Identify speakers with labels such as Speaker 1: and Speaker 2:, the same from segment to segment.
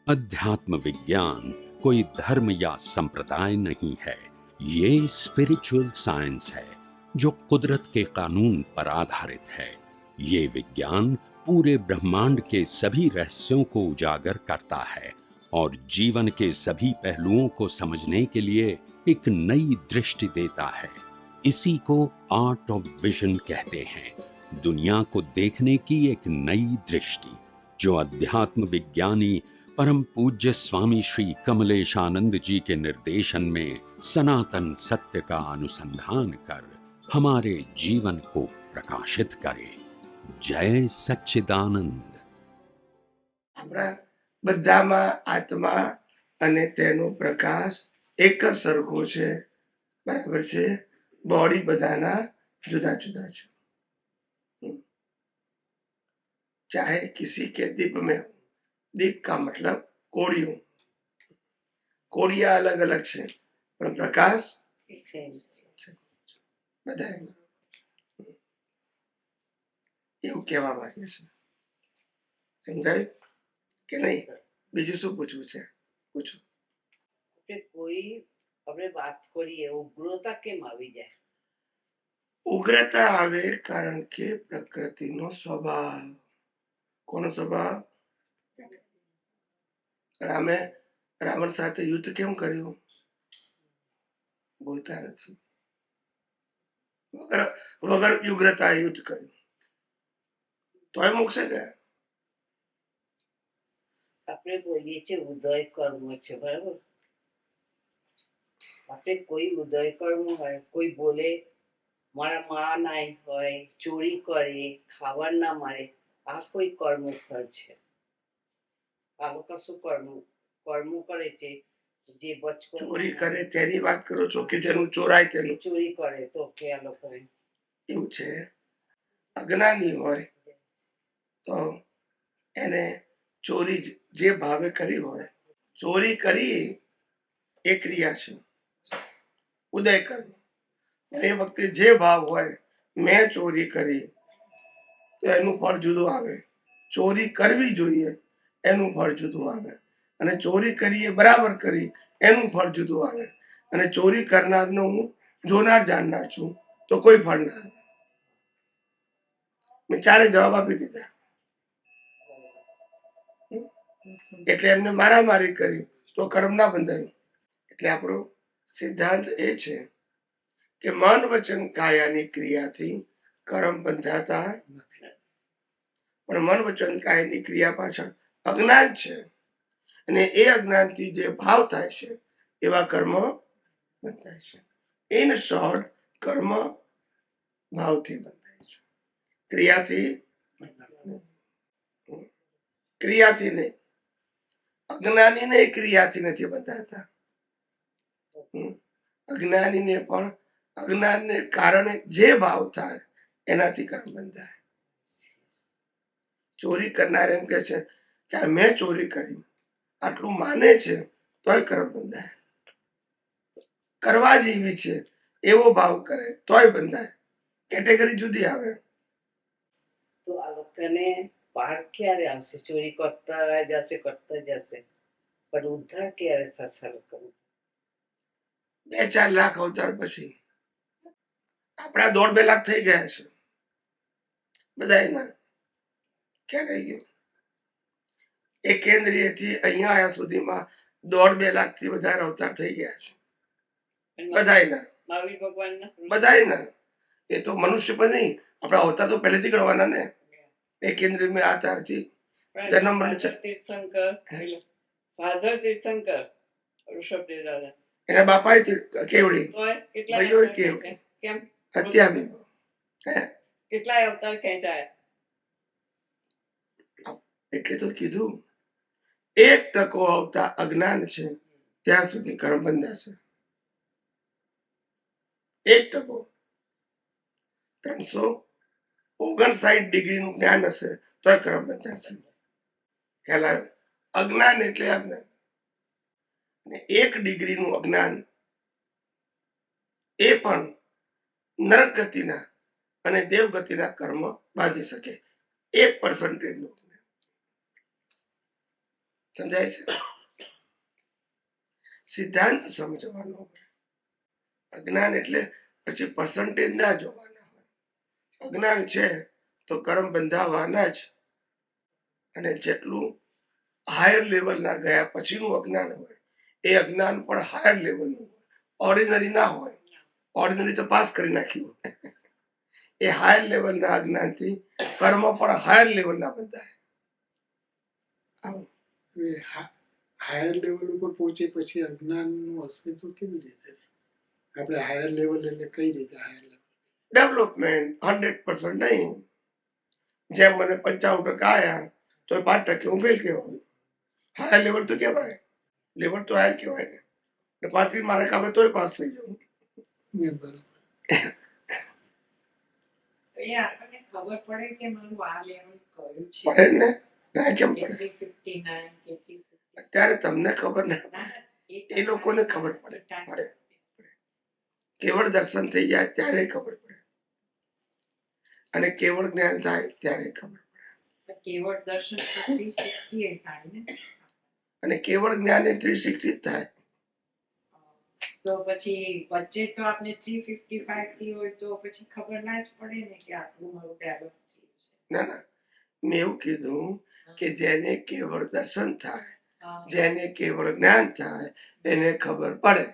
Speaker 1: अध्यात्म विज्ञान कोई धर्म या संप्रदाय नहीं है। ये स्पिरिचुअल साइंस है जो कुदरत के कानून पर आधारित है। ये विज्ञान पूरे ब्रह्मांड के सभी रहस्यों को उजागर करता है और जीवन के सभी पहलुओं को समझने के लिए एक नई दृष्टि देता है। इसी को आर्ट ऑफ विजन कहते हैं, दुनिया को देखने की एक नई दृष्टि, जो अध्यात्म विज्ञानी परम पूज्य स्वामी श्री कमलेशानंद जी के निर्देशन में सनातन सत्य का अनुसंधान कर हमारे जीवन को प्रकाशित करे। जय सच्चिदानंद।
Speaker 2: આપણા બધામાં આત્મા અને તેનો પ્રકાશ એક જ સરખો છે, બરાબર છે। બોડી બધાના જુદા જુદા છે, चाहे किसी के दीप में हो। दीप का मतलब कोड़ियों, कोड़िया अलग अलग છે પણ પ્રકાશ બધા એવું કહેવા માંગે છે। સમજાયું કે નહીં? બીજું શું પૂછવું છે? પૂછો।
Speaker 3: કોઈ આપણે વાત કરીએ, ઉગ્રતા કેમ આવી જાય?
Speaker 2: ઉગ્રતા આવે કારણ કે પ્રકૃતિનો સ્વભાવ। કોનો સ્વભાવ? રામે રાવણ સાથે યુદ્ધ કેમ કર્યું? બોલતા નથી, વગર ઉગ્રતા યુદ્ધ કર્યું, તોય મોક્ષે ગયા।
Speaker 3: આપણે બોલીએ છીએ ઉદય કર્મ છે, બરાબર? આપણે કોઈ ઉદય કર્મ હોય, કોઈ બોલે મારા માં નાય હોય, ચોરી કરે, ખાવા ના મારે, આ કોઈ કર્મ ફળ છે? આ લોકો શું કર્મ કરે છે? જે બચપન
Speaker 2: ચોરી કરે તેની વાત કરો છો કે જેનું ચોરાય તેનું?
Speaker 3: ચોરી કરે તો કે આ લોકો
Speaker 2: એવું છે। અજ્ઞાની હોય તો એને ચોરી જે ભાવે કરી હોય, ચોરી કરી એ ક્રિયા છે, ઉદય કર્મ। એ વખતે જે ભાવ હોય, મેં ચોરી કરી તો એનું ફળ જુદું આવે, ચોરી કરવી જોઈએ એનું ફળ જુદું આવે, અને ચોરી કરી એ બરાબર કરી એનું ફળ જુદું આવે, અને ચોરી કરનારનો હું જોનાર જાણનાર છું તો કોઈ ફળ ના આવે। મેં ચારે જવાબ આપી દીધા। એટલે એમને મારામારી કરી તો કર્મ ના બંધાયું। એટલે આપણો સિદ્ધાંત એ છે કે મન વચન કાયાની ક્રિયાથી કર્મ બંધાતા નથી, પણ મન વચન કાયની ક્રિયા પાછળ અજ્ઞાન છે, અને એ અજ્ઞાનથી જે ભાવ થાય છે એવા કર્મ બંધાય છે। ઇન શોર્ટ, કર્મ ભાવથી બંધાય છે, ક્રિયાથી નહીં। અજ્ઞાનીને ક્રિયાથી નથી બંધાતા, અજ્ઞાનીને પણ અજ્ઞાનને કારણે જે ભાવ થાય એનાથી કર્મ બંધાય। ચોરી કરનાર એમ કે છે કે મેં ચોરી કરી, આટલું માને છે તોય કર્મ બંધાય। કરવા જેવી છે એવો ભાવ કરે તોય બંધાય। કેટેગરી જુદી આવે।
Speaker 3: તો આ લોકોને પાર ક્યારે આવશે? ચોરી કરતા જશે પણ ઉદ્ધાર ક્યારે થશે? લોકો
Speaker 2: 2-4 લાખ અવતાર પછી આપણા 1.5-2 લાખ થઈ ગયા છે બધા એના। ક્યાં રહી ગયું? એ કેન્દ્રીયથી અહીંયા આયા સુધીમાં 1.5-2 લાખ થી વધારે અવતાર થઈ ગયા છે બધાયના।
Speaker 3: મહાવીર ભગવાન
Speaker 2: બધાયના। એ તો મનુષ્ય પર નહીં, આપણા અવતાર તો પહેલેથી કરવાના ને। એ કેન્દ્ર મેં આધારથી જન્મ
Speaker 3: તીર્થંકર, ફાધર તીર્થંકર, ઋષભદેવ દાદા,
Speaker 2: એના બાપાએ કેવડી, ભાઈઓ કેવડી,
Speaker 3: કેમ
Speaker 2: અત્યારે
Speaker 3: કેટલાય અવતાર ખેંચાયા?
Speaker 2: એટલે તો કીધું 1% અવતાર અજ્ઞાન છે ત્યાં સુધી કર્મ બંધાશે। 1%, 359 ડિગ્રીનું જ્ઞાન હશે તોય કર્મ બંધાશે। ખ્યાલ આવ્યો? અજ્ઞાન એટલે અજ્ઞાન, 1 ડિગ્રીનું અજ્ઞાન એ પણ નરક ગતિના અને દેવ ગતિના કર્મ બાંધી શકે। 1% નું સમજાય છે? સિદ્ધાંત સમજવાનો હોય. અજ્ઞાન એટલે પછી પર્સન્ટેજ ના જોવાના હોય. અજ્ઞાન છે તો કર્મ બંધાવાના જ, અને જેટલું હાયર લેવલ ના ગયા પછીનું અજ્ઞાન હોય એ અજ્ઞાન પણ હાયર લેવલનું હોય, ઓર્ડિનરી ના હોય. ઓર્ડિનરી તો પાસ કરી નાખ્યું. એ હાયર લેવલના અજ્ઞાનથી કર્મ પણ હાયર લેવલના બંધાય. આવું
Speaker 4: હાયર લેવલ ઉપર પહોંચે પછી અજ્ઞાનનું અસ્તિત્વ કેવી રીતે? આપણે હાયર લેવલ એટલે કઈ રીતે હાયર લેવલ?
Speaker 2: ડેવલપમેન્ટ 100% નહીં. જેમ મને 95% આયા તો 5% હું ફેલ કહેવાય. હાયર લેવલ તો કહેવાય, લેવલ તો હાયર કહેવાય ને. 35 માર્ક આવે તોય પાસ થઈ જાઉં.
Speaker 4: બરાબર.
Speaker 3: આપણને ખબર પડે કે મારું આ લેવલ કયું છે.
Speaker 2: પડે ને? ના કેમ પડે?
Speaker 3: કેટલી 59 કેટલી 50.
Speaker 2: અત્યારે તમને ખબર ના,
Speaker 3: ના,
Speaker 2: એ લોકોને ખબર પડે. પડે. કેવળ દર્શન થઈ જાય ત્યારે ખબર પડે, અને કેવળ જ્ઞાન થાય ત્યારે ખબર પડે.
Speaker 3: કેવળ દર્શન 360 થાય ને,
Speaker 2: અને કેવળ જ્ઞાન એ 360 જ થાય.
Speaker 3: તો પછી વચ્ચે તો આપણે 355 થી હોય તો પછી ખબર ના જ પડે ને કે આટલું મારું ડેવલપ થયું છે.
Speaker 2: ના ના, મેં એવું કીધું કે જેને કેવળ દર્શન થાય, જેને કેવળ જ્ઞાન થાય એને ખબર પડે.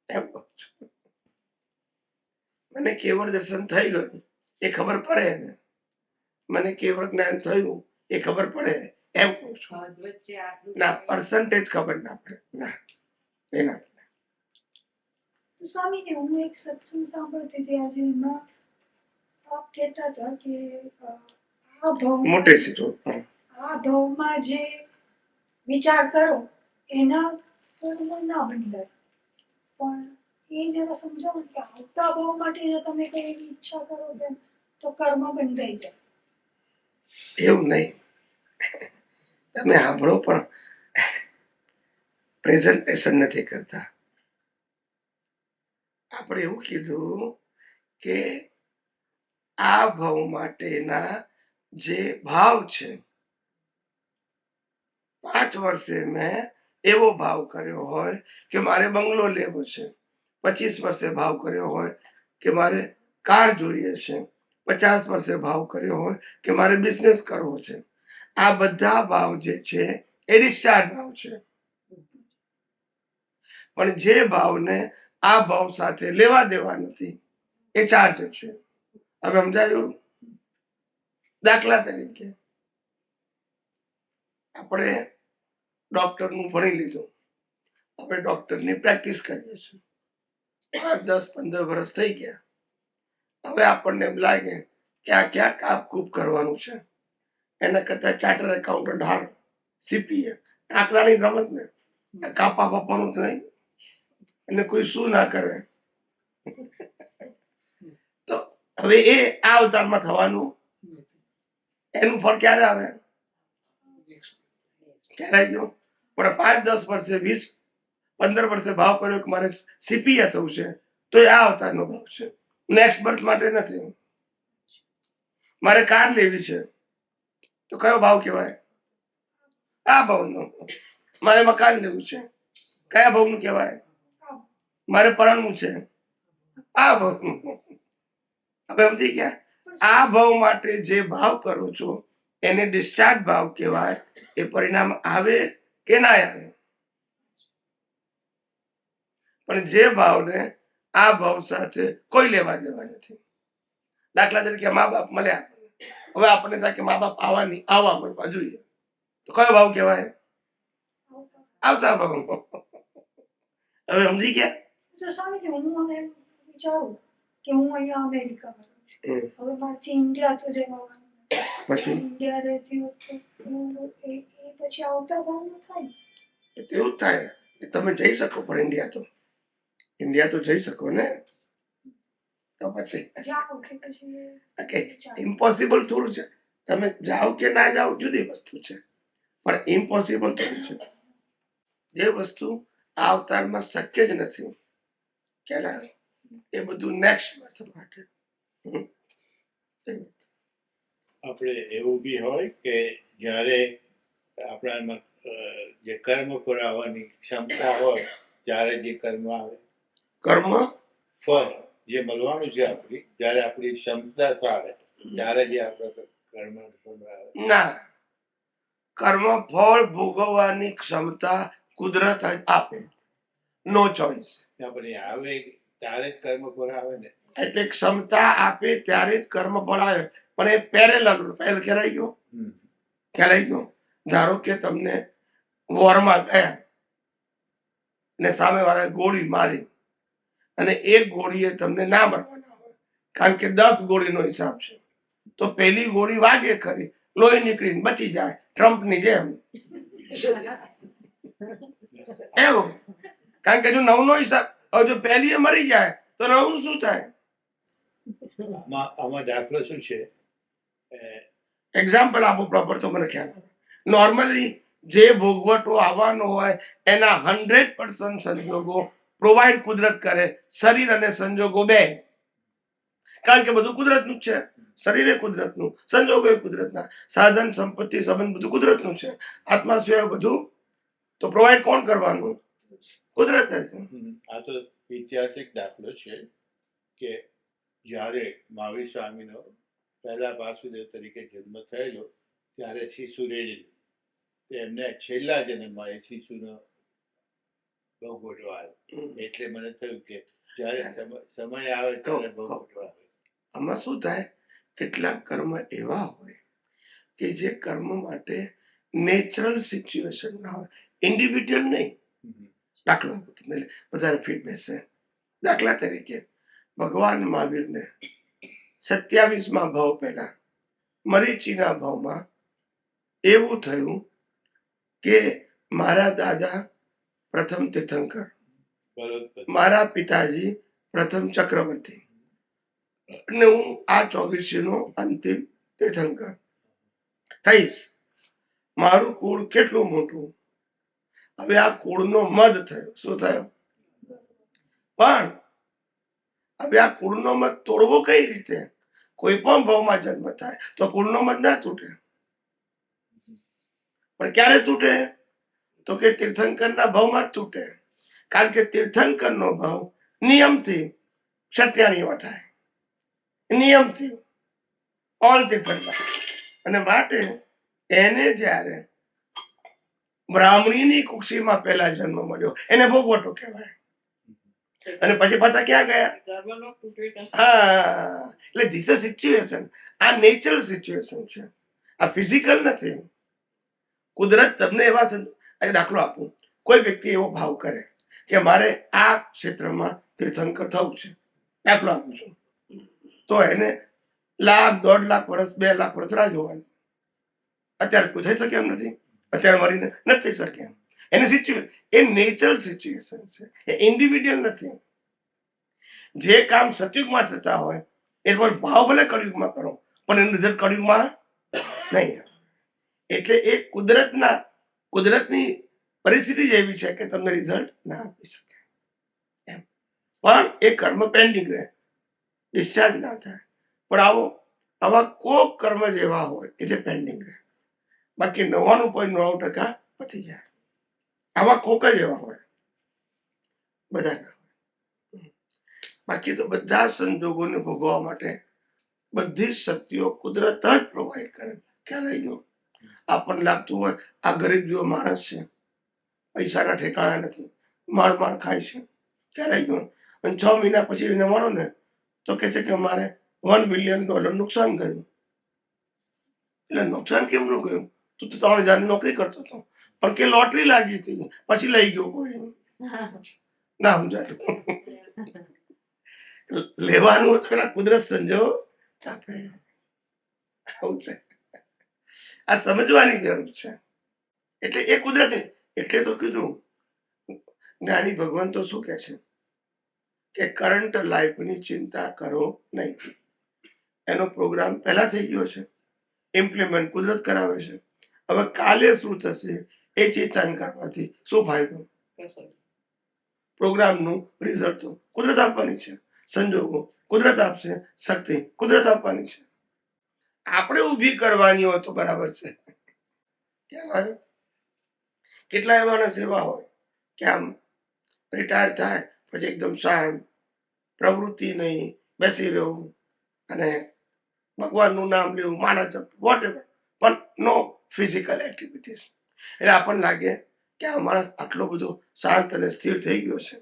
Speaker 2: એમ કહું છું. મને કેવળ દર્શન થઈ ગયું એ ખબર પડે ને, મને કેવળ જ્ઞાન થયું એ ખબર પડે, એમ કહું છું.
Speaker 3: વચ્ચે આટલું
Speaker 2: ના, પર્સન્ટેજ ખબર ના પડે. ના, એના
Speaker 5: સ્વામીજી, હું એક સત્સંગ સાંભળતી હતી આજે, એમાં આપ કહેતા હતા કે આ
Speaker 2: મોટે
Speaker 5: ભાવમાં
Speaker 2: છે તો. હા.
Speaker 5: આ ભાવમાં જે વિચાર કરો એના કર્મ ના બંધાય, પણ એ જરા સમજાવો કે આવતા ભાવ માટે જો તમે કઈ એવી ઈચ્છા કરો કે તો કર્મ બંધાઈ જાય.
Speaker 2: એવું નહીં, તમે સાંભળો પણ પ્રેઝન્ટેશન નથી કરતા. આપણે એવું કીધું કે આ ભાવ માટેના જે ભાવ છે, 5 વર્ષે મેં એવો ભાવ કર્યો હોય કે મારે બંગલો લેવો છે, 25 વર્ષે ભાવ કર્યો હોય કે મારે કાર જોઈએ છે, 50 વર્ષે ભાવ કર્યો હોય કે મારે બિઝનેસ કરવો છે. આ બધા ભાવ જે છે એ ડિસ્ચાર્જ ભાવ છે. પણ જે ભાવને આ ભાવ સાથે લેવા દેવા નથી એ ચાર્જ છે. હવે સમજાયું? દાખલા તરીકે આપણે ડોક્ટરનું ભણી લીધું, હવે ડોક્ટરની પ્રેક્ટિસ કરીએ છીએ, 5, 10, 15 વર્ષ થઈ ગયા. હવે આપણને એમ લાગે કે આ ક્યાં કાપકૂપ કરવાનું છે, એના કરતા ચાર્ટર એકાઉન્ટન્ટ હાર, સીપીએ, આંકડાની રમત ને, કાપા પાપવાનું જ નહીં, અને કોઈ શું ના કરે. તો હવે એ આ અવતારમાં થવાનું
Speaker 4: નથી.
Speaker 2: એનું ફળ ક્યારે આવે? ક્યારે આવી ગયો? પણ 5, 10 વર્ષે, 20, 15 વર્ષે ભાવ કર્યો કે મારે સીપીએ થવું છે, તો એ આ અવતારનો ભાવ છે, નેક્સ્ટ બર્થ માટે નથી. મારે કાર લેવી છે તો કયો ભાવ કહેવાય? આ ભાવનો. મારે મકાન લેવું છે, કયા ભાવનું કહેવાય? મારે પરણવું છે, આ ભાવનું. હવે સમજી ગયા? આ ભાવ માટે જે ભાવ કરો છો એને ડિસ્ચાર્જ ભાવ કહેવાય. એ પરિણામ આવે કે ના આવે? પણ જે ભાવને આ ભાવ સાથે કોઈ લેવા દેવા નથી. દાખલા તરીકે મા બાપ મળ્યા, હવે આપણને થાય કે મા બાપ આવવા મળવા જોઈએ, તો કયો ભાવ કહેવાય? આવતા ભાવ. હવે સમજી ગયા?
Speaker 5: તો સ્વામીજી, હું હવે વિચારું કે હું અહીંયા અમેરિકા છું, હવે મારથી ઇન્ડિયા તો જવાનું
Speaker 2: પછી
Speaker 5: ઇન્ડિયા રહેતી હોત તો એ પછી આવતા ભાવનું થાય ને?
Speaker 2: એવું જ થાય. તમે જઈ શકો પણ ઇન્ડિયા તો જઈ શકો ને. તો પછી
Speaker 5: જાઓ કે પછી
Speaker 2: ઇમ્પોસિબલ થોડું છે. તમે જાઓ કે ના જાઓ જુદી વસ્તુ છે, પણ ઇમ્પોસિબલ થોડું છે. જે વસ્તુ આ અવતારમાં શક્ય જ નથી, ખ્યાલ એ બધું નેક્સ્ટ બર્થ માટે.
Speaker 6: આપણે એવું બી હોય કે જ્યારે આપણા જે કર્મ પુરાવાની ક્ષમતા હોય ત્યારે જે કર્મ આવે,
Speaker 2: કર્મ
Speaker 6: ફળ જે મળવાનું છે આપણી, જ્યારે આપણી ક્ષમતા આવે ત્યારે જે આપણે કર્મ ફળ આવે.
Speaker 2: ના, કર્મ ફળ ભોગવવાની ક્ષમતા કુદરત જ આપે, નો ચોઈસ.
Speaker 6: આપણે આવે ત્યારે જ કર્મ ફળ આવે ને.
Speaker 2: એટલે ક્ષમતા આપે ત્યારે જ કર્મ ફળ આવે, પણ એ પેરેલલ ખેલાઈ ગયો.
Speaker 6: હમ.
Speaker 2: ખેલાઈ ગયો. ધારો કે તમને વોરમાં ગયા ને સામે વાળા ગોળી મારી અને એક ગોળીએ તમને ના મરવાના હોય, કારણ કે 10 ગોળીનો હિસાબ છે, તો પહેલી ગોળી વાગે ખરી, લોહી નીકળીને બચી જાય, ટ્રમ્પની જેમ. એવું, કારણ કે જો 9 નો હિસાબ, હવે જો પહેલી એ મરી જાય તો 9 નું શું થાય?
Speaker 6: આમાં દાખલો શું છે?
Speaker 2: એક્ઝામ્પલ આપો પ્રોપર તો મને ખ્યાલ આવે. નોર્મલી જે ભોગવટો આવવાનો હોય એના 100% સંજોગો પ્રોવાઈડ કુદરત કરે, શરીર અને સંજોગો બે, કારણ કે બધું કુદરતનું જ છે. શરીર એ કુદરતનું, સંજોગો એ કુદરતના, સાધન સંપત્તિ સંબંધ બધું કુદરતનું છે. આત્મા સિવાય બધું તો પ્રોવાઈડ કોણ કરવાનું? કુદરત જ.
Speaker 6: આ તો ઐતિહાસિક દાખલો છે કે જ્યારે મહાવીર સ્વામીનો પહેલા વાસુદેવ તરીકે જન્મ થયેલો ત્યારે શિશુ રેડી, એમને છેલ્લા જન્મમાં એ શિશુનો ભોગવટો આવ્યો. એટલે મને થયું કે જ્યારે સમય આવે ત્યારે ભોગવટો આવે.
Speaker 2: આમાં શું થાય, કેટલાક કર્મ એવા હોય કે જે કર્મ માટે નેચરલ સિચ્યુએશન ના હોય, ઇન્ડિવિડ્યુઅલ નહીં. દાખલો આપું તમને વધારે ફીટ બેસે. દાખલા તરીકે ભગવાન મહાવીરને 27મા ભાવ પહેલા મરીચીના ભાવમાં એવું થયું કે મારા દાદા પ્રથમ તીર્થંકર, મારા પિતાજી પ્રથમ ચક્રવર્તી, અને હું આ 24 નો અંતિમ તીર્થંકર થઈશ. મારું કુળ કેટલું મોટું. હવે આ કુળનો મદ થયો. શું થયો? પણ હવે આ કુળનો મત તોડવો કઈ રીતે? કોઈ પણ ભાવમાં જન્મ થાય તો કુળનો મત ના તૂટે. પણ ક્યારે તૂટે? તો કે તીર્થંકરના ભાવમાં જ તૂટે, કારણ કે તીર્થંકરનો ભાવ નિયમથી ક્ષત્રિયાણીમાં થાય, નિયમથી ઓલ તીર્થંકર. અને માટે એને જ્યારે બ્રાહ્મણીની કુક્ષીમાં પહેલા જન્મ મળ્યો એને ભોગવટો કહેવાય. અને પછી પાછા ક્યાં ગયા? હા, એટલે ધીસ અ સિચ્યુએશન. આ નેચરલ સિચ્યુએશન છે, આ ફિઝિકલ નથી. કુદરત તમને એવા દાખલો આપું, કોઈ વ્યક્તિ એવો ભાવ કરે કે મારે આ ક્ષેત્રમાં તીર્થંકર થવું છે, દાખલો આપું છું, તો એને 1,00,000, 1.5 લાખ વર્ષ, 2 લાખ વર્ષ રાહ જોવાની. અત્યારે કોઈ થઈ શકે એમ નથી, અત્યારે મરીને નથી થઈ શકે એમ. એની સિચ્યુએશન એ નેચરલ સિચ્યુએશન છે, એ ઇન્ડિવિડ્યુઅલ નથી. જે કામ સતયુગમાં થતા હોય એ પણ ભાવ ભલે કળિયુગમાં કરો, પણ એનું રિઝલ્ટ કળિયુગમાં નહીં. એટલે એ કુદરતની પરિસ્થિતિ જ એવી છે કે તમને રિઝલ્ટ ના આપી શકે એમ. પણ એ કર્મ પેન્ડિંગ રહે, ડિસ્ચાર્જ ના થાય. પણ આવા કોક કર્મ જ એવા હોય કે જે પેન્ડિંગ રહે, બાકી 99.9% પતી જાય. આવા કોક જ એવા હોય, બધા ના હોય. બાકી તો બધા સંજોગોને ભોગવવા માટે બધી શક્તિઓ કુદરત જ પ્રોવાઈડ કરે. ખ્યાલ આવી ગયો? આપણને લાગતું હોય આ ગરીબ જેવો માણસ છે, પૈસાના ઠેકાણા નથી, માળ ખાય છે, ખ્યાલ આવી ગયો? અને 6 મહિના પછી એને મળો ને તો કે છે કે મારે $1 બિલિયન નુકસાન ગયું. એટલે નુકસાન કેમનું ગયું? તું તો 3,000 નોકરી કરતો હતો, પણ કે લોટરી લાગી હતી પછી લઈ ગયો કોઈ. ના સમજાયું? લેવાનું હતું પેલા કુદરત સંજોગ આપે. આવું છે, આ સમજવાની જરૂર છે. એટલે એ કુદરતી, એટલે તો કીધું જ્ઞાની ભગવાન તો શું કે છે કે કરંટ લાઈફની ચિંતા કરો નહીં. એનો પ્રોગ્રામ પહેલા થઈ ગયો છે, ઇમ્પ્લિમેન્ટ કુદરત કરાવે છે. હવે કાલે શું થશે એ ચિંતા કરવાથી શું ફાયદો? પ્રોગ્રામનું રિઝલ્ટ તો કુદરત આપવાની છે, સંજોગો કુદરત આપશે, શક્તિ કુદરત આપવાની છે. આપણે ઊભી કરવાની હોય તો બરાબર છે. કેમ આવ્યું? કેટલાય માણસ એવા હોય કે આમ રિટાયર થાય પછી એકદમ શાંત, પ્રવૃત્તિ નહીં, બેસી રહેવું અને ભગવાનનું નામ લેવું, માળા જપ, વોટ એવર, પણ નો ફિઝિકલ એક્ટિવિટીઝ. એટલે આપણને લાગે કે આ માણસ આટલો બધો શાંત અને સ્થિર થઈ ગયો છે,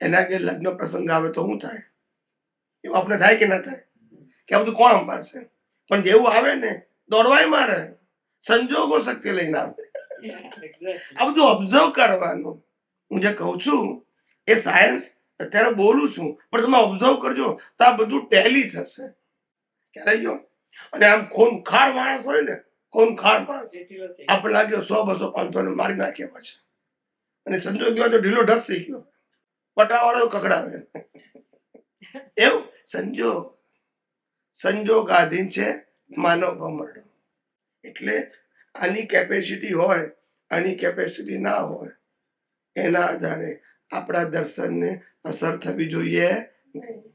Speaker 2: એના કે લગ્ન પ્રસંગ આવે તો શું થાય? એવું આપણે થાય કે ના થાય? કે આ બધું કોણ સંભાળશે? પણ જેવું આવે ને દોડવાય મારે, સંજોગો શક્તિ લઈને આવે. આ બધું ઓબ્ઝર્વ કરવાનું. હું જે કહું છું એ સાયન્સ અત્યારે બોલું છું, પણ તમે ઓબ્ઝર્વ કરજો તો આ બધું ટેલી થશે. ખ્યાલ આવી ગયો? અને આમ ખૂનખાર માણસ હોય ને, ખૂનખાર માણસ, આપણે લાગે 100, 200, 500 ને મારી નાખ્યા પછી, અને સંજોગ ગયો તો ઢીલો ઢસ થઈ ગયો, પટાવાળો કકડાવે. એવું સંજોગાધીન છે માનવ ભમરડો. એટલે આની કેપેસિટી હોય, આની કેપેસિટી ના હોય, એના આધારે આપણા દર્શનને અસર થવી જોઈએ નહીં.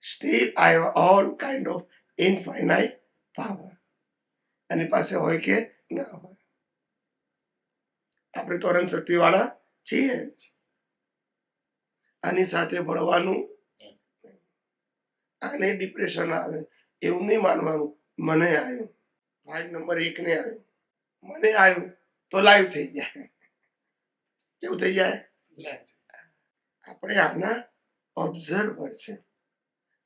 Speaker 2: Still I have all kind of infinite power. એની પાસે હોય કે ના હોય, આપણે તો અનંત શક્તિ વાળા છીએ જ. આની સાથે ભળવાનું, આને ડિપ્રેશન આવે એવું નહીં માનવાનું. મને આવ્યું, ભાગ નંબર 1 ને આવ્યું, મને આવ્યું તો લાઈવ થઈ જાય. કેવું થઈ જાય? આપણે આના ઓબ્ઝર્વર છે,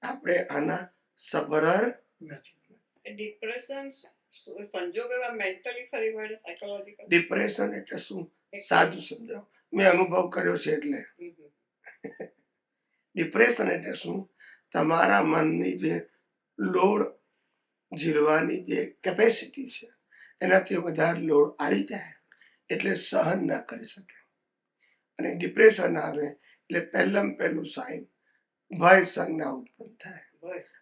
Speaker 2: આપણે આના સફરર
Speaker 4: નથી.
Speaker 3: ડિપ્રેશન સંજોગ એવા મેન્ટલી ફરી વળે, સાયકોલોજીકલ.
Speaker 2: ડિપ્રેશન એટલે શું? સાદું સમજાવો, મેં અનુભવ કર્યો છે. એટલે ડિપ્રેશન એટલે શું? તમારા મનની જે લોડ ઝીલવાની જે કેપેસિટી છે એનાથી વધારે લોડ આવી જાય એટલે સહન ના કરી શકે. અને ડિપ્રેશન આવે એટલે પહેલું સાઇન ભય સંજ્ઞા ઉત્પન્ન થાય,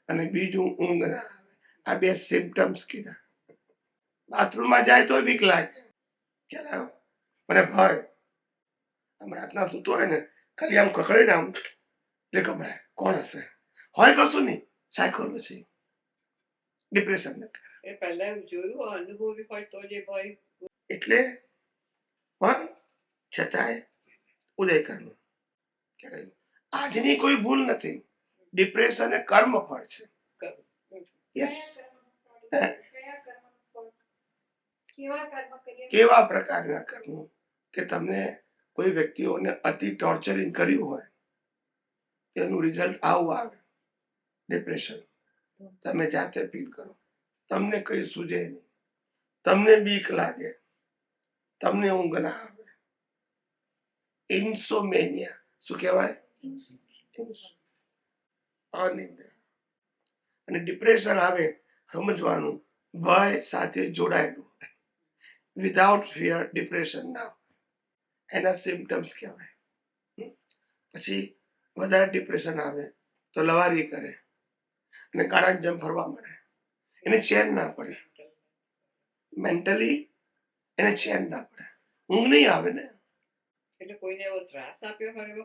Speaker 2: અને બીજું ઊંઘ ના આવે. આ 2 સિમ્પટમ્સ કીધા. બાથરૂમમાં જાય તો બીક લાગે, ખ્યાલ આવ્યો? મને ભય, આમ રાતના સૂતો હોય ને ખાલી આમ કકડે ને આમ એટલે ગભરાય, કોણ હશે? હોય કશું નહીં, સાયકોલોજી. ડિપ્રેશન ને
Speaker 3: એ પહેલા જોયું, અનુભવી હોય તો જે ભય.
Speaker 2: એટલે પણ છતાંય ઉદય કરવું. ખ્યાલ આવ્યો? આજની કોઈ ભૂલ નથી. ડિપ્રેશન એ કર્મ ફળ છે. યસ. કેવા પ્રકારના કર્મ કે તમને કોઈ વ્યક્તિઓને અતિ ટોર્ચરિંગ કર્યું હોય, તેનું રિઝલ્ટ આવું આવે, ડિપ્રેશન. તમે જાતે ફીલ કરો, તમને કઈ સૂજે નહીં, તમને બીક લાગે, તમને ઊંઘ ના આવે. ઇન્સોમેનિયા. શું કહેવાય? અનિદ્રા. અને ડિપ્રેશન આવે સમજવાનું ભય સાથે જોડાયેલું. વિધાઉટ ફિયર ડિપ્રેશન ના, એના સિમ્પટમ્સ કહેવાય. પછી વધારે ડિપ્રેશન આવે તો લવારી કરે અને કારણ જેમ ફરવા મળે, એને ચેન ના પડે. મેન્ટલી એને ચેન ના પડે, ઊંઘ નહીં આવે ને.
Speaker 3: એટલે કોઈને એવો ત્રાસ આપ્યો હોય,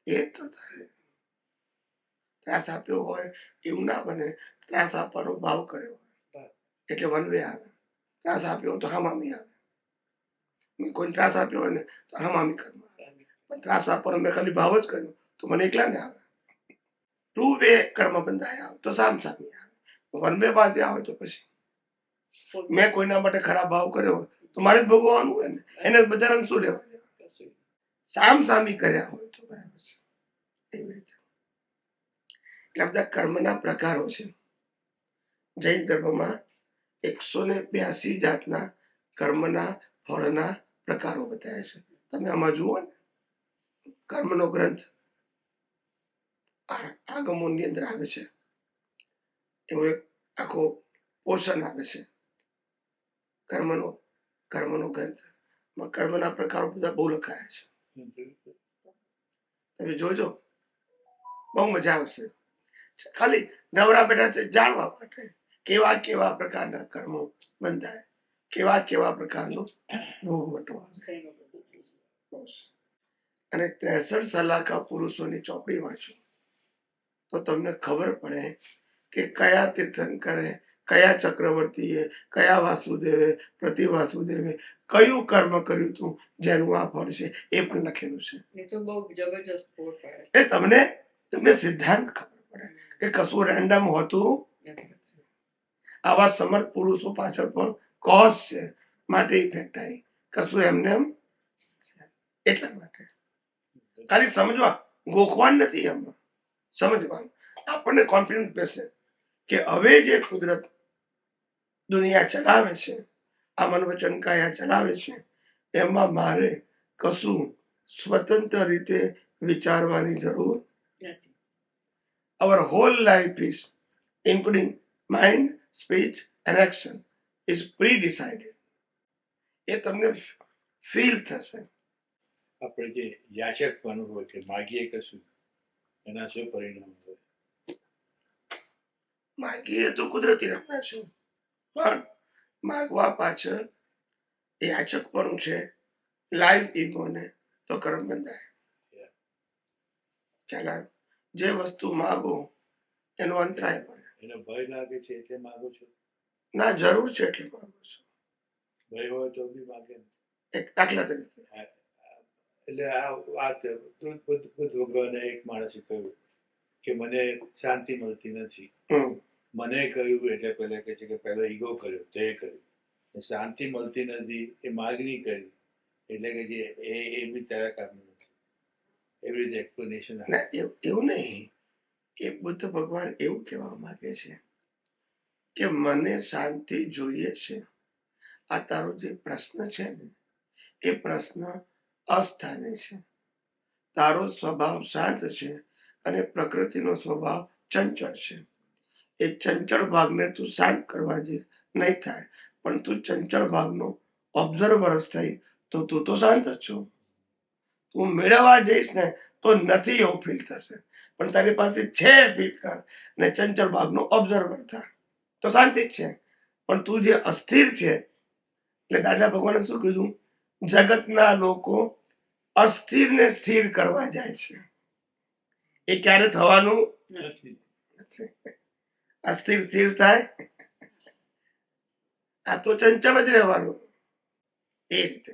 Speaker 2: એ તો તારે ત્રાસ આપ્યો હોય એવું ના બને. ત્રાસ આપવાનો ભાવ કર્યો હોય એટલે વન વે આવે. ત્રાસ આપ્યો તો હામામી આવે. મેં કોઈ ત્રાસ આપ્યો હોય ને તો હામામી કરવા આવે. પણ ત્રાસ આપવાનો મેં ખાલી ભાવ જ કર્યો તો મને એકલા ને આવે. 2 વે કર્મ બંધાયા આવે તો સામસામી આવે. 1 વે પાસે આવે તો પછી મેં કોઈના માટે ખરાબ ભાવ કર્યો હોય તો મારે જ ભોગવવાનું હોય ને. એને બધાને શું લેવા દેવા? સામસામી કર્યા હોય તો બરાબર છે. એવી રીતે એટલે બધા કર્મના પ્રકારો છે. જૈન ધર્મમાં 182 જાતના કર્મના ફળના પ્રકારો બતાવ્યા છે. તમે આમાં જુઓ ને, કર્મનો ગ્રંથ આગમોની અંદર આવે છે, એવો એક આખો પોર્શન આવે છે કર્મનો ગ્રંથ. કર્મના પ્રકારો બધા બહુ લખાયા છે. તમે જોજો, બહુ મજા આવશે. ખાલી નવરા બેઠા છે જાણવા માટે કેવા કેવા પ્રકારના કર્મો બંધાય, કેવા કેવા પ્રકારનો ભોગવટો આવે. અને 63 સલાહકાર પુરુષોની ચોપડી વાંચો તો તમને ખબર પડે કે કયા તીર્થંકરે, કયા ચક્રવર્તીએ, કયા વાસુદેવે, પ્રતિવાસુદેવે કયું કર્મ કર્યું તું જેનું આ ફળ છે એ પણ લખેલું છે.
Speaker 3: એ તો બહુ જબરજસ્ત કોડ પાડે
Speaker 2: એ તમને સિદ્ધાંત ખબર પડે કે કશું રેન્ડમ હોતું
Speaker 3: નથી.
Speaker 2: આવા સમર્થ પુરુષો પાછળ પણ કોઝ છે, માટે ઇફેક્ટ આવી. કશું એમને એમ એટલા માટે ખાલી સમજવા, ગોખવાનું નથી, એમાં સમજવાનું. આપણને કોન્ફિડન્સ બેસે કે હવે જે કુદરત દુનિયા ચલાવે છે, આ મન વચન કાયા ચલાવે છે, એમાં મારે કશું સ્વતંત્ર રીતે વિચારવાની જરૂર
Speaker 3: નથી.
Speaker 2: our whole life is including mind, speech and action is pre-decided. એ તમને ફીલ થશે.
Speaker 6: આપણે જે યાચકપણું હોય કે માગીએ કશું, એના શું પરિણામ હોય?
Speaker 2: માગીએ તો કુદરતી રચના છે, પણ માગવા પાછળ યાચકપણું છે, લાઈવ ઈગોને તો કર્મ બંધાય. ખ્યાલ આવ્યો? જે વસ્તુ માગો એનો અંતરાય પડે.
Speaker 6: એને ભય લાગે છે એટલે માગો છો?
Speaker 2: ના, જરૂર છે એટલે માગો છો.
Speaker 6: ભય હોય તો બી માગે ને.
Speaker 2: એક દાખલા તરીકે
Speaker 6: એટલે આ વાત બુદ્ધ ભગવાને એક માણસે કહ્યું કે મને શાંતિ મળતી નથી. મને કહ્યું એટલે પહેલા કહે છે કે પહેલો ઈગો કર્યો, તે કર્યું. શાંતિ મળતી નથી એ માગણી કરી એટલે કે જે એ બી તારા કામનું નથી. એવી રીતે એક્સપ્લેનેશન.
Speaker 2: ના, એવું નહીં. એ બુદ્ધ ભગવાન એવું કહેવા માંગે છે કે મને શાંતિ જોઈએ છે. આ તારો જે પ્રશ્ન છે ને, એ પ્રશ્ન અસ્થાને છે. તારો સ્વભાવ શાંત છે અને પ્રકૃતિનો સ્વભાવ ચંચળ છે. એ ચંચળ ભાગને તું શાંત કરવા જે નહીં થાય, પણ તું ચંચળ ભાગનો ઓબ્ઝર્વર થઈ તો તું તો શાંત જ છો. તું મેળવવા જઈશ ને તો નથી એવું ફીલ થશે, પણ તારી પાસે છે ફીલ કર ને ચંચળ ભાગનો ઓબ્ઝર્વર થાય તો શાંતિ જ છે. પણ તું જે અસ્થિર છે, એટલે દાદા ભગવાને શું કીધું, જગતના લોકો અસ્થિરને સ્થિર કરવા જાય છે. એ ક્યારે થવાનું
Speaker 6: નથી.
Speaker 2: નથી. અસ્થિર સ્થિર થાય, આ તો ચંચળ જ રહેવાનું. એ રીતે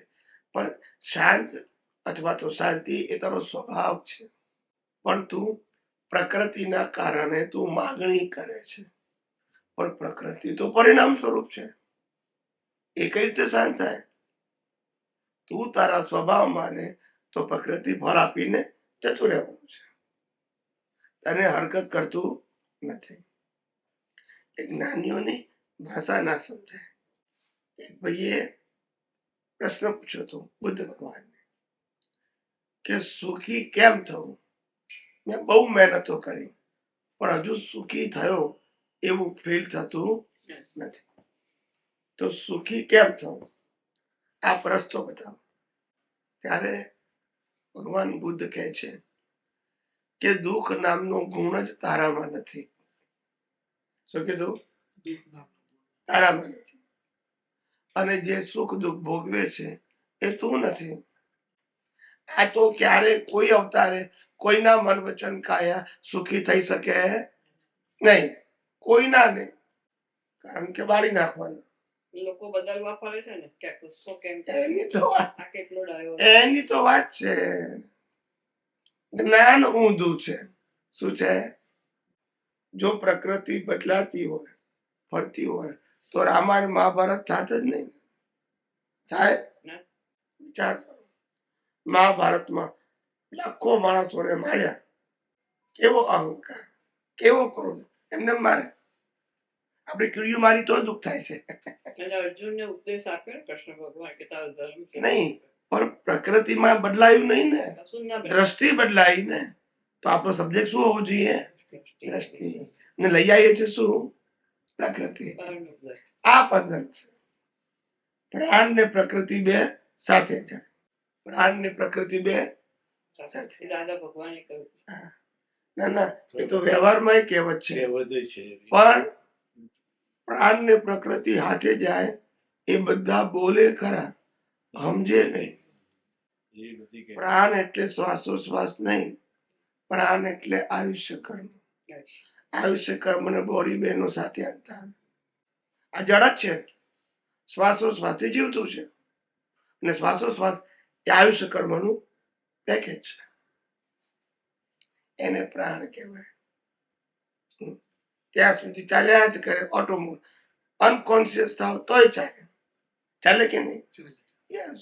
Speaker 2: પણ શાંત અથવા તો શાંતિ એ તારો સ્વભાવ છે, પણ તું પ્રકૃતિના કારણે તું માગણી કરે છે. પણ પ્રકૃતિ તો પરિણામ સ્વરૂપ છે. એ કઈ રીતે શાંત થાય? તું તારા સ્વભાવ માને તો પ્રકૃતિ ફળ આપીને જતું રહેવાનું છે, તને હરકત કરતું નથી. એક જ્ઞાનીઓની ભાષા ના સમજાય. એક ભાઈએ પ્રશ્ન પૂછ્યો હતો બુદ્ધ ભગવાનને કે સુખી કેમ થવું? મેં બહુ મહેનતો કરી પણ હજુ સુખી થયો એવું ફીલ થતું નથી. તો સુખી કેમ થવું? આ રસ્તો બતાવો. ત્યારે ભગવાન બુદ્ધ કહે છે કે દુઃખ નામનો ગુણ જ તારામાં નથી. શું કીધું? તારામાં નથી. અને જે સુખ દુઃખ ભોગવે છે એ તું નથી. આ તો ક્યારે કોઈ અવતારે કોઈના મન વચન કાયા સુખી થઈ શકે નહીં. કોઈના નહીં, કારણ કે બાળી નાખવાનું.
Speaker 3: લોકો બદલવા પડે છે ને કે ગુસ્સો કેમ
Speaker 2: એની તો વાત
Speaker 3: આ કેટલો ડાયો
Speaker 2: એની તો વાત છે. જ્ઞાન ઊંધું છે. શું છે? જો પ્રકૃતિ બદલાતી હોય, ફરતી હોય, તો રામાયણ મહાભારત થાત જ નહીં. થાય? વિચાર કરો. મહાભારતમાં લાખો માણસોને માર્યા. કેવો અહંકાર, કેવો ક્રોધ, એમને મારે. આપણે કીડીઓ મારી તો દુઃખ થાય છે.
Speaker 3: અને અર્જુનને ઉપદેશ આપ્યો કૃષ્ણ ભગવાન કે તારો ધર્મ
Speaker 2: નહીં, પણ પ્રકૃતિમાં બદલાયું નહીં ને,
Speaker 3: કશું ના
Speaker 2: દ્રષ્ટિ બદલાઈ ને. તો આપણો સબ્જેક્ટ શું હોવો જોઈએ? દ્રષ્ટિ. ને લઈ આવીએ છીએ શું? પ્રકૃતિ. આ પઝલ છે. પ્રાણ ને પ્રકૃતિ બે સાથે છે. પ્રાણ ને પ્રકૃતિ બે સાથે.
Speaker 3: દાદા ભગવાને કહ્યું.
Speaker 2: ના ના, એ તો વ્યવહારમાં કહેવત છે.
Speaker 6: એ વધુ છે.
Speaker 2: પણ પ્રાણ ને પ્રકૃતિ હાથે જાય એ બધા બોલે ખરા, સમજે નહીં.
Speaker 6: એ બધી કે
Speaker 2: પ્રાણ એટલે શ્વાસોશ્વાસ નહીં. પ્રાણ એટલે આયુષ્ય કર્મ. આયુષ્ય કર્મ ને બોડી બેનો સાથે આવતા. આ જડ જ છે, શ્વાસોશ્વાસથી જીવતું છે. અને શ્વાસોશ્વાસ એ આયુષ્ય કર્મનું પેકેજ છે, એને પ્રાણ કહેવાય. ત્યાં સુધી ચાલ્યા જ કરે ઓટોમોડ, અનકોન્શિયસ થાવ તોય ચાલે કે નહીં? યસ.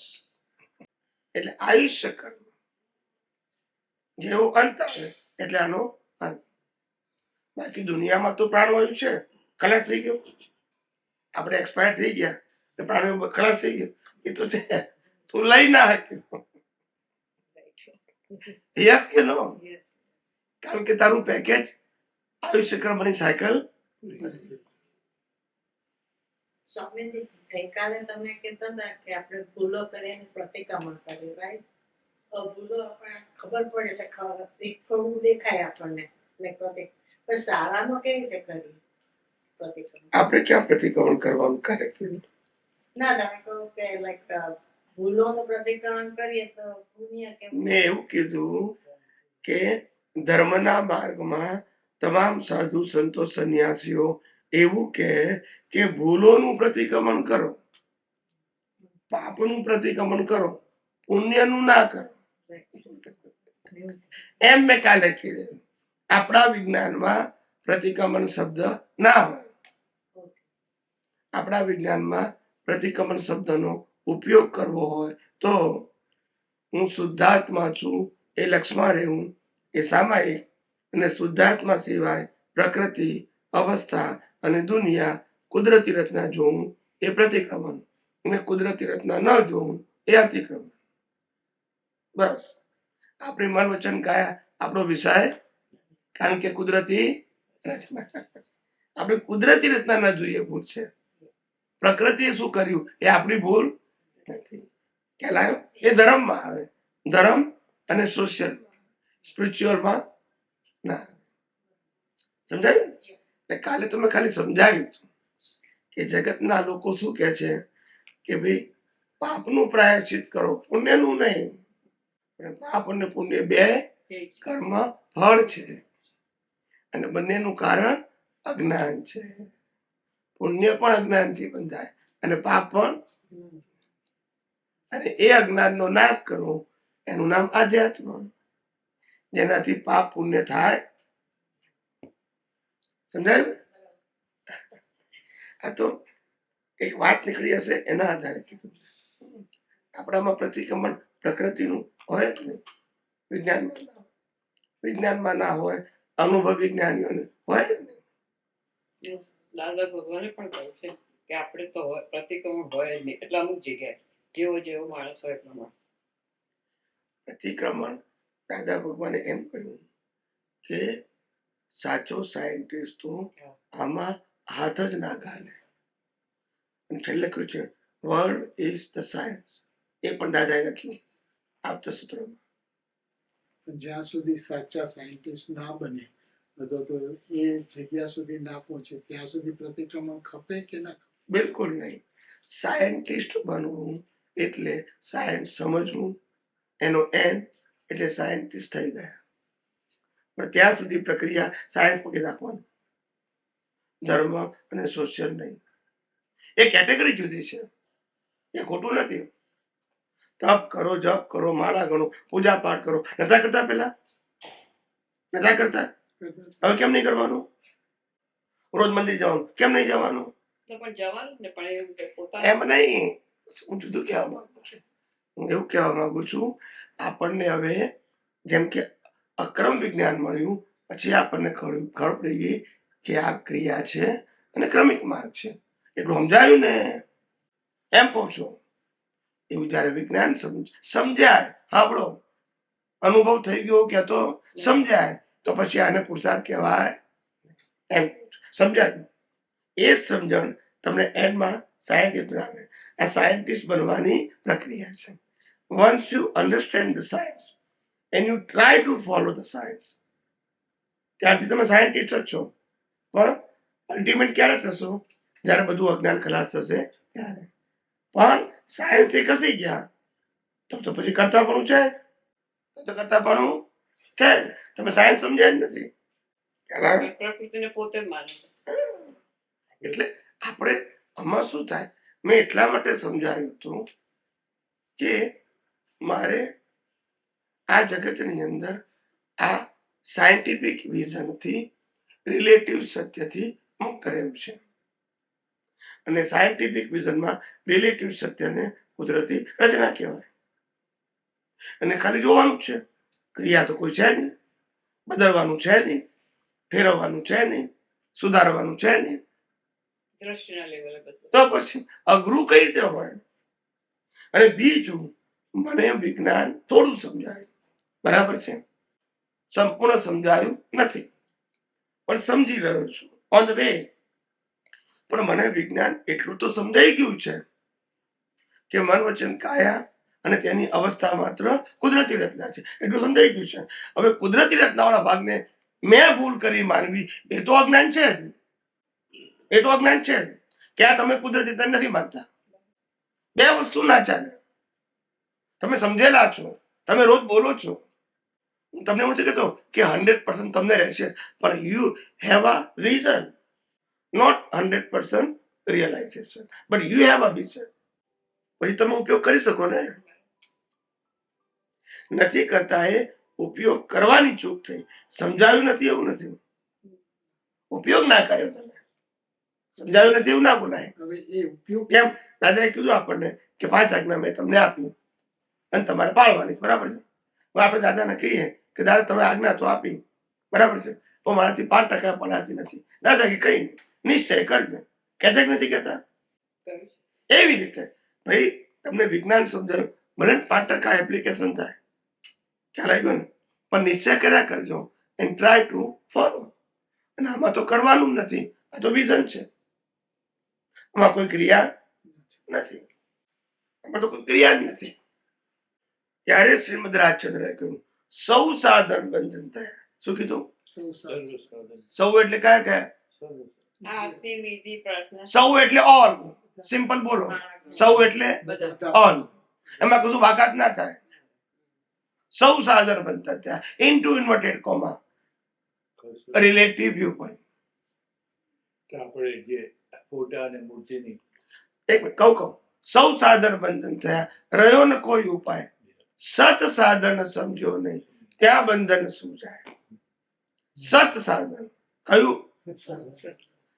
Speaker 2: એટલે આયુષ્ય કર્મ જેવો અંત આવે એટલે આનો અંત. બાકી દુનિયામાં તો પ્રાણવાયુ છે, ખલાસ થઈ ગયો. આપણે એક્સપાયર થઈ ગયા તો પ્રાણવાયુ ખલાસ થઈ ગયો, એ તો છે, તું લઈ ના શક્યો. યસ કે નો? કારણ કે તારું પેકેજ આયુષ્ય કર્મની સાયકલ.
Speaker 7: સ્વામીજી, ગઈકાલે તમે કહેતા હતા કે આપણે ભૂલો કરીને પ્રતિક્રમણ કર્યું, રાઈટ? ભૂલો આપણને ખબર પડે એટલે થોડું દેખાય આપણને, પણ સારામાં કેવી રીતે કરી પ્રતિક્રમણ?
Speaker 2: આપણે ક્યાં પ્રતિક્રમણ કરવાનું કાર્ય કર્યું?
Speaker 7: ના, તમે કહો કે લાઈક ભૂલોનું પ્રતિક્રમણ કરીએ તો પુણ્ય કેમ?
Speaker 2: મેં એવું કીધું કે ધર્મના માર્ગમાં તમામ સાધુ સંતો સંન્યાસીઓ એવું કે ભૂલોનું પ્રતિક્રમણ કરો, પાપનું પ્રતિક્રમણ કરો, પુણ્યનું ના કરો. એમ મેં કાલે કીધું. આપણા વિજ્ઞાનમાં પ્રતિક્રમણ શબ્દ ના હોય. આપણા વિજ્ઞાનમાં પ્રતિક્રમણ શબ્દનો ઉપયોગ કરવો હોય તો હું શુદ્ધાત્મા છું એ લક્ષમાં રહેવું એ સામાયિક, અને શુદ્ધાત્મા સિવાય પ્રકૃતિ, અવસ્થા અને દુનિયા, કુદરતી રચના જોવું એ પ્રતિક્રમણ, અને કુદરતી રચના ન જોવું એ અતિક્રમણ. બસ. આપણે મન વચન કાયા આપણો વિષય, કારણ કે કુદરતી રચના, આપણે કુદરતી રચના ન જોઈએ ભૂલ છે. પ્રકૃતિએ શું કર્યું એ આપણી ભૂલ નથી. કહેલાયો એ ધર્મમાં આવે, ધર્મ અને સોશિયલ, સ્પિરિચ્યુઅલમાં ના. સમજાયું? કાલે તો મેં ખાલી સમજાવ્યું કે જગતના લોકો શું કહે છે કે ભાઈ પાપનું પ્રાયશ્ચિત કરો, પુણ્યનું નહીં. પાપ અને પુણ્ય બે કર્મ ફળ છે, અને બંનેનું કારણ અજ્ઞાન છે. પુણ્ય પણ અજ્ઞાનથી બંધાય અને પાપ પણ, અને એ અજ્ઞાનનો નાશ કરવો એનું નામ આધ્યાત્મ, જેનાથી પાપ પુણ્ય થાય. સમજાયું? આ તો એક વાત નીકળી હશે એના આધારે કીધું. આપણામાં પ્રતિક્રમણ પ્રકૃતિનું હોય જ નહીં, વિજ્ઞાનમાં ના હોય. વિજ્ઞાનમાં ના હોય, અનુભવી જ્ઞાનીઓને હોય જ નહીં.
Speaker 3: દાદા ભગવાને પણ કહ્યું છે કે આપણે તો પ્રતિક્રમણ હોય જ નહીં, એટલે અમુક જગ્યાએ જેવો માણસ હોય પ્રમાણે
Speaker 2: પ્રતિક્રમણ. દાદા ભગવાને એમ કહ્યું કે સાચો સાયન્ટિસ્ટ તો આમાં હાથ જ ના ગાલે. અને છેલ્લે લખ્યું છે વર્લ્ડ ઇઝ ધ સાયન્સ, એ પણ દાદાએ લખ્યું આપતા સૂત્રોમાં.
Speaker 4: જ્યાં સુધી સાચા સાયન્ટિસ્ટ ના બને અથવા તો એ જગ્યા સુધી ના પહોંચે ત્યાં સુધી પ્રતિક્રમણ ખપે કે ના ખપે?
Speaker 2: બિલકુલ નહીં. સાયન્ટિસ્ટ બનવું એટલે સાયન્સ સમજવું, એનો એન્ડ એટલે સાયન્ટિસ્ટ થઈ ગયા. પણ ત્યાં સુધી પ્રક્રિયા સાયન્સ પકડી રાખવાનું, ધર્મ અને સોશિયલ નહીં. એ કેટેગરી જુદી છે, એ ખોટું નથી. તપ કરો, જપ કરો, માળા ગણો, પૂજા પાઠ કરો, નતા કરતા? પેલા નતા કરતા? હવે કેમ નહીં કરવાનું? રોજ મંદિર જવાનું કેમ નહીં જવાનું?
Speaker 3: પણ જવાનું ને, પણ
Speaker 2: એમ નહીં. હું જુદું કહેવા માંગુ છું. હું એવું કહેવા માંગુ છું, આપણને હવે જેમ કે અક્રમ વિજ્ઞાન મળ્યું પછી આપણને ખબર પડી ગઈ કે આ ક્રિયા છે અને ક્રમિક માર્ગ છે. એટલું સમજાયું ને? એમ કહું છું. એવું જયારે વિજ્ઞાન સમજાય, સાંભળો, અનુભવ થઈ ગયો કે તો સમજાય, તો પછી આને પુરુષાર્થ કહેવાય? એમ સમજાયું? એ સમજણ તમને એન્ડમાં સાયન્ટિસ્ટ બનાવે. આ સાયન્ટિસ્ટ બનવાની પ્રક્રિયા છે. Once you understand the science and you try to follow the science, ત્યારથી તમે સાયન્ટિસ્ટ જ છો. પણ અલ્ટિમેટ ક્યારે થશો? જ્યારે બધું અજ્ઞાન ખલાસ થશે ત્યારે. પણ સાયન્સ એ ખસી ગયા તો પછી કરતાપણું છે, તો કરતાપણું છે. તમે સાયન્સ સમજ્યા જ નથી.
Speaker 3: પ્રકૃતિને પોતે માને.
Speaker 2: એટલે આપણે આમાં શું થાય, મેં એટલા માટે સમજાવ્યું હતું કે મારે આ જગતની અંદર આ સાયન્ટિફિક વિઝનથી રિલેટિવ સત્યથી મુક્ત રહેવું છે. અને સાયન્ટિફિક વિઝનમાં રિલેટિવ સત્યને કુદરતી રચના કહેવાય. અને ખાલી જોવાનું જ છે, ક્રિયા તો કોઈ છે નહીં, બદલવાનું છે નહીં, ફેરવવાનું છે નહીં, સુધારવાનું છે નહીં.
Speaker 3: દ્રષ્ટિના લેવલે બધું.
Speaker 2: તો પછી અઘરું કઈ રીતે હોય? અને બીજું, મને વિજ્ઞાન થોડું સમજાયું, બરાબર છે, સંપૂર્ણ સમજાયું નથી, પણ સમજી રહ્યો છું ઓન ધ વે. પણ મને વિજ્ઞાન એટલું તો સમજાઈ ગયું છે કે મન વચન કાયા અને તેની અવસ્થા માત્ર કુદરતી રચના છે, એટલું સમજાઈ ગયું છે. હવે કુદરતી રચનાવાળા ભાગને મેં ભૂલ કરી માનવી એ તો અજ્ઞાન છે જ. એ તો અજ્ઞાન છે જ કે આ તમે કુદરતી રીતે નથી માનતા. બે વસ્તુ ના ચાલે. તમે સમજેલા છો, તમે રોજ બોલો છો, હું તમને એવું નથી કહેતો કે 100% તમને રહેશે, પણ you have a reason, not 100% realization, but you have a vision. પછી તમે ઉપયોગ કરી શકો ને. નથી કરતા એ ઉપયોગ કરવાની ચૂક થઈ. સમજાયું નથી એવું નથી, ઉપયોગ ના કર્યો તમે. સમજાયું નથી એવું ના બોલાય.
Speaker 4: હવે એ ઉપયોગ
Speaker 2: કેમ? દાદાએ કીધું આપણને કે 5 આજ્ઞા મેં તમને આપી અને તમારે પાળવાની, બરાબર છે. હવે આપણે દાદાને કહીએ કે દાદા તમે આજ્ઞા તો આપી, બરાબર છે, તો મારાથી 5% પડાતી નથી. દાદા કે કઈ નહીં, નિશ્ચય કરજો. કહેતા કે નથી કહેતા? એવી રીતે ભાઈ તમને વિજ્ઞાન સમજાયું, ભલે 5% એપ્લિકેશન થાય, ખ્યાલ આવ્યો ને, પણ નિશ્ચય કર્યા કરજો એન્ડ ટ્રાય ટુ ફોલો. અને આમાં તો કરવાનું જ નથી, આ તો વિઝન છે. આમાં કોઈ ક્રિયા નથી, આમાં તો કોઈ ક્રિયા જ નથી. ત્યારે શ્રીમદ રાજચંદ્રએ કહ્યું સૌ સાધન બંધન થયા. શું કીધું?
Speaker 4: સૌ સાધન.
Speaker 2: સૌ એટલે કયા કયા?
Speaker 3: આરતી, વિધિ, પ્રાર્થના.
Speaker 2: સૌ એટલે ઓલ. સિમ્પલ બોલો, સૌ એટલે ઓલ. એમાં કશું બાકાત ના થાય. સૌ સાધન બંધન થયા into inverted comma relative view point.
Speaker 6: કે આપણે જે ફોટા અને મૂર્તિની
Speaker 2: એક મિનિટ કહું, સૌ સાધન બંધન થયા, રહ્યો ને કોઈ ઉપાય, સત સાધન સમજો નહીં, ત્યાં બંધન શું જાય? સત સાધન કયું?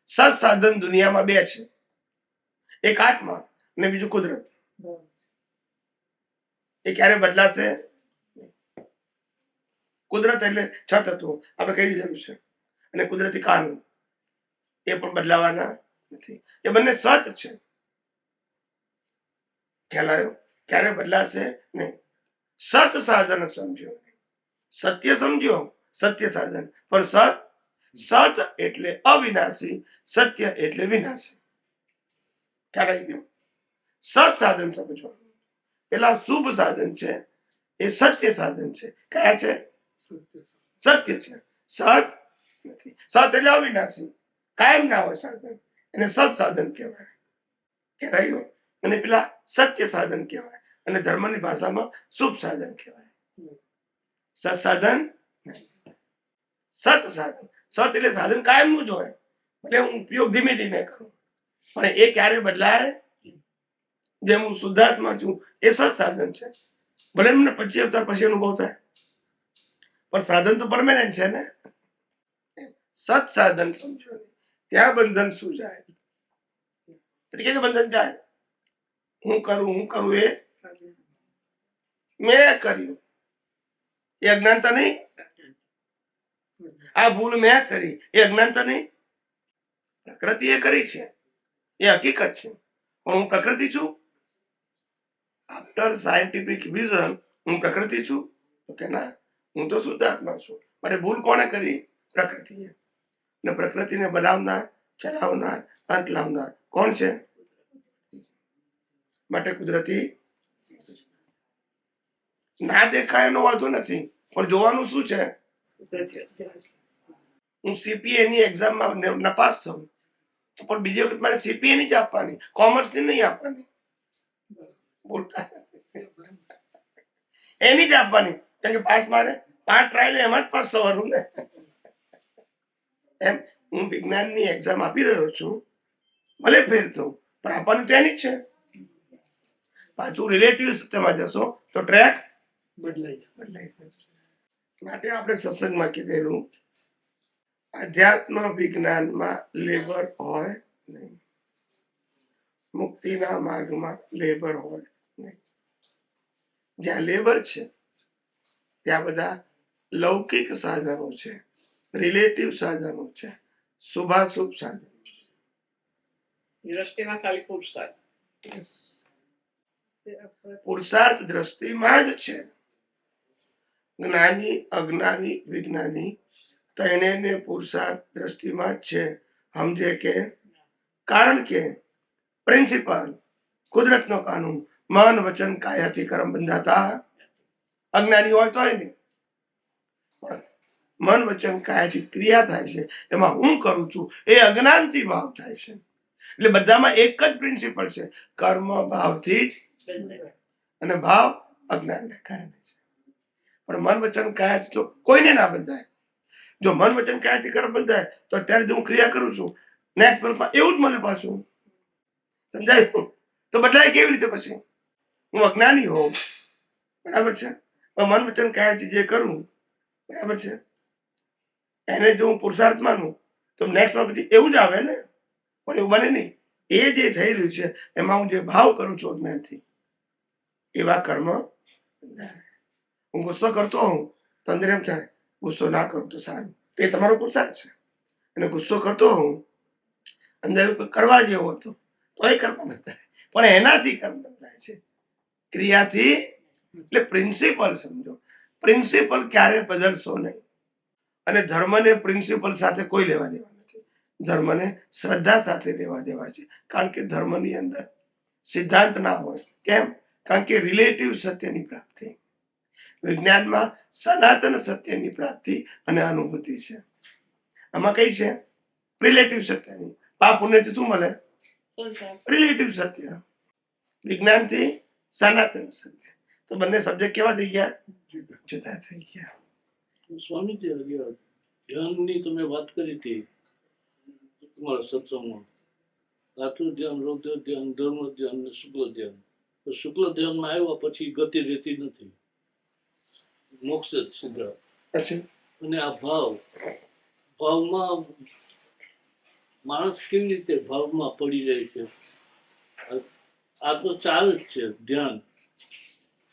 Speaker 2: સત સાધન દુનિયામાં 2 છે, એક આત્મા અને બીજું કુદરત. એ ક્યારે બદલાશે? કુદરત એટલે 6 તત્વો આપણે કહી દીધેલું છે, અને કુદરતી કાનૂન એ પણ બદલાવાના નથી. એ બંને સત છે. ખ્યાલ આવ્યો? ક્યારે બદલાશે નહીં. સત સાધન સમજ્યો, સત્ય સમજ્યો, સત્ય સાધન. પણ સત એટલે અવિનાશી, સત્ય એટલે વિનાશી. ખ્યાલ આવી ગયો? સત સાધન સમજવાનું. પેલા શુભ સાધન છે એ સત્ય સાધન છે. કયા છે? સત્ય છે. સત નથી. સત એટલે અવિનાશી, કાયમ ના હોય સાધન, એને સત સાધન કહેવાય. ખ્યાલ આવ્યો? અને પેલા સત્ય સાધન કહેવાય, અને ધર્મની ભાષામાં શુભ સાધન કહેવાય. સત સાધન નહીં, સત સાધન. સત એટલે સાધન કાયમનું જ હોય, એટલે હું ઉપયોગ ધીમે ધીમે કરું, પણ એ ક્યારે બદલાય? જેમ હું શુદ્ધાત્મા છું એ સત સાધન છે, ભલે મને 25 અવતાર પછી અનુભવ થાય, પણ સાધન તો પરમેનન્ટ છે ને. સત સાધન સમજો, ત્યાં બંધન શું જાય? પછી કઈ બંધન જાય? હું કરું એ મેં કર્યું, એ અજ્ઞાનતા નહીં. આ ભૂલ મેં કરી, એ અજ્ઞાનતા નહીં. પ્રકૃતિ એ કરી છે, એ હકીકત છે, પણ હું પ્રકૃતિ છું. આફ્ટર સાયન્ટિફિક વિઝન હું પ્રકૃતિ છું? તો કે ના, હું તો શુદ્ધ આત્મા છું. મારે ભૂલ કોણે કરી? પ્રકૃતિએ. ને પ્રકૃતિને બનાવનાર, ચલાવનાર, અંત લાવનાર કોણ છે? માટે કુદરતી ના દેખાય એનો વાંધો નથી, પણ જોવાનું શું છે? હું CPA ની એક્ઝામમાં નપાસ થઉં તો પણ બીજી વખત મારે CPA ની જ આપવાની, કોમર્સ ની નહીં આપવાની. બોલતા એની જ આપવાની, કેમ કે પાસ મારે 5 ટ્રાયલ એમાં જ પાસ થવાનું ને. એમ હું વિજ્ઞાનની એક્ઝામ આપી રહ્યો છું, ભલે ફેલ થઉં પણ આપવાનું તો એની જ છે. પાછું રિલેટિવ સત્યમાં જશો તો ટ્રેક
Speaker 4: બદલાઈ જશે.
Speaker 2: બદલાઈ જશે. માટે આપણે સત્સંગમાં કીધેલું અધ્યાત્મ વિજ્ઞાનમાં લેબર હોય નહીં, મુક્તિના માર્ગમાં લેબર હોય નહીં. જ્યાં લેબર છે ત્યાં બધા લૌકિક સાધનો છે, રિલેટિવ સાધનો છે, શુભાશુભ સાધનો.
Speaker 3: દ્રષ્ટિમાં ખાલી પુરુષાર્થ.
Speaker 2: Yes. પુરુષાર્થ દ્રષ્ટિમાં જ છે. જ્ઞાની અજ્ઞાની વિજ્ઞાની ત્રણેયને પુરુષાર્થ દ્રષ્ટિમાં જ છે. સમજે કે કારણ કે પ્રિન્સિપલ કુદરતનો કાનૂન મન વચન કાયાથી કર્મ બંધાતા. અજ્ઞાની હોય તોય નહીં, પણ મન વચન કાયાથી ક્રિયા થાય છે, એમાં હું કરું છું એ અજ્ઞાનથી ભાવ થાય છે. એટલે બધામાં એક જ પ્રિન્સિપલ છે, કર્મ ભાવથી જ, અને ભાવ અજ્ઞાનને કારણે છે. પણ મન વચન કાયાથી તો કોઈને ના બંધાય. જો મન વચન કાયાથી કર્મ બંધાય તો અત્યારે જો હું ક્રિયા કરું છું, નેક્સ્ટ પલમાં એવું જ મને પાછું સમજાયું તો બદલાય કેવી રીતે? પછી હું અજ્ઞાની હોઉં, બરાબર છે, મન વચન કાયાથી જે કરું, બરાબર છે, એને જો હું પુરુષાર્થ માનું તો નેક્સ્ટમાં પછી એવું જ આવે ને. પણ એવું બને નહીં. એ જે થઈ રહ્યું છે એમાં હું જે ભાવ કરું છું અજ્ઞાનથી, એવા કર્મ. હું ગુસ્સો કરતો હોઉં તો અંદર એમ થાય ગુસ્સો ના કરું તો સારું, તો એ તમારો પુરુષાર્થ છે. અને ગુસ્સો કરતો હોઉં અંદર એવું કરવા જેવો હતો તો એ કર્મ બંધાય. પણ એનાથી કર્મ બંધાય છે, ક્રિયાથી. એટલે પ્રિન્સિપલ સમજો, પ્રિન્સિપલ ક્યારે બદલશો નહીં. અને ધર્મને પ્રિન્સિપલ સાથે કોઈ લેવા દેવા નથી. ધર્મને શ્રદ્ધા સાથે લેવા દેવા છે. કારણ કે ધર્મની અંદર સિદ્ધાંત ના હોય. કેમ? કારણ કે રિલેટિવ સત્યની પ્રાપ્તિ. વિજ્ઞાનમાં સનાતન સત્યની પ્રાપ્તિ અને અનુભૂતિ છે. આમાં કઈ છે? રિલેટિવ સત્યની. પાપ પુણ્યથી શું મળે? રિલેટિવ સત્ય. વિજ્ઞાનથી સનાતન સત્ય. તો બંને સબ્જેક્ટ કેવા થઈ ગયા? જુદા થઈ ગયા.
Speaker 8: સ્વામીજી ધ્યાનની તમે વાત કરી હતી તમારા સત્સંગમાં, આત્મ ધ્યાન, રૌદ્ર ધ્યાન, ધર્મ ધ્યાન ને શુક્લ ધ્યાન. તો શુક્લ ધ્યાનમાં આવ્યા પછી ગતિ રહેતી નથી, મોક્ષ જ સીધા.
Speaker 2: પછી
Speaker 8: અને આ ભાવમાં માણસ કેવી રીતે ભાવમાં પડી જાય છે? આ તો ચાર જ છે ધ્યાન,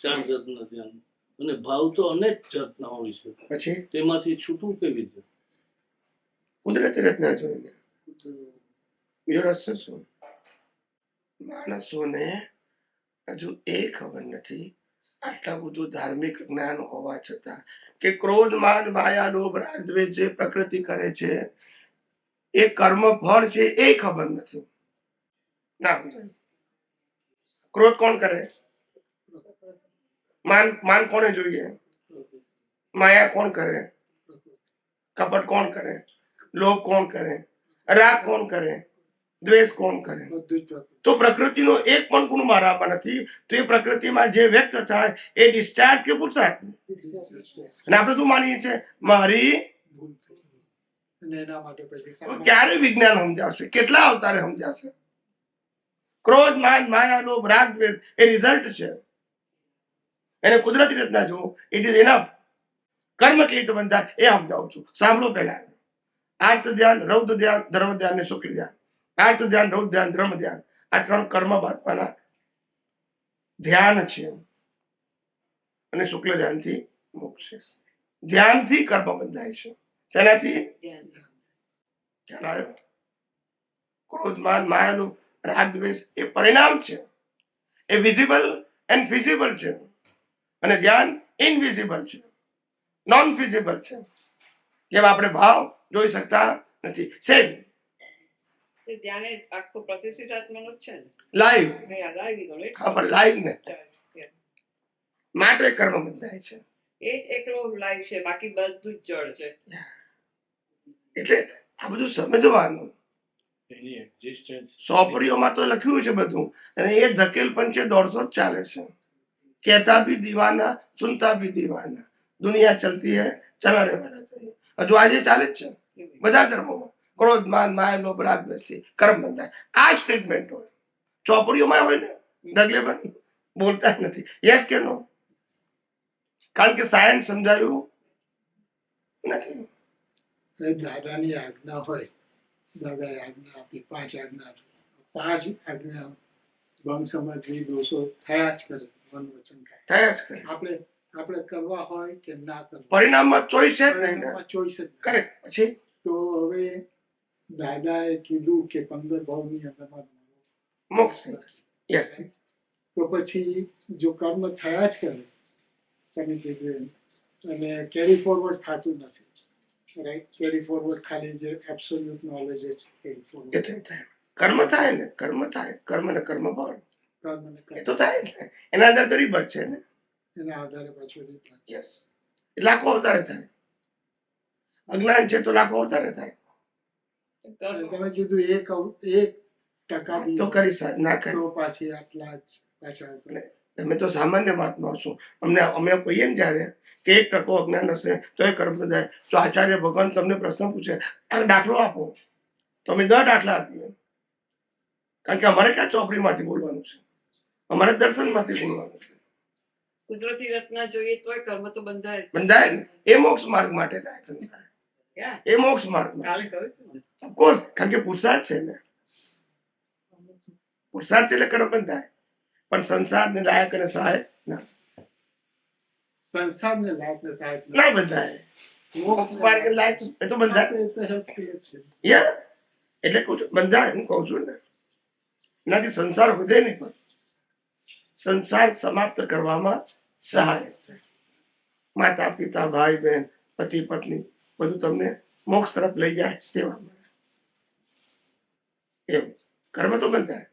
Speaker 8: ચાર જાતના ધ્યાન. અને ભાવ તો અનેક જાતના હોય છે,
Speaker 2: પછી
Speaker 8: તેમાંથી છૂટવું કેવી રીતે?
Speaker 2: કુદરતી રચના જોઈને. બીજો રસ્તો શું? માણસોને હજુ એ ખબર નથી, આટલા બધું ધાર્મિક જ્ઞાન હોવા છતાં, કે ક્રોધ માન માયા લોભ રાગ દ્વેષ જે પ્રકૃતિ કરે છે એ કર્મ ફળ છે એ ખબર નથી. ના સમજાય. ક્રોધ કોણ કરે? માન કોને જોઈએ? માયા કોણ કરે? કપટ કોણ કરે? લોભ કોણ કરે? રાગ કોણ કરે? દ્વેષ કોણ કરે?
Speaker 4: બધું જ પ્રકૃતિ.
Speaker 2: તો પ્રકૃતિનો એક પણ ગુણ મારામાં નથી. તો એ પ્રકૃતિમાં જે વ્યક્ત થાય એ ડિસ્ચાર્જ કે પુરુષાર્થ? અને આપણે શું માનીએ છીએ? મારી
Speaker 4: ભૂલ થઈ. અને એના માટે પછી
Speaker 2: તો ક્યારે વિજ્ઞાન સમજાવશે? કેટલા અવતારે સમજાશે? ક્રોધ માન માયા લોભ રાગ દ્વેષ એ રિઝલ્ટ છે. એને કુદરતી રચના જો, ઇટ ઇઝ ઇનફ. કર્મ કેવી રીતે બંધાય એ સમજાવું છું. સાંભળો પહેલા. આર્ત ધ્યાન, રૌદ્ર ધ્યાન, ધર્મ ધ્યાન ને શુક્લ ધ્યાન. આર્ત ધ્યાન, રૌદ્ર ધ્યાન, ધર્મ ધ્યાન, આ ત્રણ કર્મ બાંધવાના ધ્યાન છે. અને શુક્લ ધ્યાનથી મોક્ષ છે. ધ્યાનથી કર્મ બંધાય છે. શેનાથી? ખ્યાલ આવ્યો? ક્રોધ માન માયા લોભ રાગ દ્વેષ એ પરિણામ છે. એ વિઝિબલ એન્ડ ફિઝિબલ છે. અને ધ્યાન ઇનવિઝિબલ છે, નોન ફિઝિબલ છે. જેમ આપણે ભાવ જોઈ શકતા નથી. સેમ
Speaker 3: ધ્યાન આખો પ્રતિષ્ઠિત આત્માનો જ છે ને,
Speaker 2: લાઈવ.
Speaker 3: લાઈવ.
Speaker 2: હા, પણ લાઈવ ને માટે કર્મ બંધાય છે.
Speaker 3: એ જ એકલો લાઈવ છે, બાકી બધું જ જળ છે.
Speaker 2: એટલે આ બધું સમજવાનું.
Speaker 6: એની એક્ઝિસ્ટન્સ
Speaker 2: સોપડીઓમાં તો લખ્યું છે બધું, અને એ ધકેલ પંચે 150 જ ચાલે છે. કહેતા ભી દીવાના, સુનતા ભી દીવાના, દુનિયા ચલતી હૈ, ચલા રહેવાના चाहिए. હજુ આજે ચાલે જ છે બધા ધર્મોમાં. ક્રોધ માન માયા લોભ રાગ દ્વેષથી કર્મ બંધાય. આ સ્ટેટમેન્ટ હોય ચોપડીઓમાં, હોય ને ઢગલે બંધ. બોલતા જ નથી. યસ કે નો? કારણ કે સાયન્સ સમજાયું નથી.
Speaker 4: એ દાદાની આજ્ઞા હોય, દાદાએ આજ્ઞા આપી, 5 આજ્ઞા આપી, 5 આજ્ઞા ભંગ સમજવી દોષો થયા જ કરે, મન વચન થાય.
Speaker 2: થયા જ કરે.
Speaker 4: આપણે કરવા હોય કે ના કરવા,
Speaker 2: પરિણામમાં ચોઈસ છે જ નહીં ને.
Speaker 4: ચોઈસ જ.
Speaker 2: કરેક્ટ. પછી
Speaker 4: તો હવે દાદાએ કીધું કે 15 ભાવની અંદરમાં
Speaker 2: મોક્ષ થઈ જશે. યસ.
Speaker 4: તો પછી જો કર્મ થયા જ કરે, તમે કીધું એમ, અને કેરી ફોરવર્ડ થતું નથી, રાઈટ? કેરી ફોરવર્ડ ખાલી જે એબ્સોલ્યુટ નોલેજ છે કેરી ફોરવર્ડ.
Speaker 2: એ થાય. કર્મ થાય ને, કર્મ થાય. કર્મ ને કર્મ ફળ
Speaker 4: કર્મ ને
Speaker 2: એ તો થાય ને. એના આધારે તો રીબર્થ છે ને.
Speaker 4: એના આધારે પાછું રિપ્લાય.
Speaker 2: યસ. લાખો અવતારે થાય. અજ્ઞાન છે તો લાખો અવતારે થાય.
Speaker 4: તમે કીધું 1% બી
Speaker 2: તો કરી સાહેબ ના કરે.
Speaker 4: તો પાછી આટલા જ પાછા આવતા.
Speaker 2: તમે તો સામાન્ય વાતમાં છો. અમે કહીએ ને જ્યારે કે 1% અજ્ઞાન હશે તો એ કર્મ થાય. તો આચાર્ય ભગવાન તમને પ્રશ્ન પૂછે, આ દાખલો આપો, તો અમે 10 દાખલા આપીએ. કારણ કે અમારે ક્યાં ચોપડીમાંથી બોલવાનું છે, અમારે દર્શનમાંથી બોલવાનું છે.
Speaker 3: કુદરતી રચના જોઈએ તોય કર્મ તો બંધાય.
Speaker 2: બંધાય ને. એ મોક્ષ માર્ગ માટે થાય. એ મોક્ષ માર્ગ
Speaker 3: કાલે કહ્યું હતું ને.
Speaker 2: ઓફકોર્સ. કારણ કે પુરુષાર્થ છે ને. પુરુષાર્થ છે એટલે કર્મ બંધાય. પણ સંસારને લાયક અને સહાય ના.
Speaker 4: સંસારને લાયક ને સાહેબ
Speaker 2: ના બંધાય. મોક્ષ માર્ગ લાયક એ તો બંધાય. યા એટલે કહું છું બંધાય. હું કહું છું ને, એનાથી સંસાર વધે નહીં, પણ સંસાર સમાપ્ત કરવામાં સહાય થાય. માતા પિતા ભાઈ બહેન પતિ પત્ની બધું તમને મોક્ષ તરફ લઈ જાય તેવા એવું કર્મ તો બંધાય.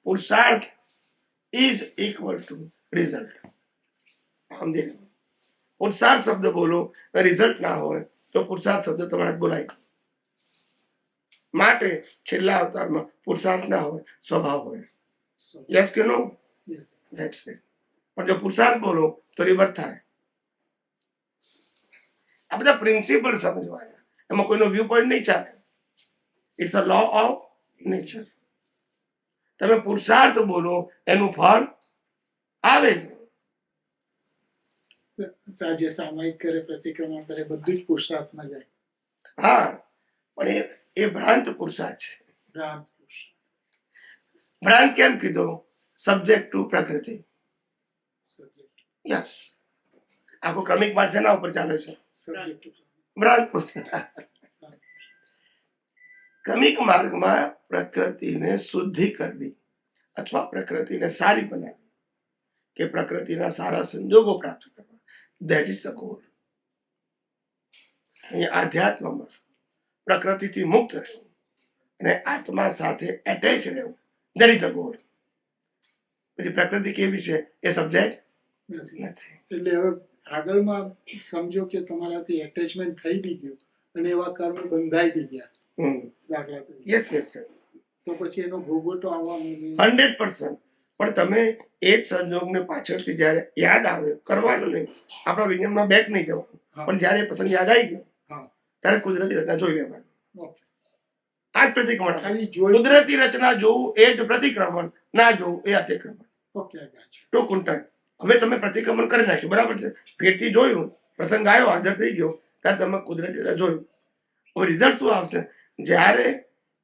Speaker 2: પુરુષાર્થ ઇઝ ઇક્વલ ટુ રિઝલ્ટ. સમજી લો. પુરુષાર્થ શબ્દ બોલો રિઝલ્ટ ના હોય તો પુરુષાર્થ શબ્દ તમારે બોલાય. માટે છેલ્લા અવતારમાં પુરુષાર્થ ના હોય, સ્વભાવ હોય. યસ કે નો? That's it. પણ જો પુરુષાર્થ બોલો તો રિવર્ટ થાય. આ બધા પ્રિન્સિપલ સમજવાના. એમાં કોઈનો વ્યૂ પોઈન્ટ નહીં ચાલે. It's a law of nature. તમે પુરુષાર્થ બોલો એનું ફળ આવે.
Speaker 4: જે સામાયિક કરે, પ્રતિક્રમણ કરે, બધું જ પુરુષાર્થમાં જાય.
Speaker 2: હા, પણ એ ભ્રાંત પુરુષાર્થ છે.
Speaker 4: ભ્રાંત પુરુષાર્થ.
Speaker 2: ભ્રાંત કેમ કીધો? સબ્જેક્ટ ટુ પ્રકૃતિ. યસ. આખો ક્રમિક પાઠ શેના ઉપર ચાલે છે? ભ્રાંત પુરુષાર્થ. ક્રમિક માર્ગમાં પ્રકૃતિને શુદ્ધિ કરવી અથવા પ્રકૃતિને સારી બનાવવી કે પ્રકૃતિના સારા સંજોગો પ્રાપ્ત કરવા, ધેટ ઇઝ ધ ગોલ. અહીંયા આધ્યાત્મમાં પ્રકૃતિથી મુક્ત રહેવું અને આત્મા સાથે એટેચ રહેવું, ધેટ ઇઝ ધ ગોલ. પછી પ્રકૃતિ કેવી છે એ સબ્જેક્ટ નથી.
Speaker 4: એટલે હવે આગળમાં સમજો કે તમારાથી એટેચમેન્ટ થઈ બી ગયું અને એવા કર્મ બંધાઈ બી ગયા, દાખલા તરીકે.
Speaker 2: Yes yes.
Speaker 4: તો પછી એનો ભોગવટો આવવાનો નહીં.
Speaker 2: 100%. પણ તમે એ જ સંજોગને પાછળથી જ્યારે યાદ આવે, કરવાનું નહીં, આપણા વિજ્ઞાનમાં બેક નહીં જવાનું, પણ જ્યારે એ પ્રસંગ યાદ આવી ગયો ત્યારે કુદરતી રચના જોઈ લેવાનું. આ જ પ્રતિક્રમણ.
Speaker 4: ખાલી જોઈ.
Speaker 2: કુદરતી રચના જોવું એ જ પ્રતિક્રમણ, ના જોવું એ અતિક્રમણ.
Speaker 4: ઓકે,
Speaker 2: ટૂંકું ટાઈમ. હવે તમે પ્રતિક્રમણ કરી નાખ્યું, બરાબર છે, ફેરથી જોયું, પ્રસંગ આવ્યો, હાજર થઈ ગયો, ત્યારે તમે કુદરતી રચના જોયું. હવે રિઝલ્ટ શું આવશે? જ્યારે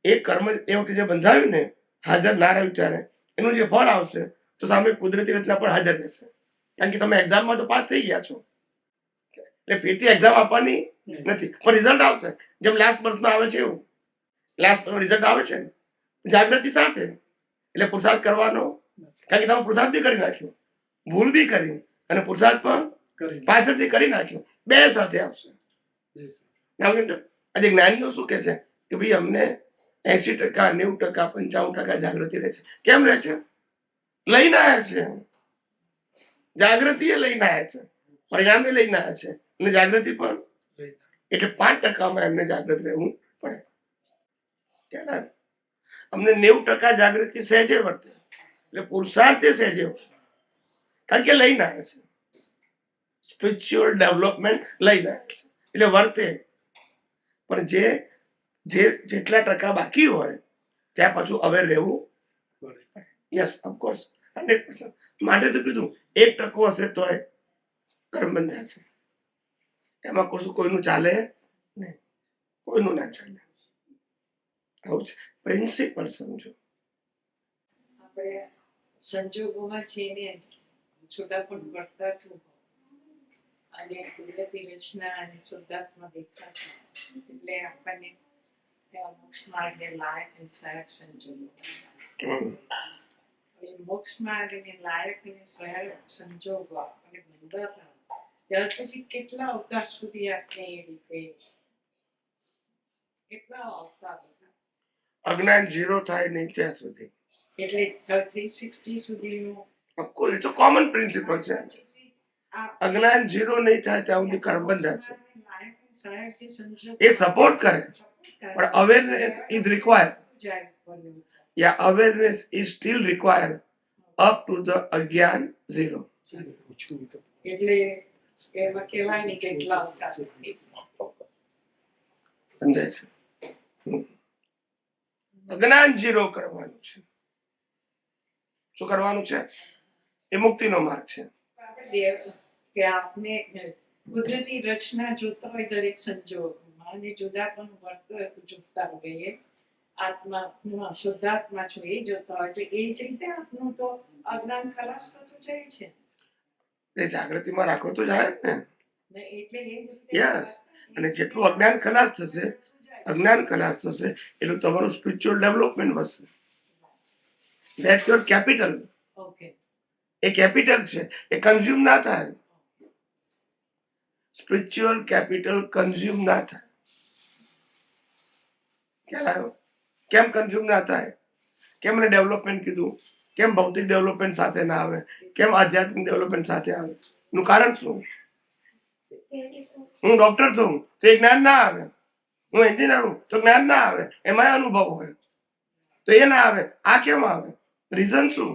Speaker 2: એ કર્મ એ વખતે જે બંધાયું ને, હાજર ના રહ્યું ત્યારે એનું જે ફળ આવશે તો સામે કુદરતી રચના પણ હાજર રહેશે. કારણ કે તમે એક્ઝામમાં તો પાસ થઈ ગયા છો, એટલે ફેરથી એક્ઝામ આપવાની નથી, પણ રિઝલ્ટ આવશે. જેમ લાસ્ટ મંથમાં આવે છે એવું લાસ્ટ રિઝલ્ટ આવે છે ને, જાગૃતિ સાથે. એટલે પુરુષાર્થ કરવાનો, કારણ કે તમે પુરુષાર્થ બી કરી નાખ્યો, ભૂલ બી કરી અને પુરુષાર્થ પણ પાછળથી કરી નાખ્યો, બે સાથે આવશે. આજે જ્ઞાનીઓ શું કે છે કે ભાઈ અમને 80%, 90%, 95% જાગૃતિ રહે છે. કેમ રહે છે? લઈને આવ્યા છે. જાગૃતિ એ લઈને આવ્યા છે, પરિણામે લઈને આવ્યા છે, અને જાગૃતિ પણ. એટલે 5% એમને જાગૃત રહેવું પડે. ત્યાં અમને 90% જાગૃતિ સહેજે વર્તે, એટલે પુરુષાર્થ સહેજે હોય, કારણ કે લઈને આવ્યા છે. સ્પિરિચ્યુઅલ ડેવલપમેન્ટ લઈને આવ્યા છે એટલે વર્તે. પણ જેટલા ટકા બાકી હોય ત્યાં પાછું અવેર રહેવું પડે. Yes, of course. 100%. માટે તો કીધું 1% હશે તોય કર્મ બંધાશે. એમાં કશું કોઈનું ચાલે નહીં, કોઈનું ના ચાલે. આવું છે પ્રિન્સિપલ, સમજો.
Speaker 9: આપણે સંજોગોમાં જઈને છૂટાપણ વર્તાતું હોય અને કુદરતી રચના અને શુદ્ધાત્મા દેખાતા એટલે આપણને મોક્ષ માર્ગને લાયક અને સહાયક સંજોગો મોક્ષ માર્ગને લાયક અને સહાયક સંજોગો આપણને બંધાતા ત્યાર પછી કેટલા અવતાર સુધી આપણે એ રીતે કેટલા અવતાર
Speaker 2: અજ્ઞાન 0 થાય નહીં ત્યાં સુધી.
Speaker 9: એટલે 360 સુધીનું
Speaker 2: અફકોર્સ એ તો કોમન પ્રિન્સિપલ છે. અજ્ઞાન 0 નહીં થાય ત્યાં સુધી કર્મ બંધાશે. એ સપોર્ટ કરે પણ awareness is required. Yeah awareness is still required up to the અજ્ઞાન 0.
Speaker 9: એટલે એમાં કહેવાય ને કેટલા અવતાર
Speaker 2: સમજાય છે? અજ્ઞાન 0 કરવાનું છે. શું કરવાનું છે? એ મુક્તિનો માર્ગ છે.
Speaker 9: કે આપને કુદરતી રચના જોતા હોય દરેક સંજોગમાં અને જુદા પણ વર્ત જોતા હોઈએ આત્મા શુદ્ધાત્મા છો એ જોતા હોય તો એ જ રીતે આપનું તો અજ્ઞાન ખલાસ થતું જાય છે.
Speaker 2: એ જાગૃતિમાં રાખો તો જાય ને.
Speaker 9: એટલે એ જ
Speaker 2: યસ. અને જેટલું અજ્ઞાન ખલાસ થશે એટલું તમારું સ્પિરિચ્યુઅલ ડેવલપમેન્ટ વધશે. That's your capital.
Speaker 9: Okay
Speaker 2: A capital છે, એ કન્ઝ્યુમ ના થાય. સ્પિરિચ્યુઅલ કેપિટલ કન્ઝ્યુમ ના થાય. ખ્યાલ આવ્યો? કેમ કન્ઝ્યુમ ના થાય? કેમ એને ડેવલપમેન્ટ કીધું? કેમ ભૌતિક ડેવલપમેન્ટ સાથે ના આવે? કેમ આધ્યાત્મિક ડેવલપમેન્ટ સાથે આવે? નું કારણ શું? હું ડોક્ટર છું તો એ જ્ઞાન ના આવે. હું એન્જિનિયર હું તો જ્ઞાન ના આવે. એમાં અનુભવ હોય તો એ ના આવે. આ કેમ આવે? રીઝન શું?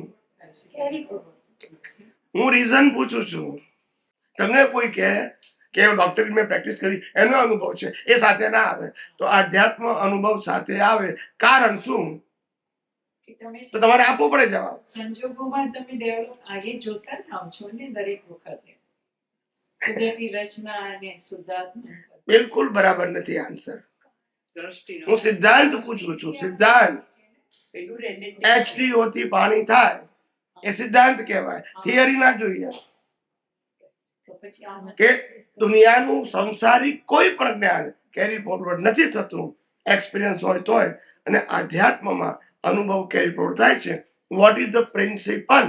Speaker 2: હું રીઝન પૂછું છું. તમને કોઈ કહે કે ડોક્ટરી મેં પ્રેક્ટિસ કરી એનો અનુભવ છે, એ સાથે ના આવે તો આધ્યાત્મ અનુભવ સાથે આવે. કારણ શું? તો તમારે આપવો પડે જવાબ.
Speaker 9: સંજોગોમાં તમે ડેવલપ આગે જોતા જાઓ છો ને દરેક વખતે કુદરતી રચના અને શુદ્ધાત્મા.
Speaker 2: બિલકુલ બરાબર નથી આન્સર. હું સિદ્ધાંત પૂછું છું. સિદ્ધાંત H2O થી પાણી થાય એ સિદ્ધાંત કહેવાય. થિયરી ના જોઈએ કે દુનિયાનું સંસારિક કોઈ પણ જ્ઞાન કેરી ફોરવર્ડ નથી થતું. એક્સપિરિયન્સ હોય તોય. અને આધ્યાત્મમાં અનુભવ કેરી ફોરવર્ડ થાય છે. What is the principal?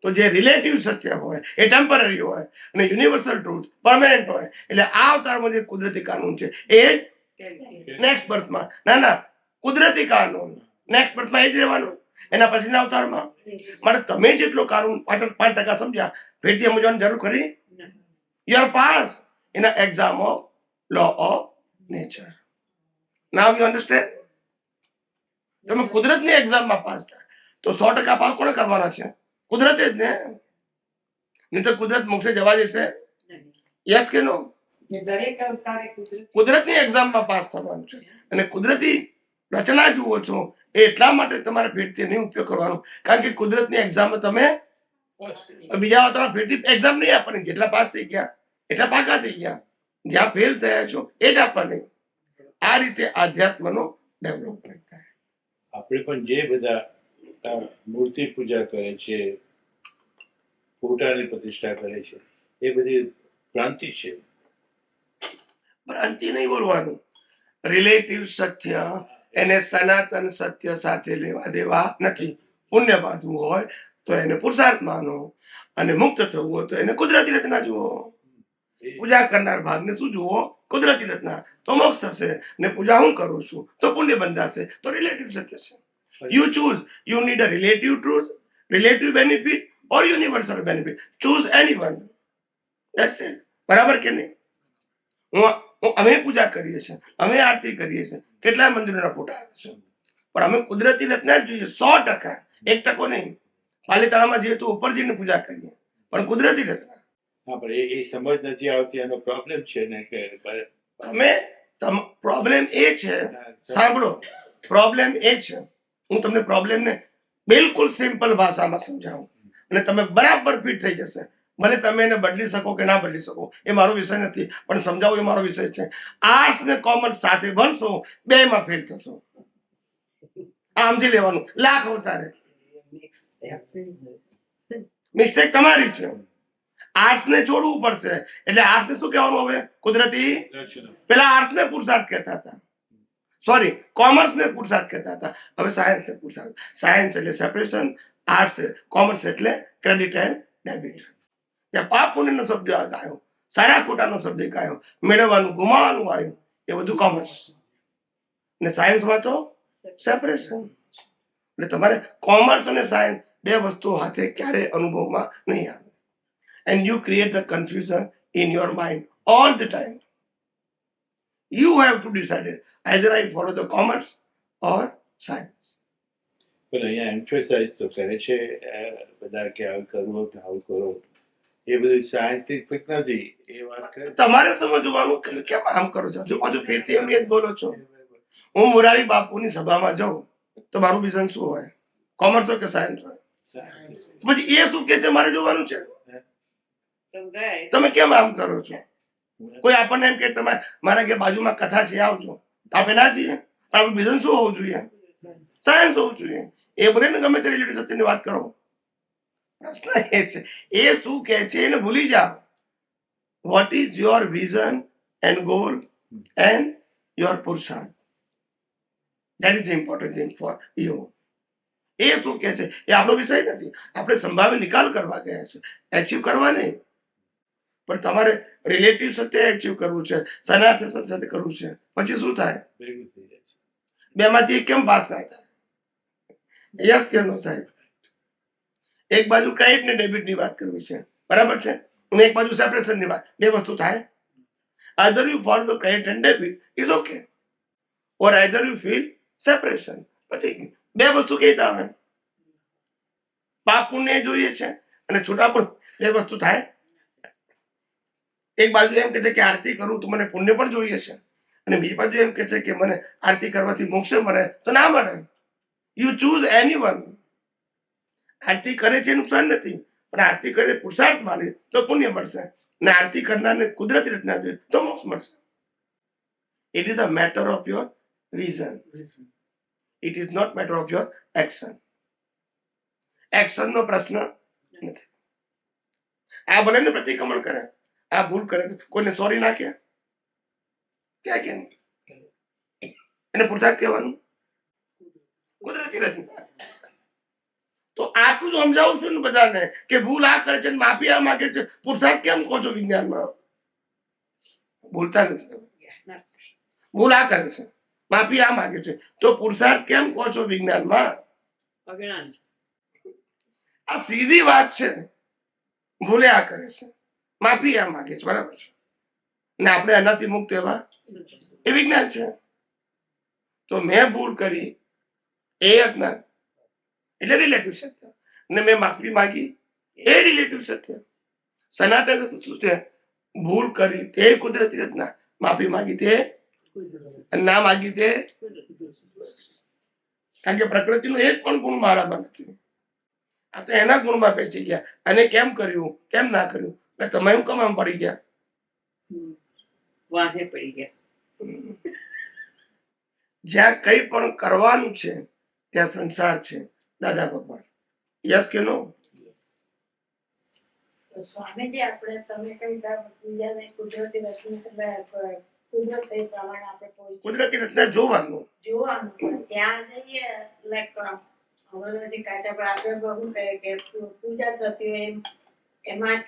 Speaker 2: તો જે રિલેટિવ સત્ય હોય એ ટેમ્પરરી હોય અને યુનિવર્સલ ટ્રુથ પરમેનન્ટ હોય. એટલે આ અવતારમાં જે કુદરતી કાનૂન છે એ નેક્સ્ટ બર્થમાં ના કુદરતી કાનૂન નેક્સ્ટ બર્થમાં એ જ રહેવાનું. એના પછીના અવતારમાં માટે તમે જેટલો કાનૂન 5% સમજ્યા ફેરથી સમજવાની જરૂર ખરી? You are pass in exam of law of nature. Now you understand? તમે કુદરતની એક્ઝામમાં પાસ થાય તો 100% પાસ કોને કરવાના છે? કુદરતે જ ને. નહીં તો કુદરત મોક્ષે જવા દેશે? યસ કે નો?
Speaker 9: દરેક અવતારે
Speaker 2: કુદરતની એક્ઝામમાં પાસ થવાનું છે. અને કુદરતી રચના જુઓ છો એ એટલા માટે તમારે ફેરથી નહીં ઉપયોગ કરવાનો કારણ કે કુદરતની એક્ઝામમાં તમે બીજા અવતારમાં ફેરથી એક્ઝામ નહીં આપવાની. જેટલા પાસ થઈ ગયા એટલા પાકા થઈ ગયા. જ્યાં ફેલ થયા છો એ જ આપવાની. આ રીતે આધ્યાત્મનો ડેવલપમેન્ટ થાય.
Speaker 6: આપણે પણ જે બધા મૂર્તિ પૂજા કરે છે, ફોટાની પ્રતિષ્ઠા કરે છે, એ બધી ભ્રાંતિ છે.
Speaker 2: ભ્રાંતિ નહીં બોલવાનું. રિલેટિવ સત્ય એને સનાતન સત્ય સાથે લેવા દેવા નથી. પુણ્ય બાંધવું હોય તો એને પુરુષાર્થ માનો અને મુક્ત થવું હોય તો એને કુદરતી રચના જુઓ. પૂજા કરનાર ભાગને શું જુઓ? કુદરતી રચના. તો મોક્ષ થશે. ને પૂજા હું કરું છું તો પુણ્ય બંધાશે. તો રિલેટિવ સત્ય છે. You choose. You need a relative truth, relative benefit or universal benefit. Choose anyone. That's it. બરાબર કે નહીં? અમે પૂજા કરીએ છીએ, અમે આરતી કરીએ છીએ, કેટલા મંદિરોના ફોટા આવે છે પણ અમે કુદરતી રચના જ જોઈએ. 100%, 1% નહીં. પાલીતાણામાં જઈએ તો ઉપર જઈને પૂજા કરીએ પણ કુદરતી રચના.
Speaker 6: હા પણ એ સમજ નથી આવતી. એનો પ્રોબ્લેમ છે ને કે
Speaker 2: પ્રોબ્લેમ એ છે. સાંભળો, પ્રોબ્લેમ એ છે હું તમને પ્રોબ્લેમને બિલકુલ સિમ્પલ ભાષામાં સમજાવું અને તમે બરાબર ફિટ થઈ જશે. ભલે તમે એને બદલી શકો કે ના બદલી શકો, એ મારો વિષય નથી, પણ સમજાવવું એ મારો વિષય છે. આર્ટ્સ ને કોમર્સ સાથે ભણશો, બેમાં ફેલ થશો. સમજી લેવાનું, લાખ અવતારે મિસ્ટેક તમારી છે. આર્ટ્સ ને છોડવું પડશે. એટલે આર્ટ્સ ને શું કહેવાનું હવે? કુદરતી. પેલા આર્ટ્સ ને પુરુષાર્થ કહેતા હતા, સોરી કોમર્સ ને પુરુષાર્થ કહેતા હતા, હવે સાયન્સ ને પુરુષાર્થ. સાયન્સ એટલે સેપરેશન, આર્ટ્સ કોમર્સ એટલે ક્રેડિટ એન્ડ ડેબિટ. ત્યાં પાપ પુણ્યનો શબ્દ આવ્યો, સારા ખોટાનો શબ્દ આવ્યો, મેળવવાનું ગુમાવવાનું આવ્યું, એ બધું કોમર્સ. ને સાયન્સમાં તો સેપરેશન. એટલે તમારે કોમર્સ અને સાયન્સ બે વસ્તુઓ હાથે ક્યારે અનુભવમાં નહીં આવે. And you create the confusion in your mind all the time. You have to decide it. Either I follow the commerce or science.
Speaker 6: પણ અહીંયા એમ્ફેસાઇઝ તો કરે છે બધા કે આવું કરવું કે આવું કરો, એ બધું સાયન્ટિફિક નથી એ વાત કરે.
Speaker 2: તમારે સમજવાનું કે કેમ આમ કરો છો, હજુ પાછું ફેરથી એમ જ બોલો છો. હું મોરારી બાપુની સભામાં જાઉં તો મારું વિઝન શું હોય? કોમર્સ હોય કે સાયન્સ હોય? પછી એ શું કે છે મારે જોવાનું છે. તમે કેમ આમ કરો છો? કોઈ આપણને એમ કે તમે મારા ઘેર બાજુમાં કથા છે આવજો, તો આપણે ના જઈએ. પણ આપણું વિઝન શું હોવું જોઈએ? સાયન્સ હોવું જોઈએ. એ ભલે ને ગમે તે રિલેટિવ સત્યની વાત કરો, પ્રશ્ન એ છે એ શું કહે છે એને ભૂલી જાઓ. What is your vision and goal and your પુરુષાર્થ? That is important thing for you. એ શું કહે છે એ આપણો વિષય નથી. આપણે સંભાવે નિકાલ કરવા ગયા છે, એચીવ કરવા નહીં. પણ તમારે રિલેટિવ સાથે એચીવ કરવું છે, સનાતન સાથે કરવું છે. પછી શું થાય?
Speaker 6: ભેગું થઈ જાય છે.
Speaker 2: બેમાંથી કેમ પાસ ના થાય? યસ કે નો સાહેબ? એક બાજુ ક્રેડિટ ને ડેબિટ ની વાત કરવી છે, બરાબર છે, અને એક બાજુ સેપરેશન ની વાત. બે વસ્તુ થાય. Either you follow the credit and debit is okay, or either you feel separation. પછી બે વસ્તુ કઈ આવે? પાપ પુણ્ય જોઈએ છે અને છૂટા પણ બે વસ્તુ થાય. એક બાજુ એમ કે છે કે આરતી કરું તો મને પુણ્ય પણ જોઈએ છે, અને બીજી બાજુ એમ કે છે કે મને આરતી કરવાથી મોક્ષ મળે, તો ના મળે. You choose any one. આરતી કરે છે નુકસાન નથી, પણ આરતી કરે પુરુષાર્થ માને તો પુણ્ય મળશે, અને આરતી કરનારને કુદરતી રચના જોઈએ તો મોક્ષ મળશે. It is a matter of your vision. It is not matter of your action. Action નો પ્રશ્ન નથી. આ ભલે ને પ્રતિક્રમણ કરે, આ ભૂલ કરે તો કોઈને સોરી ના કે નહીં? એને પુરુષાર્થ કહેવાનું, કુદરતી રચના. તો આટલું જ સમજાવું છું ને બધાને કે ભૂલ આ કરે છે, માફી આ માગે છે, પુરુષાર્થ કેમ કહો છો વિજ્ઞાનમાં? ભૂલતા નથી. ભૂલ આ કરે છે, માફી આ માગે છે, તો પુરુષાર્થ કેમ કહો છો વિજ્ઞાનમાં? આ સીધી વાત છે. ભૂલે આ કરે છે, માફી આ માગે છે, બરાબર છે, ને આપણે એનાથી મુક્ત એવા એ વિજ્ઞાન છે. તો મેં ભૂલ કરી એ અજ્ઞાન એટલે રિલેટિવ સત્ય, ને મેં માફી માંગી એ રિલેટિવ સત્ય. સનાતન શું છે? ભૂલ કરી તે કુદરતી રચના, માફી માંગી તે, ના માંગી તે. કારણ કે પ્રકૃતિનો એક પણ ગુણ મારામાં નથી. આ તો એના ગુણમાં બેસી ગયા. અને કેમ કર્યું, કેમ ના કર્યું, તમે હું કમામ પડી ગયા,
Speaker 3: વાહે પડી ગયા.
Speaker 2: જ્યાં કઈ પણ કરવાનું છે ત્યાં સંસાર છે, દાદા ભગવાન. યસ કે નો?
Speaker 7: સ્વામીજી, આપણે તમે કઈ બીજાને કુદરતી રચના એટલે કુદરત એ પ્રમાણે આપણે કોઈ
Speaker 2: કુદરતી રચના જોવાનું.
Speaker 7: પણ ત્યાં જઈએ લાઈક અમરનાથી કાયદા પર આપણે બહુ કહે કે પૂજા થતી હોય એમાં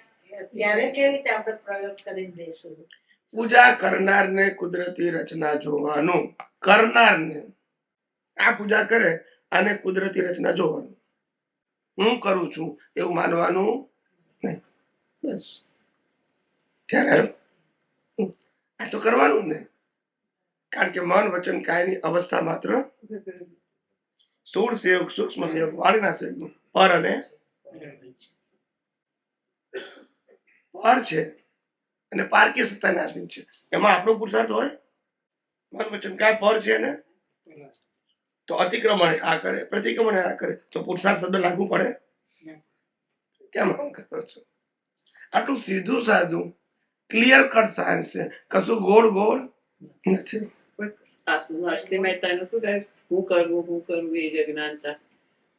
Speaker 7: ત્યારે કેવી રીતે આપણે પ્રયોગ કરીને બેસવું?
Speaker 2: પૂજા કરનારને કુદરતી રચના જોવાનું. કરનારને, આ પૂજા કરે અને કુદરતી રચના જોવાનું. હું કરું છું એવું માનવાનું નહીં. બસ ત્યારે આ તો કરવાનું જ નહીં. કારણ કે મન વચન કાયની અવસ્થા માત્ર સ્થૂળ સંયોગ, સૂક્ષ્મ સંયોગ, વાણીના સંયોગ પર અને પર છે, અને પારકી સત્તાને આધીન છે. એમાં આપણો પુરુષાર્થ હોય. મન વચન કાય પર છે ને તો અતિક્રમણ આ કરે, પ્રતિક્રમણ આ કરે, તો પુરુષાર્થ શબ્દ લાગુ પડે? કેમ આમ કરો છો? આટલું સીધું સાધું ક્લિયર કટ સાયન્સ છે, કશું ગોળ ગોળ નથી.
Speaker 3: નરસિંહ મહેતાનું શું કહે, હું કરવું એ જ અજ્ઞાનતા.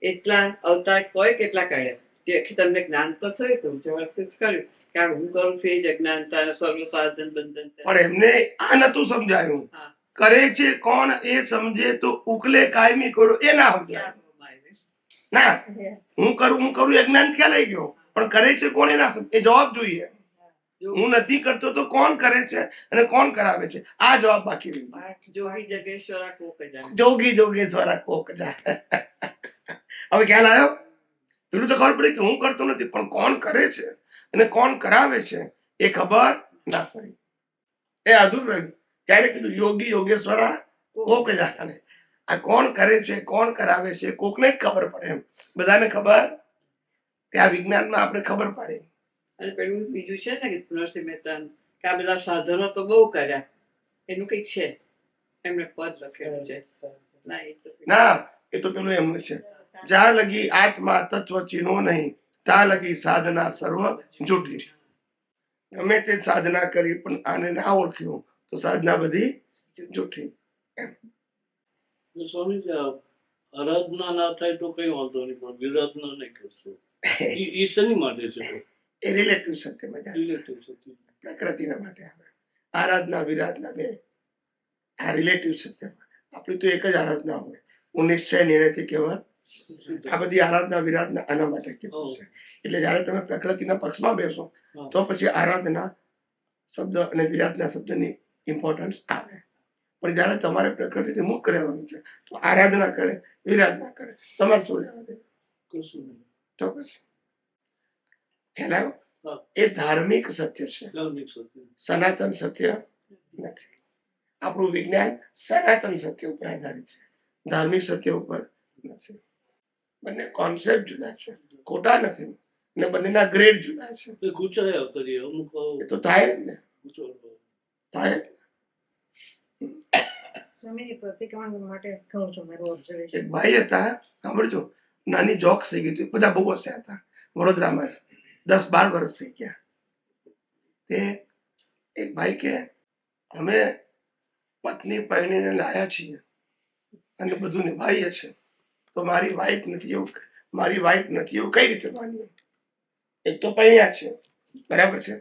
Speaker 3: એટલા અવતાર હોય કેટલા કાઢ્યા, તેથી તમને જ્ઞાન તો થયું હતું, વ્યવસ્થિત કર્યું કે આ હું કરું છું એ જ અજ્ઞાનતા, સર્વ સાધન બંધન.
Speaker 2: પણ એમને આ નતું સમજાયું.
Speaker 3: હા.
Speaker 2: કરે છે કોણ એ સમજે તો ઉકલે કાયમી કરો, એ ના સમજાયું. ના, હું કરું એ જ્ઞાન ખ્યાલ આવી ગયો, પણ કરે છે કોણ એ ના સમજ, એ જવાબ જોઈએ. હું નથી કરતો તો કોણ કરે છે અને કોણ કરાવે છે, આ જવાબ બાકી રહ્યો.
Speaker 3: જોગી જગેશ્વરા કોક જાણે.
Speaker 2: જોગી જોગેશ્વરા કોક જાણે. હવે ખ્યાલ આવ્યો? પેલું તો ખબર પડી કે હું કરતો નથી, પણ કોણ કરે છે અને કોણ કરાવે છે એ ખબર ના પડી, એ અધૂરું રહ્યું. ત્યારે કીધું યોગી યોગેશ્વરા કોક જાણે. આ કોણ કરે છે કોણ કરાવે છે કોકને જ ખબર પડે, એમ બધાને ખબર ત્યાં વિજ્ઞાનમાં આપણે ખબર પડે.
Speaker 3: અને પેલું બીજું છે ને નરસિંહ મહેતા કે આ બધા સાધનો તો બહુ કર્યા, એનું કઈક છે, એમને પદ લખેલું છે.
Speaker 2: ના, એ તો પેલું એમનું છે, જ્યાં લગી આત્મા તત્વ ચીનો નહીં ત્યાં લગી સાધના સર્વ જૂઠી. ગમે તે સાધના કરી પણ આને ના ઓળખ્યું તો સાધના બધી જૂઠી.
Speaker 8: સ્વામીજી આરાધના ના થાય તો કઈ વાંધો નહીં, પણ વિરાધના નહીં કરશો એ શેની માટે છે?
Speaker 2: એ રિલેટિવ સત્યમાં જાય,
Speaker 8: રિલેટિવ સત્ય
Speaker 2: પ્રકૃતિના માટે આવે. આરાધના વિરાધના બે આ રિલેટિવ સત્યમાં. આપણી તો એક જ આરાધના હોય, હું નિશ્ચય નિર્ણયથી કેવળ. આ બધી આરાધના વિરાધના આના માટે કીધું છે. એટલે જયારે તમે પ્રકૃતિના પક્ષમાં બેસો તો પછી આરાધના શબ્દ અને વિરાધના શબ્દની ઇમ્પોર્ટન્સ આવે. પણ જયારે તમારે પ્રકૃતિથી મુક્ત રહેવાનું છે તો આરાધના કરે વિરાધના કરે, તમારે શું લેવા દે?
Speaker 8: કશું નહીં.
Speaker 2: તો પછી ખ્યાલ આવ્યો? એ ધાર્મિક સત્ય છે,
Speaker 8: ધાર્મિક સત્ય,
Speaker 2: સનાતન સત્ય નથી. આપણું વિજ્ઞાન સનાતન સત્ય ઉપર આધારિત છે, ધાર્મિક સત્ય ઉપર નથી. બંને કોન્સેપ્ટ જુદા છે, ખોટા નથી, અને બંનેના ગ્રેડ જુદા છે.
Speaker 8: એ ગુચાયા કરીએ અમુક,
Speaker 2: એ તો થાય જ ને, થાય.
Speaker 7: સ્વામીજી પ્રતિક્રમણ માટે કહું છું મારું ઓબ્ઝર્વેશન.
Speaker 2: એક ભાઈ હતા, સાંભળજો, નાની જોક્સ થઈ ગઈ હતી, બધા બહુ હસ્યા હતા વડોદરામાં, 10-12 વર્ષ થઈ ગયા. તે એક ભાઈ કે અમે પત્ની પરણીને લાયા છીએ અને બધું નિભાઈએ છે, તો મારી વાઈફ નથી એવું કઈ રીતે માનીએ? એક તો પરણ્યા છે, બરાબર છે,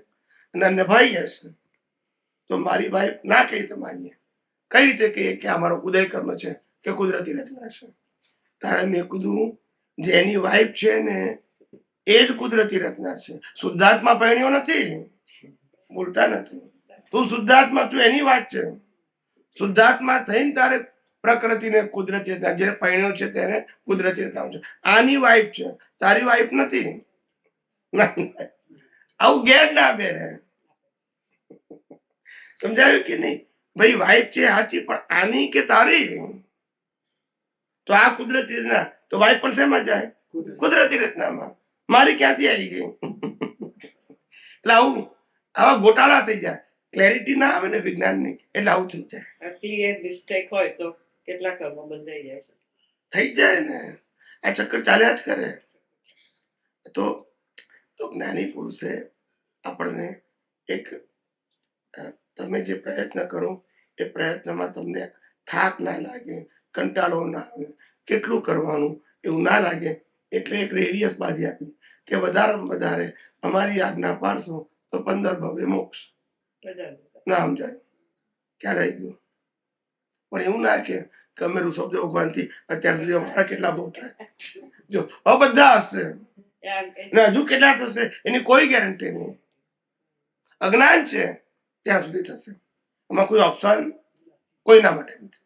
Speaker 2: અને નિભાઈએ છે, તો મારી વાઈફ ના કઈ રીતે માનીએ? કઈ રીતે કહીએ કે અમારો ઉદય કર્મ છે કે કુદરતી રચના છે? તારે મેં કીધું જેની વાઈફ છે ને એ જ કુદરતી રચના છે, શુદ્ધાત્મા પરણ્યો નથી, બોલતા નથી. તું શુદ્ધાત્મા છું એની વાત છે, શુદ્ધાત્મા થઈને તારે પ્રકૃતિને કુદરતી રચના, જે પરણ્યો છે તેને કુદરતી રચના છે. આની વાઈફ છે, તારી વાઈફ નથી. આવું ગેર ના બે. સમજાયું કે નહીં? ભાઈ વાઈફ છે સાચી, પણ આની કે તારી? તો આ કુદરતી રચના, તો વાઈફ પણ શેમાં જાય? કુદરતી રચનામાં. મારી ક્યાંથી આવી ગઈ? એટલે આવા ગોટાળા થઈ જાય, ક્લેરિટી ના આવે ને વિજ્ઞાનની, એટલે આવું થઈ જાય.
Speaker 3: આટલી એક મિસ્ટેક હોય તો કેટલા કર્મો બંધાઈ જાય છે.
Speaker 2: થઈ જાય ને, આ ચક્કર ચાલ્યા જ કરે. તો જ્ઞાની પુરુષે આપણને એક, તમે જે પ્રયત્ન કરો એ પ્રયત્નમાં તમને થાક ના લાગે, કંટાળો ના આવે, કેટલું કરવાનું એવું ના લાગે, એટલે એક રેડિયસ બાંધી આપી કે વધારે અમારી આજ્ઞા પાડશો તો 15 ભવ્ય મોક્ષ. ના સમજાય? ક્યારે આવી ગયું? પણ એવું ના કે અમે ઋષભદેવ ભગવાનથી અત્યાર સુધી અમારા કેટલા બહુ થાય, જો બધા હશે ને હજુ કેટલા થશે એની કોઈ ગેરંટી નહીં. અજ્ઞાન છે ત્યાં સુધી થશે, એમાં કોઈ ઓપ્શન કોઈના માટે નથી.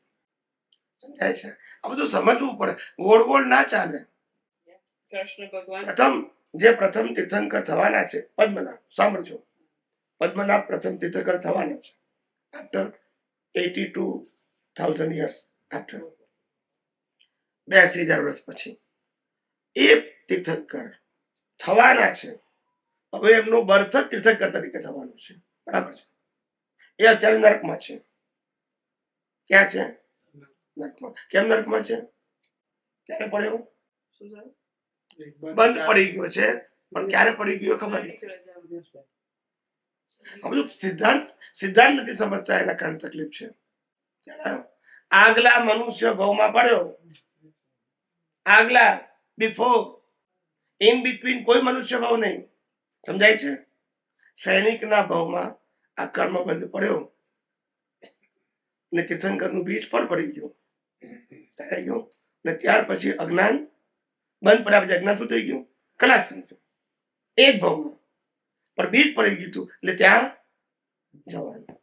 Speaker 2: સમજાય છે? આ બધું સમજવું પડે, ગોળ ગોળ ના ચાલે.
Speaker 3: કૃષ્ણ ભગવાન
Speaker 2: પ્રથમ તીર્થંકર થવાના છે પદ્મનાભ, સાંભળજો, પદ્મનાભ પ્રથમ તીર્થંકર થવાના છે આફ્ટર 82,000 years આફ્ટર, 82,000 વર્ષ પછી એ તીર્થંકર થવાના છે. હવે એમનું બર્થ જ તીર્થંકર તરીકે થવાનું છે, બરાબર છે? એ અત્યારે નરકમાં છે. ક્યાં છે? નર્કમાં. કેમ નર્કમાં છે? ક્યારે પડ્યો?
Speaker 3: શું થયું?
Speaker 2: બંધ પડી ગયો છે, પણ ક્યારે પડી ગયો ખબર નથી. આ બધું સિદ્ધાંત નથી સમજતા, એના કારણે તકલીફ છે. ખ્યાલ આવ્યો? આગલા મનુષ્ય ભાવમાં પડ્યો, આગલા, બિફોર, ઇન બિટવીન કોઈ મનુષ્ય ભાવ નહીં. સમજાય છે? સૈનિકના ભાવમાં આ કર્મ બંધ પડ્યો ને તીર્થંકરનું બીજ પણ પડી ગયું, થઈ ગયું. ને ત્યાર પછી અજ્ઞાન બંધ પડ્યા પછી અજ્ઞાન શું થઈ ગયું? ખલાસ થઈ ગયું. એ જ ભાવમાં પણ બીજ પડી ગયું હતું, એટલે ત્યાં જવાનું.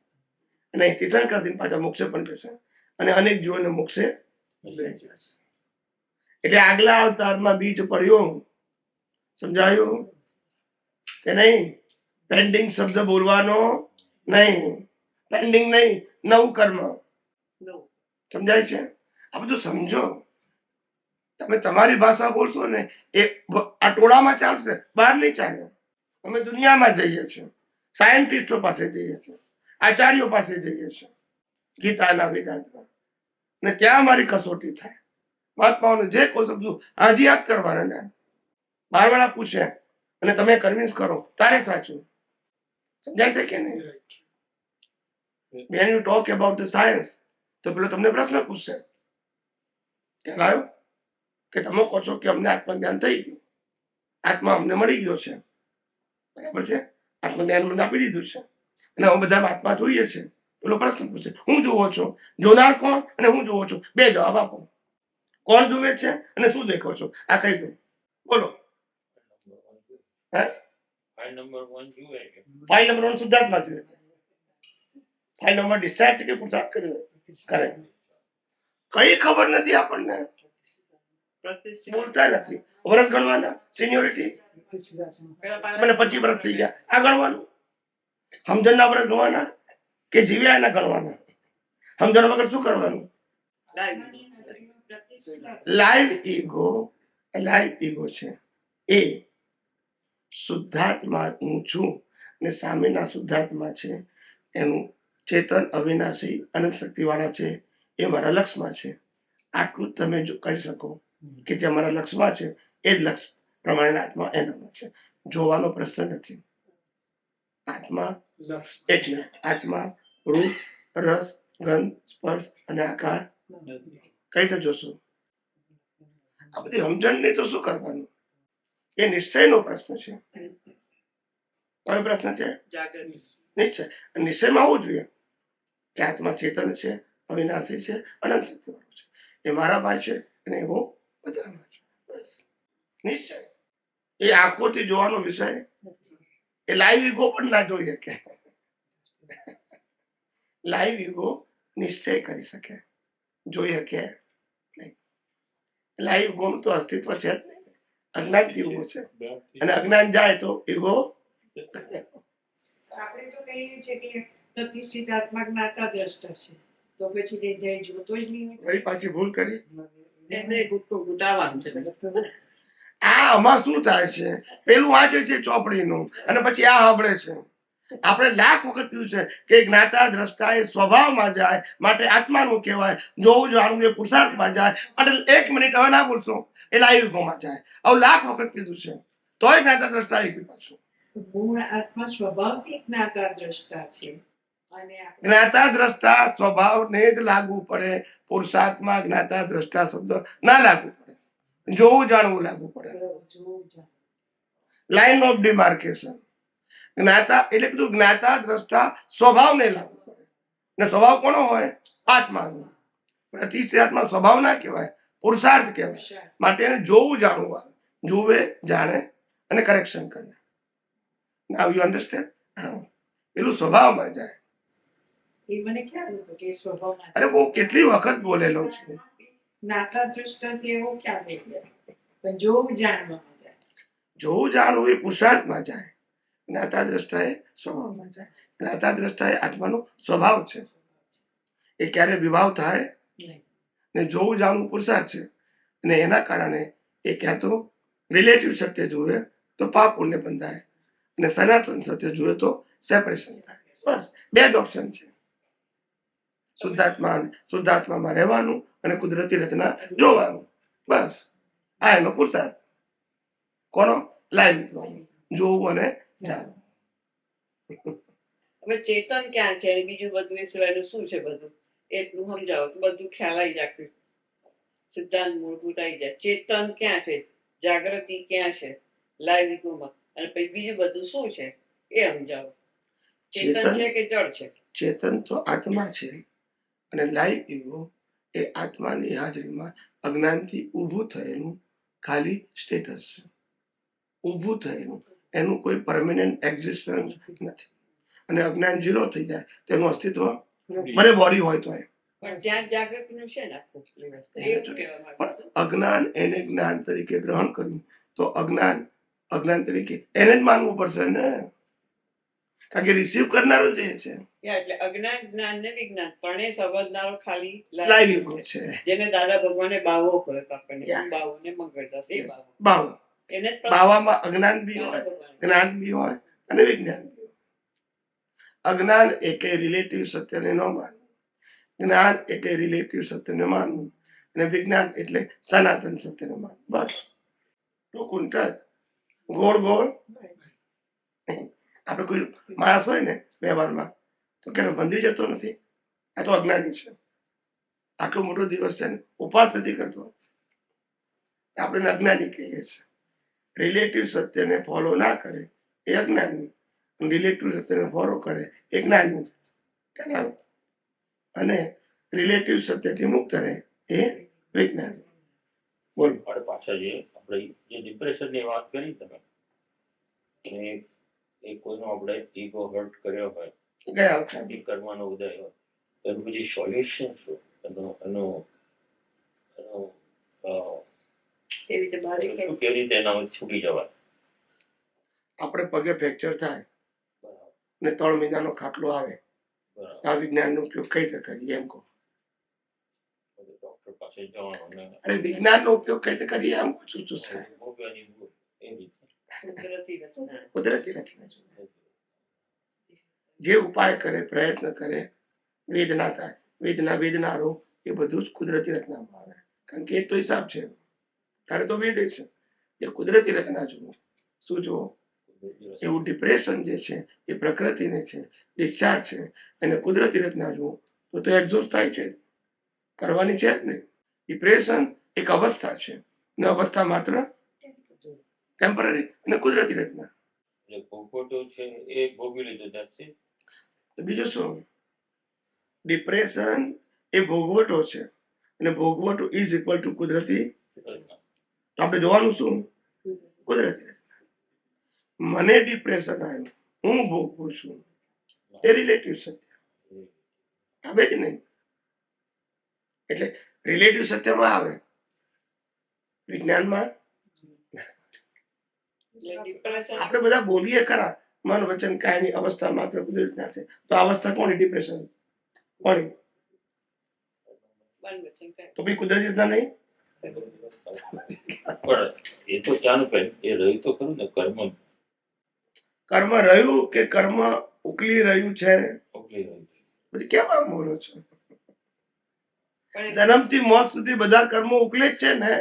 Speaker 2: અને તીર્થંકર પાછા મોક્ષે પણ જશે અને અનેક જીવોને મોક્ષે લઈ જશે. એટલે આગલા અવતારમાં બીજ પડ્યું. સમજાયું કે નહીં? પેન્ડિંગ શબ્દ બોલવાનો નહીં, પેન્ડિંગ નહીં, નવું કર્મ. સમજાય છે? આ બધું સમજો. તમે તમારી ભાષા બોલશો ને એ આ ટોળામાં ચાલશે, બહાર નહીં ચાલે. અમે દુનિયામાં જઈએ છીએ, સાયન્ટિસ્ટો પાસે જઈએ છીએ, આચાર્યો પાસે જઈએ છીએ, ગીતાના વેદાંતમાં, ને ત્યાં અમારી કસોટી થાય. મહાત્માઓને જે કોઈ શબ્દો હજી યાદ કરવાના, બારવાળા પૂછે અને તમે કન્વિન્સ કરો, તારે સાચું. સમજાય છે કે નહીં? When you talk about the science, તો પેલો તમને પ્રશ્ન પૂછશે, ખ્યાલ આવ્યો? કે તમે કહો છો કે અમને આત્મજ્ઞાન થઈ ગયું, આત્મા અમને મળી ગયો છે, બરાબર છે, આત્મજ્ઞાન મને આપી દીધું છે અને હવે બધા આત્મા જોઈએ છે. પેલો પ્રશ્ન પૂછે, હું જોવો છો? જોનાર કોણ અને હું જોવો છો? બે જવાબ આપો. કોણ જુએ છે અને શું દેખો છો? આ કહી દો, બોલો.
Speaker 6: ફાઇલ નંબર 1 જુએ છે.
Speaker 2: ફાઇલ નંબર 1 શુદ્ધાત્મા જુએ છે. ફાઇલ નંબર ડિસ્ચાર્જ કે પુરુષાર્થ કરે કઈ ખબર નથી આપણને, બોલતા નથી. વર્ષ ગણવાના, સિનિયોરિટી મને 25 વર્ષ થઈ ગયા, આ ગણવાનું. સમજણના વર્ષ ગણવાના કે જીવ્યા એના ગણવાના? સમજણ વગર શું કરવાનું? લાઈવ ઈગો છે એ શુદ્ધાત્મા હું છું ને સામેના શુદ્ધાત્મા છે, એનું ચેતન અવિનાશી અનંત શક્તિ વાળા છે, એ મારા લક્ષમાં છે. આટલું તમે જો કરી શકો કે જે મારા લક્ષમાં છે એ જ લક્ષ પ્રમાણે આત્મા એનામાં છે. જોવાનો પ્રશ્ન નથી. આત્મા એટલે આત્મા રૂપ, રસ, ગંધ, સ્પર્શ અને આકાર કઈ રીતે જોશો? આ બધી સમજણ નહીં તો શું કરવાનું? એ નિશ્ચયનો પ્રશ્ન છે. કયો પ્રશ્ન છે? નિશ્ચય. નિશ્ચયમાં હોવું જોઈએ કે આત્મા ચેતન છે, અવિનાશી છે, અનંત શક્તિ વાળો છે. એ મારા ભાઈ છે અને એવો બધામાં છે. બસ નિશ્ચય. એ આંખોથી જોવાનો વિષય. એ લાઈવ ઈગો પણ ના જોઈએ કે લાઈવ ઈગો નિશ્ચય કરી શકે, જોઈ શકે નહીં. લાઈવ ઈગોનું તો અસ્તિત્વ છે જ નહીં. અજ્ઞાનથી ઈગો છે અને અજ્ઞાન જાય તો ઈગો.
Speaker 9: આપણે તો કહીએ છીએ કે પ્રતિષ્ઠિત આત્મા જ્ઞાતા દ્રષ્ટા છે, તો પછી તે જય જોતો જ નહીં હોય.
Speaker 2: વળી પાછી ભૂલ કરી.
Speaker 3: ગુટાવાનું છે.
Speaker 2: આ આમાં શું થાય છે? પેલું વાંચે છે ચોપડીનું અને પછી આ સાંભળે છે. આપણે લાખ વખત કીધું છે કે જ્ઞાતા દ્રષ્ટા એ સ્વભાવમાં જાય માટે આત્માનું કહેવાય. જોવું જાણવું એ પુરુષાર્થમાં જાય. એટલે 1 મિનિટ હવે ના બોલશો એ લાઈવ ઈગોમાં જાય. હવે લાખ વખત કીધું છે તોય જ્ઞાતા દ્રષ્ટા આવી ગયું પાછું.
Speaker 9: મૂળ આત્મા સ્વભાવથી જ્ઞાતા દ્રષ્ટા છે અને
Speaker 2: જ્ઞાતા દ્રષ્ટા સ્વભાવને જ લાગુ પડે. પુરુષાર્થમાં જ્ઞાતા દ્રષ્ટા શબ્દ ના લાગુ પડે. જોવું જાણવું લાગુ પડે. Line of demarcation. જ્ઞાતા એટલે કીધું જ્ઞાતા દ્રષ્ટા સ્વભાવને લાગુ પડે. ને સ્વભાવ કોનો હોય? આત્માનો. પ્રતિષ્ઠિત આત્મા સ્વભાવ ના કહેવાય, પુરુષાર્થ કહેવાય. માટે એને જોવું જાણવું આવે. જુએ, જાણે અને કરેક્શન કરે. નાઉ યુ અન્ડરસ્ટેન્ડ? હા, પેલું સ્વભાવમાં જાય.
Speaker 9: એ મને ખ્યાલ હતો કે સ્વભાવમાં
Speaker 2: અરે હું કેટલી વખત બોલેલો છું.
Speaker 9: જ્ઞાતા દ્રષ્ટાથી એવો ખ્યાલ નહીં ગયા, પણ જોવું જાણવામાં જાય.
Speaker 2: જોવું જાણવું એ પુરુષાર્થમાં જાય. જ્ઞાતા દ્રષ્ટા એ સ્વભાવમાં જાય. જ્ઞાતા દ્રષ્ટા એ આત્માનો સ્વભાવ છે. એ ક્યારે વિભાવ થાય ને જોવું જાણવું પુરુષાર્થ છે. અને એના કારણે એ ક્યાં તો રિલેટિવ સત્ય જુએ તો પાપ પુણ્ય બંધાય અને સનાતન સત્ય જુએ તો સેપરેશન થાય. બસ બે જ ઓપ્શન છે. શુદ્ધાત્મામાં રહેવાનું અને કુદરતી રચના જોવાનું. બસ આ એનો પુરુષાર્થ. કોનો? લાઈવ જોવું અને જાણવું.
Speaker 3: હવે ચેતન ક્યાં છે અને બીજું બધું એ સિવાયનું શું છે બધું એટલું સમજાવો તો બધું ખ્યાલ આવી જાય. સિદ્ધાંત મૂળભૂત આવી જાય. ચેતન ક્યાં છે, જાગૃતિ ક્યાં છે લાઈવ ઈગોમાં, અને પછી બીજું બધું શું છે એ સમજાવો. ચેતન છે કે જળ છે?
Speaker 2: ચેતન તો આત્મા છે અને લાઈવ ઈગો એ આત્માની હાજરીમાં અજ્ઞાનથી ઊભું થયેલું ખાલી સ્ટેટસ છે. ઊભું થયેલું, એનું કોઈ પરમેનન્ટ એક્ઝિસ્ટન્સ નથી. અને અજ્ઞાન ઝીરો થઈ જાય તેનું અસ્તિત્વ ભલે બોડી હોય તો
Speaker 3: પણ જ્યાં જાગૃતિનું છે ને આખું એવું કહેવા માંગુ છું.
Speaker 2: પણ અજ્ઞાન એને જ્ઞાન તરીકે ગ્રહણ કર્યું તો અજ્ઞાન તરીકે એને જ માનવું પડશે ને, કારણ કે રિસીવ કરનારો જે છે
Speaker 3: એટલે અજ્ઞાન જ્ઞાન ને વિજ્ઞાન ત્રણેય સમજનારો ખાલી
Speaker 2: લાઈવ ઈગો છે.
Speaker 3: જેને દાદા ભગવાને બાવો કર્યો આપણને,
Speaker 2: Yeah.
Speaker 3: બાવો ને મંગળદાસ એ બાવો
Speaker 2: બાવ
Speaker 3: એને જ
Speaker 2: બાવામાં અજ્ઞાન બી
Speaker 3: દાદા
Speaker 2: હોય,
Speaker 3: ભગવાને.
Speaker 2: જ્ઞાન બી હોય અને વિજ્ઞાન બી હોય. અજ્ઞાન એટલે રિલેટિવ સત્યને ન માનવું, જ્ઞાન એટલે રિલેટિવ સત્યને માનવું, અને વિજ્ઞાન એટલે સનાતન સત્યને માનવું. બસ ટૂંકું ગોળ ગોળ. આપણે કોઈ માણસ હોય ને વ્યવહારમાં તો કે મંદિર જતો નથી, આ તો અજ્ઞાની છે. આટલો મોટો દિવસ છે ને ઉપવાસ નથી કરતો, આપણે અજ્ઞાની કહીએ છીએ. રિલેટિવ સત્યને ફોલો ના કરે એ અજ્ઞાની, રિલેટિવ સત્યને ફોલો કરે એ જ્ઞાની. અને રિલેટિવ સત્યથી મુક્ત રહે એ વિજ્ઞાની. બોલો.
Speaker 10: પણ પાછા જે આપણે જે ડિપ્રેશનની વાત કરી તમે કે એ કોઈનો આપણે ઈગો હર્ટ કર્યો હોય,
Speaker 2: ગયા વખતે
Speaker 10: એ કર્મનો ઉદય હોય, તો એનું પછી સોલ્યુશન શું?
Speaker 3: એવી રીતે બહાર
Speaker 10: શું કેવી રીતે એનામાંથી છૂટી જવાય?
Speaker 2: આપણે પગે ફ્રેક્ચર થાય
Speaker 10: બરાબર,
Speaker 2: ને 3 મહિનાનો ખાટલો આવે
Speaker 10: બરાબર.
Speaker 2: તો આ વિજ્ઞાનનો ઉપયોગ કઈ રીતે કરીએ એમ કહો.
Speaker 10: ડોક્ટર પાસે જવાનું ને
Speaker 2: અને વિજ્ઞાનનો ઉપયોગ કઈ રીતે કરીએ એમ પૂછું છું સાહેબ.
Speaker 10: ભોગવવાની ભૂલ એ રીતે
Speaker 3: કુદરતી રચના.
Speaker 2: કુદરતી નથી. જે ઉપાય કરે, પ્રયત્ન કરે, વેદના થાય, વેદનારો એ બધું જ કુદરતી રચનામાં આવે. કારણ કે એ તો હિસાબ છે, તારે તો વેદે છે. એ કુદરતી રચના જુઓ. શું જુઓ? એવું ડિપ્રેશન જે છે એ પ્રકૃતિને છે, ડિસ્ચાર્જ છે. એને કુદરતી રચના જુઓ તો એક્ઝોસ્ટ થાય છે, કરવાની છે જ નહીં. ડિપ્રેશન એક અવસ્થા છે ને અવસ્થા માત્ર ટેમ્પરરી અને કુદરતી રચના.
Speaker 10: જે ભોગવટો છે એ ભોગવી લીધું નથી.
Speaker 2: તો બીજું શું? ડિપ્રેશન એ ભોગવટો છે અને ભોગવટો ઇઝ ઇક્વલ ટુ કુદરતી. તો આપણે જોવાનું શું? કુદરતી રચના. મને ડિપ્રેશન આવ્યું, હું ભોગવું છું, એ રિલેટિવ સત્ય આવે જ નહીં. એટલે રિલેટિવ સત્યમાં આવે, વિજ્ઞાનમાં આપણે બધા બોલીએ ખરા મન વચન કાયની અવસ્થા માત્ર કુદરતના છે, તો આ અવસ્થા કોની? ડિપ્રેશન કોની? તો ભાઈ કુદરતી રીતના નહીં.
Speaker 10: પણ એ તો ક્યાંનું પેન એ રહ્યું તો ખરું ને
Speaker 2: કર્મ રહ્યું કે કર્મ ઉકલી રહ્યું છે?
Speaker 10: ઉકલી રહ્યું છે.
Speaker 2: પછી કેમ આમ બોલો છો?
Speaker 3: પણ
Speaker 2: જન્મથી મોત સુધી બધા કર્મો ઉકલે જ છે ને.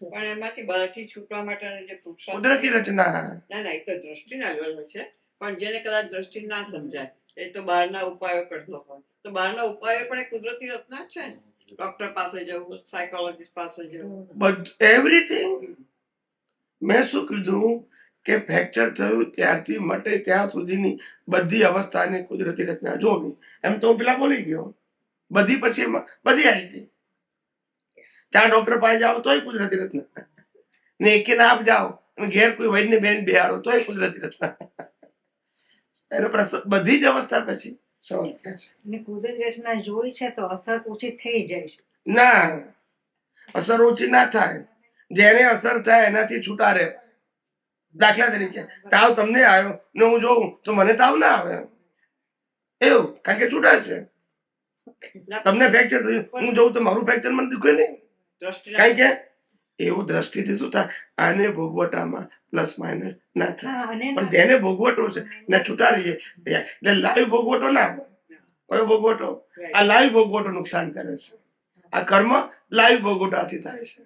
Speaker 3: પણ એમાંથી બહારથી છૂટવા માટેનો જે પુરુષાર્થ
Speaker 2: કુદરતી રચના.
Speaker 3: ના એ તો દ્રષ્ટિના લેવલ છે. પણ જેને કદાચ દ્રષ્ટિ ના સમજાય એ તો બહારના ઉપાયો કરતો હોય, તો બહારના ઉપાયો પણ એ કુદરતી રચના જ છે ને. ડોક્ટર પાસે જવું, સાયકોલોજીસ્ટ પાસે જવું,
Speaker 2: એવરીથિંગ. મેં શું કીધું કે ફ્રેક્ચર થયું ત્યારથી મટે ત્યાં સુધીની બધી અવસ્થાની કુદરતી રચના જોવી. એમ તો હું પેલા બોલી ગયો. બધી પછી એમાં બધી આવી ગઈ. 4 ડોક્ટર પાસે જાઓ તોય કુદરતી રચના, ને એકે ના આપ જાઓ અને ઘેર કોઈ વૈદ્ય બેન બેહાડો તોય કુદરતી રચના. એનો પ્રશ્ન બધી જ અવસ્થા પછી સવાલ કહે છે.
Speaker 11: ને કુદરતી રચના જોઈ છે તો અસર ઓછી થઈ જાય છે.
Speaker 2: ના, અસર ઓછી ના થાય. જેને અસર થાય એનાથી છૂટા રહે. દાખલા તરીકે તાવ તમને આવ્યો ને હું જોઉં તો મને તાવ ના આવે એવું, કારણ કે છૂટા છે. તમને ફ્રેક્ચર થયું, હું જોઉં તો મારું ફ્રેક્ચર મને દુખે નહીં, કારણ કે એવું દ્રષ્ટિથી શું થાય, આને ભોગવટામાં પ્લસ માઇનસ ના થાય. પણ જેને ભોગવટો છે ને છૂટા રહીએ એટલે લાઈવ ભોગવટો ના હોય. કયો ભોગવટો? આ લાઈવ ભોગવટો નુકસાન કરે છે. આ કર્મ લાઈવ ભોગવટાથી થાય છે,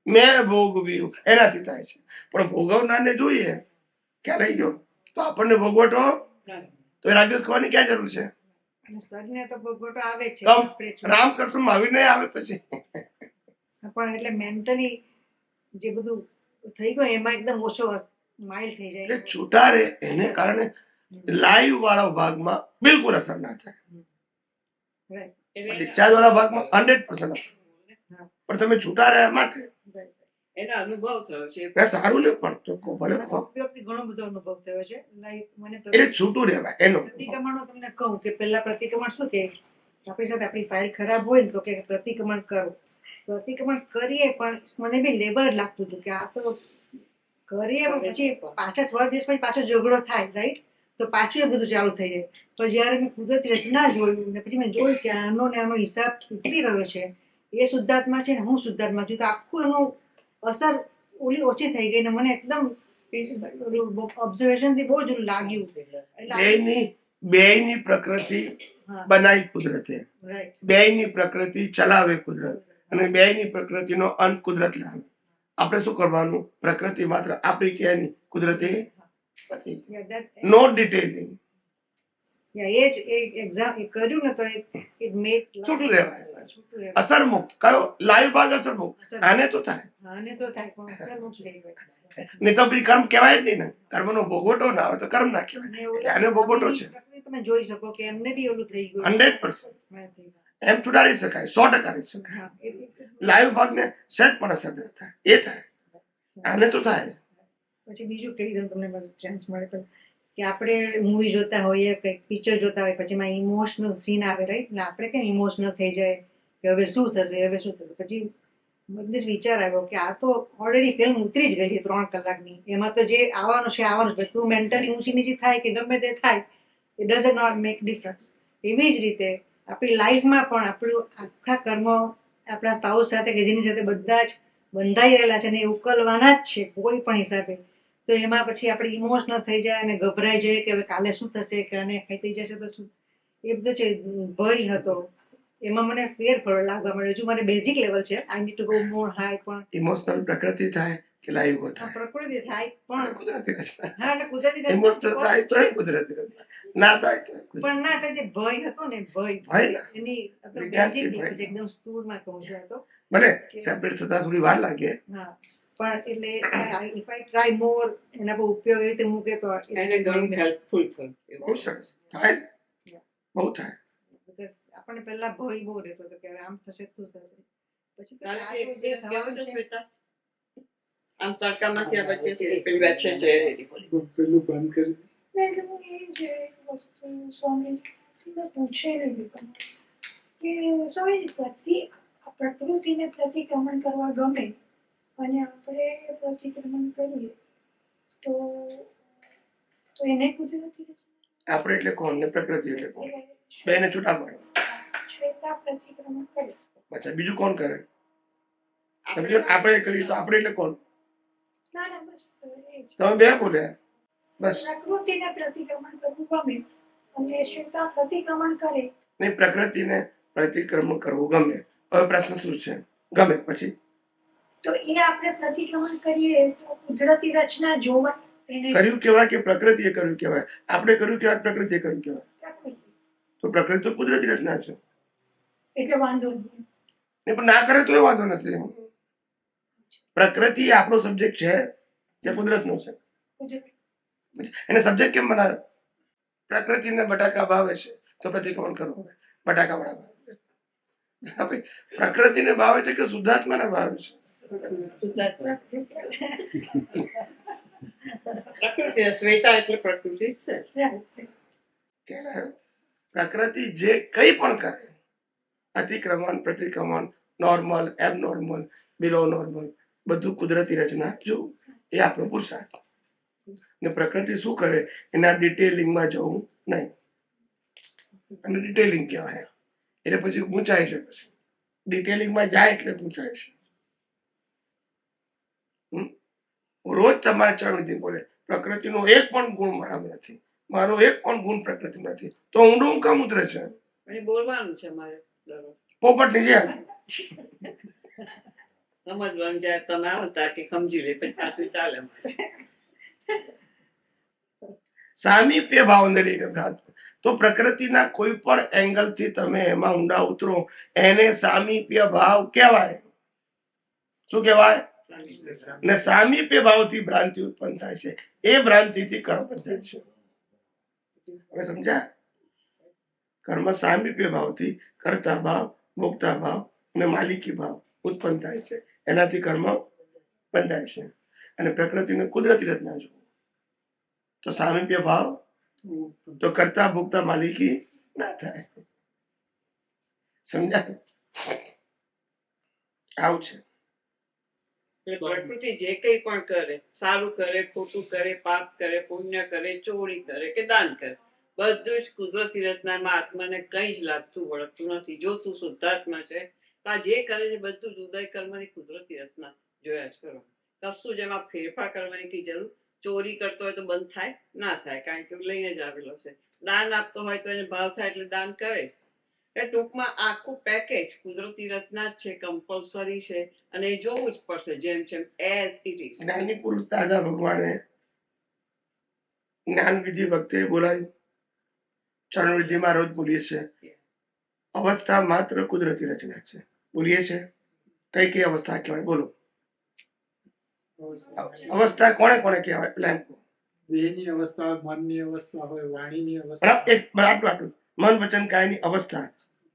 Speaker 2: મેં ભોગવ્યું એનાથી થાય છે. પણ ભોગવનારને જોઈએ ક્યાં લઈ ગયો તો આપણને ભોગવટો તો એ રાગદ્વેષ કરવાની ક્યાં જરૂર છે?
Speaker 11: અને સજને તો ભોગવટો આવે છે
Speaker 2: કમ
Speaker 11: આપણે છું.
Speaker 2: રામકૃષ્ણ મહાવીર નહીં આવે પછી
Speaker 11: પણ એટલે મેન્ટલી જે બધું થઈ ગયું એમાં એકદમ ઓછો માઇલ થઈ જાય.
Speaker 2: એટલે છૂટા રે એને કારણે લાઈવ વાળા ભાગમાં બિલકુલ અસર ના થાય,
Speaker 11: Right.
Speaker 2: ડિસ્ચાર્જ વાળા ભાગમાં 100% અસર. પણ તમે છૂટા રહ્યા માટે
Speaker 3: એનો અનુભવ થયો છે.
Speaker 2: મેં સારું નહીં પણ તો ભલે કહો
Speaker 11: ઉપયોગથી ઘણો બધો અનુભવ થયો છે. Like મને
Speaker 2: એટલે છૂટું રહેવાય એનો
Speaker 11: પ્રતિક્રમણનો તમને કહું કે પહેલા પ્રતિક્રમણ શું કે આપણી સાથે આપણી ફાઇલ ખરાબ હોય ને તો કે પ્રતિક્રમણ કરો. પ્રતિક્રમણ કરીએ પણ મને બી લેબર જ લાગતું હતું કે આ તો કરીએ પણ પછી પાછા થોડા દિવસ પછી પાછો ઝઘડો થાય, રાઈટ? તો પાછું એ બધું ચાલુ થઈ જાય. તો જયારે મેં કુદરતી રચના જોયું ને પછી મેં જોયું કે આનો ને આનો હિસાબ તૂટી રહ્યો છે, એ શુદ્ધાત્મા છે ને હું શુદ્ધાત્મા છું, તો આખું એનું અસર ઓલી ઓછી થઈ ગઈ ને મને એકદમ ઓબ્ઝર્વેશન થી બહુ જ લાગ્યું.
Speaker 2: બેયની પ્રકૃતિ બનાવી કુદરતે,
Speaker 11: રાઈટ,
Speaker 2: બેયની પ્રકૃતિ ચલાવે કુદરત અને બેયની પ્રકૃતિનો અંત કુદરત લાવે. આપણે શું કરવાનું? પ્રકૃતિ માત્ર આપણી કે એની કુદરતી નો ડિટેલિંગ
Speaker 11: એ જ એક્ઝામ કર્યું ને તો ઇટ મેક
Speaker 2: છૂટું રહેવાય. અસર મુક્ત કયો લાઈવ ભાગ અસર મુક્ત આને તો થાય
Speaker 11: આને તો થાય પણ અસર મુક્ત થઈ ગઈ.
Speaker 2: નહીં તો પછી કર્મ કહેવાય જ નહીં ને. કર્મનો ભોગવટો ના આવે તો કર્મ ના કહેવાય. એટલે આને ભોગવટો છે.
Speaker 11: તમે જોઈ શકો કે એમને બી ઓલું થઈ ગયું
Speaker 2: 100% એમ છુટાડી શકાય, 100% રહી શકાય. લાઈવ ભાગને સહેજ પણ અસર ન થાય, એ થાય. આને તો થાય.
Speaker 11: પછી બીજું કહી દઉં તમને ચાન્સ મળે તો કે આપણે મૂવી જોતા હોઈએ, કંઈક પિક્ચર જોતા હોય, પછી એમાં ઇમોશનલ સીન આવે, રાઈટ? એટલે આપણે કેમ ઇમોશનલ થઈ જાય કે હવે શું થશે, હવે શું થશે. પછી બધી વિચાર આવ્યો કે આ તો ઓલરેડી ફિલ્મ ઉતરી જ ગઈ છે 3 કલાકની, એમાં તો જે આવવાનું છે આવવાનું છે. તું મેન્ટલી ઊંચી નીચી થાય કે ગમે તે થાય, it does not make difference. એવી જ રીતે આપણી લાઈફમાં પણ આપણું આખા કર્મો આપણા સ્પાઉસ સાથે કે જેની સાથે બધા જ બંધાઈ રહેલા છે ને એ ઉકલવાના જ છે કોઈ પણ હિસાબે. તો એમાં પછી આપણે ઇમોશનલ થઈ જાય અને ગભરાઈ જાય કે હવે કાલે શું થશે, કે આને કઈ થઈ જશે તો શું. એ બધું છે ભય હતો, એમાં મને ફેર પડો લાગવા મળ્યો. હજુ મારે બેઝિક લેવલ છે, I need to go more high. પણ
Speaker 2: ઇમોશનલ પ્રકૃતિ થાય કે લાઈવ થાય?
Speaker 11: પ્રકૃતિ થાય પણ
Speaker 2: કુદરતી રચના.
Speaker 11: હા એટલે કુદરતી
Speaker 2: ઇમોશનલ થાય તો કુદરતી રચના, ના થાય તો
Speaker 11: પણ ના એટલે જે ભય હતો ને ભય એની બેઝિક એકદમ સ્થૂળમાં કહું છું. તો
Speaker 2: ભલે સેપરેટ થતા થોડી વાર લાગે,
Speaker 11: હા પણ એટલે ઇફ આઈ ટ્રાય મોર એના પર ઉપયોગ એવી રીતે મૂકે તો
Speaker 3: એને ઘણું હેલ્પફુલ થયું.
Speaker 2: બહુ સરસ થાય, બહુ થાય.
Speaker 11: બીકોઝ આપણને પહેલા ભય બહુ રહેતો હતો કે આમ થશે શું થશે. પછી તો
Speaker 3: કાલે
Speaker 11: આ
Speaker 3: એક
Speaker 11: તો જે
Speaker 3: દિવસ કેવો
Speaker 11: થવાનું
Speaker 3: છે
Speaker 11: છે.
Speaker 3: શ્વેતા? આમ તડકામાંથી આ વચ્ચે પેલી વાત છે
Speaker 4: પેલું બંધ કરી
Speaker 5: એટલે હું એ જે વસ્તુ સ્વામીજીથી મેં પૂછેલી કે સ્વામી પ્રકૃતિને પ્રતિક્રમણ કરવા ગમે અને આપણે પ્રતિક્રમણ કરીએ તો એને કુદરતી
Speaker 2: આપણે એટલે કોણ ને પ્રકૃતિ એટલે કોણ? બેને છૂટા પાડો.
Speaker 5: શ્વેતા પ્રતિક્રમણ કરે.
Speaker 2: અચ્છા, બીજું કોણ કરે? આપણે કરીએ તો આપણે એટલે કોણ?
Speaker 5: ના ના બસ એ જ.
Speaker 2: તમે બે બોલ્યા બસ.
Speaker 5: પ્રકૃતિને પ્રતિક્રમણ કરવું ગમે અને શ્વેતા પ્રતિક્રમણ કરે.
Speaker 2: નહીં, પ્રકૃતિને પ્રતિક્રમણ કરવું ગમે. હવે પ્રશ્ન શું છે? ગમે પછી
Speaker 5: તો એ આપણે પ્રતિક્રમણ કરીએ તો કુદરતી રચના જોવા એને
Speaker 2: કર્યું કેવાય કે પ્રકૃતિએ કર્યું કેવાય? આપણે કર્યું કેવાય પ્રકૃતિએ કર્યું કેવાય?
Speaker 5: પ્રકૃતિ
Speaker 2: તો પ્રકૃતિ તો કુદરતી રચના છે.
Speaker 5: એટલે વાંધો નહીં.
Speaker 2: ને પણ ના કરે તો એ વાંધો નથી. પ્રકૃતિ આપણો સબ્જેક્ટ છે જે કુદરતનો છે. એને સબ્જેક્ટ કેમ બનાવ્યો? પ્રકૃતિને બટાકા ભાવે છે તો પ્રતિક્રમણ કરો. બટાકા વાળા ભાવે. પ્રકૃતિને ભાવે છે કે શુદ્ધાત્માને ભાવે છે?
Speaker 3: પ્રકૃતિ શ્વેતા એટલે પ્રકૃતિ જ છે.
Speaker 2: પ્રકૃતિ જે કઈ પણ કરે, અતિક્રમણ પ્રતિક્રમણ, નોર્મલ એબનોર્મલ બિલો નોર્મલ, બધું કુદરતી રચના જો એ આપણો પુરુષાર્થ. ને પ્રકૃતિ શું કરે એના ડિટેલિંગમાં જવું નહીં. અને ડિટેલિંગ કહેવાય એટલે પછી ગૂંચાય છે. પછી ડિટેલિંગમાં જાય એટલે ગૂંચાય છે. રોજ તમારે ચરણથી બોલે પ્રકૃતિનો એક પણ ગુણ મારામાં નથી, મારો એક પણ ગુણ પ્રકૃતિમાં નથી, તો ઊંડું કામ ઉતરે છે.
Speaker 3: બોલવાનું છે મારે.
Speaker 2: પોપટની જેમ
Speaker 3: સમજવાનું જ્યારે તમે આવતા કે સમજી લે પછી પાછું ચાલે
Speaker 2: સામીપ્ય ભાવ અંદર લઈને ભ્રાંત. તો પ્રકૃતિના કોઈ પણ એંગલથી તમે એમાં ઊંડા ઉતરો એને સામીપ્ય ભાવ કહેવાય. શું કહેવાય? ને સામીપ્ય ભાવથી ભ્રાંતિ ઉત્પન્ન થાય છે. એ ભ્રાંતિથી કર્મ બંધાય છે. હવે સમજ્યા? કર્મ સામીપ્ય ભાવથી કર્તા ભાવ, ભોગતા ભાવ અને માલિકી ભાવ ઉત્પન્ન થાય છે. એનાથી કર્મ બંધાય છે. અને પ્રકૃતિને કુદરતી રચના જુઓ તો સામીપ્ય ભાવ તો કરતા ભોગતા માલિકી ના થાય. સમજાય? આવું છે.
Speaker 3: પ્રકૃતિ જે કઈ પણ કરે, સારું કરે, ખોટું કરે, પાપ કરે, પુણ્ય કરે, ચોરી કરે કે દાન કરે, બધું જ કુદરતી રચનામાં આત્માને કઈ જ લાગતું વળગતું નથી. જો તું શુદ્ધાત્મા છે તો આ જે કરે છે બધું જ ઉદય કર્મની કુદરતી રચના જોયા જ કરો. કશું જ એમાં ફેરફાર કરવાની કઈ જરૂર. ચોરી કરતો હોય તો બંધ થાય? ના થાય, કારણ કે લઈને જ આવેલો છે. દાન આપતો હોય તો એને ભાવ થાય એટલે દાન કરે. એ ટૂંકમાં આખું પેકેજ કુદરતી રચના જ છે, કમ્પલસરી છે અને એ જોવું જ પડશે જેમ જેમ એઝ ઇટ ઇઝ.
Speaker 2: જ્ઞાની પુરુષ દાદા ભગવાને જ્ઞાન વિધિ વખતે બોલાયું, ચરણ વિધિમાં રોજ બોલીએ છે, અવસ્થા માત્ર કુદરતી રચના છે. બોલીએ છે કઈ કઈ અવસ્થા કહેવાય? બોલો. અવસ્થા કોને કોને કહેવાય? પેલા એમ કહો.
Speaker 4: દેહની અવસ્થા, મનની અવસ્થા હોય, વાણીની અવસ્થા.
Speaker 2: આટલું મન વચન કાયની અવસ્થા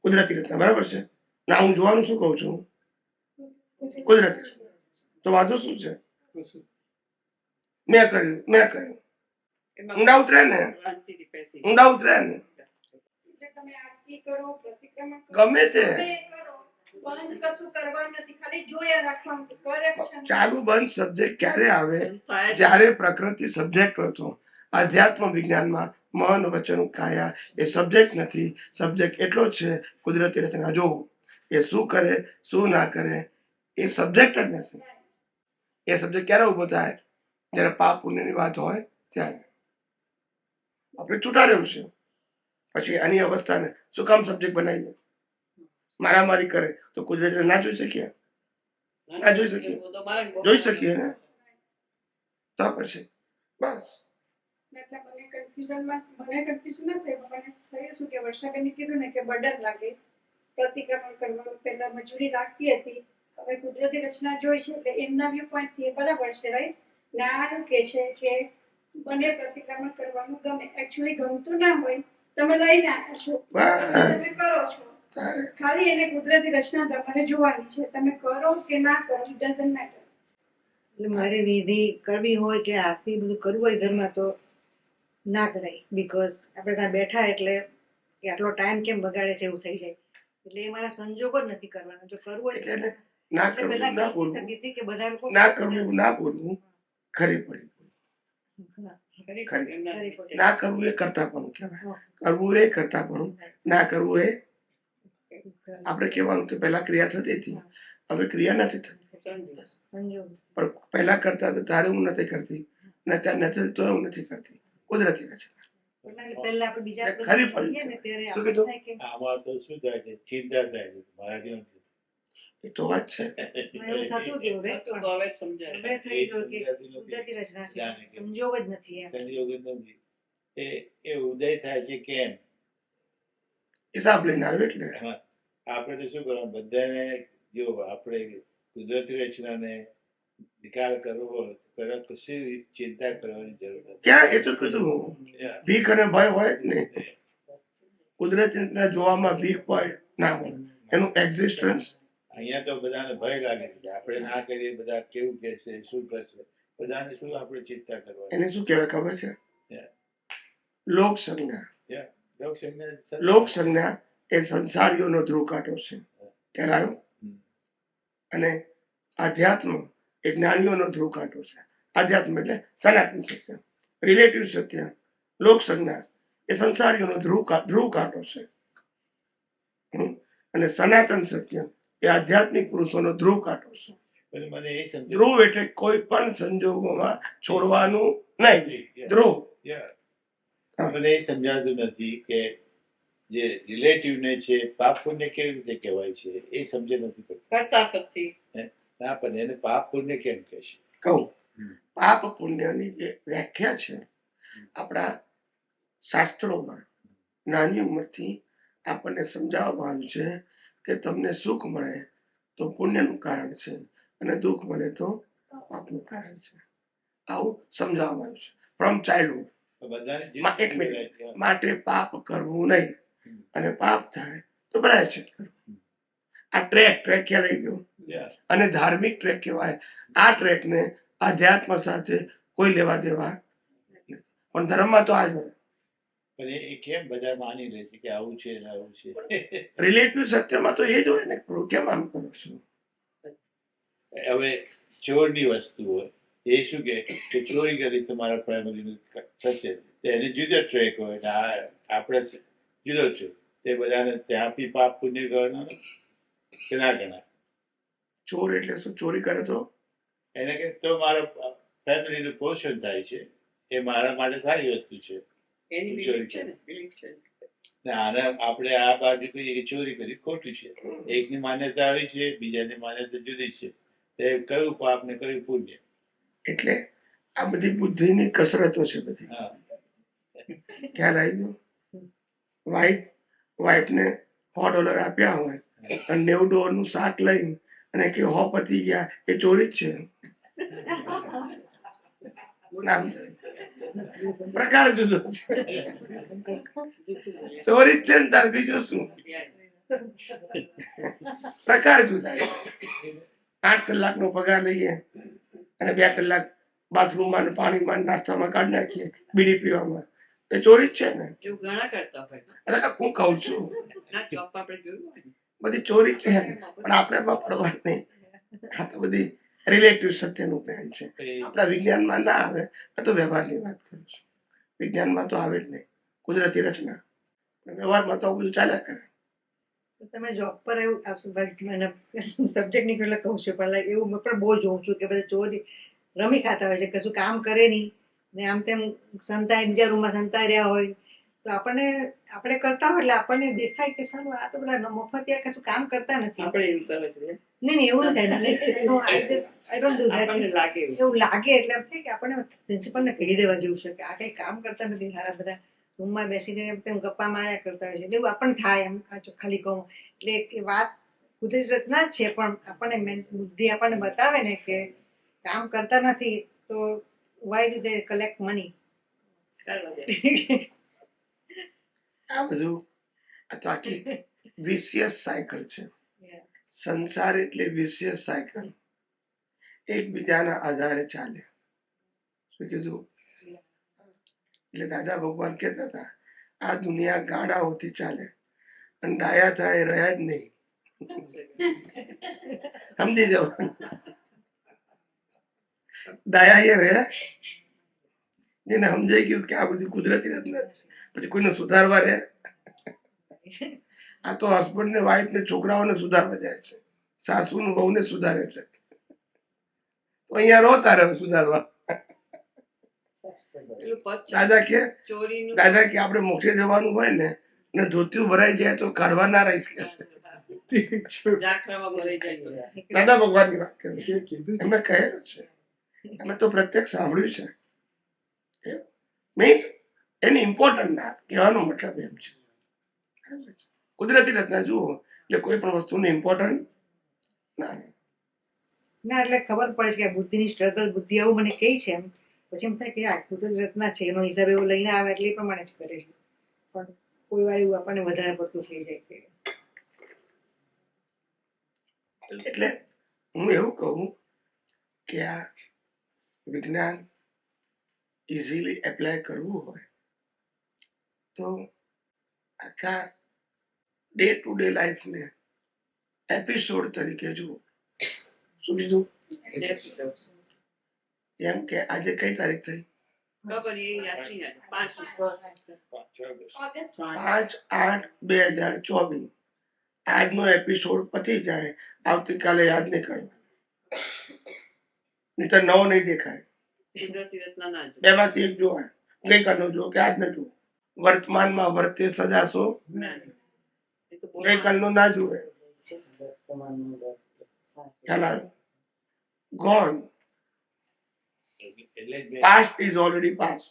Speaker 2: કુદરતી રચના. બરાબર છે ના? હું જોવાનું શું કહું છું? કુદરતી. તો વાંધો શું છે? મેં કર્યું ઊંડા ઉતરે ને, ઊંડા ઉતરે ને ગમે તે ચાલુ બંધ સબ્જેક્ટ ક્યારે આવે? જ્યારે પ્રકૃતિ સબ્જેક્ટ હતો. આધ્યાત્મ વિજ્ઞાનમાં મન વચન કાયા એ સબ્જેક્ટ નથી. સબ્જેક્ટ એટલો જ છે કુદરતી રચના. જો એ શું કરે શું ના કરે એ સબ્જેક્ટ જ નથી. એ સબ્જેક્ટ ક્યારે ઉભો થાય? જ્યારે પાપ પુણ્યની વાત હોય ત્યારે. આપણે છૂટા રહ્યું છે. પછી આની અવસ્થાને શું કામ સબ્જેક્ટ બનાવીને મારામારી કરે તો કુદરતી ના જોઈ શકીએ? ના જોઈ શકીએ? જોઈ શકીએ ને? તો પછી બસ.
Speaker 5: મને કન્ફ્યુઝન નથી થયું કે વર્ષાબેને કીધું ને કે બર્ડન લાગે પ્રતિક્રમણ કરવાનું. પહેલા મજૂરી લાગતી હતી, હવે કુદરતી રચના જોઈ છે એટલે એમના વ્યૂ પોઈન્ટ થી બરાબર છે, રાઈટ? ના કે છે કે મને પ્રતિક્રમણ કરવાનું ગમે. એકચ્યુઅલી ગમતું ના હોય, તમે લઈને આવ્યા છો, તમે કરો છો, ખાલી એને કુદરતી રચના તમારે જોવાની છે. તમે કરો કે ના કરો, ઇટ ડઝન્ટ મેટર.
Speaker 11: એટલે મારે વિધિ કરવી હોય કે આરતી બધું કરવું હોય ઘરમાં તો ના કરાય. બીકોઝ આપણે ત્યાં બેઠા એટલે કે આટલો ટાઈમ કેમ બગાડે છે એવું થઈ જાય. એટલે એ મારા સંજોગો જ નથી કરવાના. જો કરવું હોય
Speaker 2: એટલે ના કરવું ના બોલવું,
Speaker 11: કે બધા લોકો
Speaker 2: ના કરવું એવું ના બોલવું, ખરી પડી. ના કરવું એ કરતા પણ કહેવાય. કરવું એ કરતા પણ ના કરવું એ આપણે કહેવાનું કે પહેલા ક્રિયા થતી હતી, હવે ક્રિયા નથી થતી. પણ પહેલા કરતા તો તારે હું નથી કરતી, નથી તો હું નથી કરતી. કુદરતી રચના ખરી પડી. શું કીધું?
Speaker 6: આમાં તો શું થાય છે? ચિંતા થાય છે મારાથી નથી.
Speaker 2: એ તો વાત છે.
Speaker 11: એવું થતું હતું, હવે સમજાય. હવે થઈ ગયું કે કુદરતી રચના છે, સંજોગ જ નથી.
Speaker 6: સંજોગ જ નથી. એ ઉદય થાય છે કેમ?
Speaker 2: હિસાબ લઈને આવ્યો એટલે
Speaker 6: આપણે તો શું કરવાનું? બધાને જો આપણે કુદરતી રચનાને નિકાલ કરવો હોય તો કશી ચિંતા કરવાની જરૂર નથી.
Speaker 2: ક્યાં? એ તો કીધું ભીખ અને ભય હોય જ નહીં. કુદરતી રીતના જોવામાં ભીખ ભય ના હોય. એનું એક્ઝિસ્ટન્સ
Speaker 6: અહીંયા તો બધાને ભય લાગે છે. આપણે ના કરીએ બધા કેવું કહેશે, શું કરશે? બધાને શું આપણે ચિંતા કરવાની?
Speaker 2: એને શું કહેવાય ખબર છે? લોક સંજ્ઞા.
Speaker 6: લોકસંજ્ઞા.
Speaker 2: લોક સંજ્ઞા એ સંસારીઓનો ધ્રુવ કાંટો છે, કહેવાયો. અને આધ્યાત્મ એ જ્ઞાનીઓનો ધ્રુવ કાંટો છે. આધ્યાત્મ એટલે સનાતન સત્ય, રિલેટિવ સત્ય. લોક સંજ્ઞા એ સંસારીઓનો ધ્રુવ કાંટો છે. અને સનાતન સત્ય એ આધ્યાત્મિક પુરુષોનો ધ્રુવ કાંટો છે.
Speaker 6: મને એ સમજ
Speaker 2: ધ્રુવ એટલે કોઈ પણ સંજોગોમાં છોડવાનું નહીં. ધ્રુવ.
Speaker 6: મને એ સમજાતું નથી કે જે રિલેટિવને છે પાપ પુણ્ય કેવી રીતે કહેવાય છે એ સમજે નથી પડતું.
Speaker 3: કરતા કરતી
Speaker 6: ના પણ એને પાપ પુણ્ય કેમ કહેશે?
Speaker 2: કહું પાપ પુણ્યની જે વ્યાખ્યા છે આપણા શાસ્ત્રોમાં નાની ઉંમરથી આપણને સમજાવવામાં આવ્યું છે કે તમને સુખ મળે તો પુણ્યનું કારણ છે અને દુઃખ મળે તો પાપનું કારણ છે. આવું સમજાવવામાં આવ્યું છે ફ્રોમ ચાઇલ્ડહુડ.
Speaker 6: બધાને
Speaker 2: એક મિનિટ. માટે પાપ કરવું નહીં અને પાપ થાય તો પ્રાયશ્ચિત કરવું. આ ટ્રેક ખ્યાલ આવી ગયો અને ધાર્મિક ટ્રેક કહેવાય. આ ટ્રેકને આધ્યાત્મ સાથે કોઈ લેવા દેવા નથી. પણ ધર્મમાં તો આ જ હોય.
Speaker 6: પણ એ કેમ બધા માની લે છે કે આવું છે ને આવું છે?
Speaker 2: રિલેટિવ સત્યમાં તો એ જ હોય ને. કેમ આમ કરો છો?
Speaker 6: હવે ચોરની વસ્તુ હોય એ શું કે ચોરી કરીશ તો મારા ફેમિલીનું થશે, તો એને જુદો ટ્રેક હોય ને આપણે જુદો છે. તે બધાને ત્યાંથી પાપ પુણ્ય ગણવાનું કે ના ગણાય?
Speaker 2: ચોર એટલે શું? ચોરી કરે તો
Speaker 6: એને કે તો મારા ફેમિલીનું પોષણ થાય છે, એ મારા માટે સારી વસ્તુ છે.
Speaker 3: એની belief છે ને, belief છે.
Speaker 6: ને આને આપણે આ બાજુ કહીએ કે ચોરી કરી ખોટું છે. એકની માન્યતા આવી છે, બીજાની માન્યતા જુદી છે. તે કયું પાપ ને કયું પુણ્ય?
Speaker 2: એટલે આ બધી બુદ્ધિની કસરતો છે બધી.
Speaker 6: હા,
Speaker 2: ખ્યાલ આવી ગયો? વાઈફને $100 આપ્યા હોય અને $90 નું શાક લઈ અને કે હો પતી ગયા, એ ચોરી જ છે. પ્રકાર જુદો છે. ચોરી જ છે ને તાર બીજું શું? પ્રકાર જુદા છે. 8 કલાકનો પગાર લઈએ અને 2 કલાક બાથરૂમમાં પાણીમાં નાસ્તામાં કાઢી નાખીએ, બીડી પીવામાં, એ ચોરી જ છે ને.
Speaker 3: એવું ઘણા કરતા હોય.
Speaker 2: એટલે હું કહું છું
Speaker 3: ના ચોપ આપણે જોયું હોય ને.
Speaker 2: બધી ચોરી જ છે ને, પણ આપણે એમાં પડવા નહીં. આ તો બધી રિલેટિવ સત્યનું જ્ઞાન છે. આપણા વિજ્ઞાનમાં ના આવે. આ તો વ્યવહારની વાત કરું છું. વિજ્ઞાનમાં તો આવે જ નહીં. કુદરતી રચના. વ્યવહારમાં તો આવું બધું ચાલ્યા કરે.
Speaker 11: તમે જોબ પર એવું સબ્જેક્ટ નીકળે કહું છું, પણ લાઈક એવું મેં પણ બહુ જોઉં છું કે બધા ચોરી રમી ખાતા હોય છે, કશું કામ કરે નહીં ને આમ તેમ સંતાય, બીજા રૂમમાં સંતાઈ રહ્યા હોય તો આપણે કરતા હોય એટલે આપણને દેખાય કે સારું આ તો બધા મફતિયા કશું કામ કરતા નથી.
Speaker 3: આપણે એવું કરે છે.
Speaker 11: નહીં એવું નથી.
Speaker 3: આપણને લાગે એવું.
Speaker 11: એવું લાગે એટલે એમ થાય કે આપણને પ્રિન્સિપલને કહી દેવા જેવું છે કે આ કઈ કામ કરતા નથી, સારા બધા રૂમમાં બેસીને તેમ ગપ્પા માર્યા કરતા હોય છે. એટલે એવું આપણને થાય એમ ખાલી કહું એટલે એ વાત કુદરતી રચના જ છે, પણ આપણને બુદ્ધિ આપણને બતાવે ને કે કામ કરતા નથી તો why do they collect money.
Speaker 2: આ બધું આ તો આખી વિશિયસ સાયકલ છે. સંસાર એટલે વિશિયસ સાયકલ. એકબીજાના આધારે ચાલે. શું કીધું? એટલે દાદા ભગવાન કહેતા હતા આ દુનિયા ગાડાઓથી ચાલે અને ડાયા થાય રહ્યા જ નહીં. સમજી જવાનું. ડાયા એ રહ્યા જેને સમજાઈ ગયું કે આ બધી કુદરતી રચના છે, પછી કોઈને સુધારવા રહે. આ તો હસબન્ડ ને વાઈફ ને છોકરાઓને સુધારવા જાય છે, સાસુ ને વહુ ને સુધારે છે. તો અહીંયા રો તારે સુધારવા. દાદા કે આપણે મોક્ષે જવાનું હોય ને ધોતિયું ભરાઈ જાય તો કાઢવા ના રહીશ કે. દાદા ભગવાન ની વાત કરું એમને કહેલું છે, અમે તો પ્રત્યક્ષ સાંભળ્યું છે. મીન્સ એની ઇમ્પોર્ટન્ટ ના કહેવાનો મતલબ એમ છે. કુદરતી રચના જુઓ એટલે કોઈ પણ વસ્તુની ઇમ્પોર્ટન્ટ ના
Speaker 11: એટલે ખબર પડે છે કે બુદ્ધિની સ્ટ્રગલ બુદ્ધિ આવું મને કહે છે એમ. પછી એમ થાય કે આ કુદરતી રચના છે, એનો હિસાબ એવો લઈને આવે એટલે એ પ્રમાણે જ કરે છે. પણ કોઈ વાર એવું આપણને વધારે પડતું થઈ જાય કે
Speaker 2: એટલે હું એવું કહું કે આ વિજ્ઞાન ઇઝીલી એપ્લાય કરવું હોય તો આખા ડે ટુ ડે લાઈફને એપિસોડ તરીકે જુઓ. શું કીધું? એમ કે આજે કઈ તારીખ થઈ? 5/8/2024. આજનો એપિસોડ પતી જાય, આવતીકાલે યાદ નહીં કરવા, નહીં તો નવો નહીં દેખાય. બેમાંથી એક જોવાય, ગઈકાલનો જુઓ કે આજનો જુઓ. વર્તમાનમાં વર્તે સજાશો
Speaker 3: એ તો
Speaker 2: ગઈકાલનું ના જુએ.
Speaker 3: વર્તમાનનું વર્ત.
Speaker 2: ખ્યાલ આવ્યો? ગોન.
Speaker 6: એટલે જ મેં
Speaker 2: Past is already past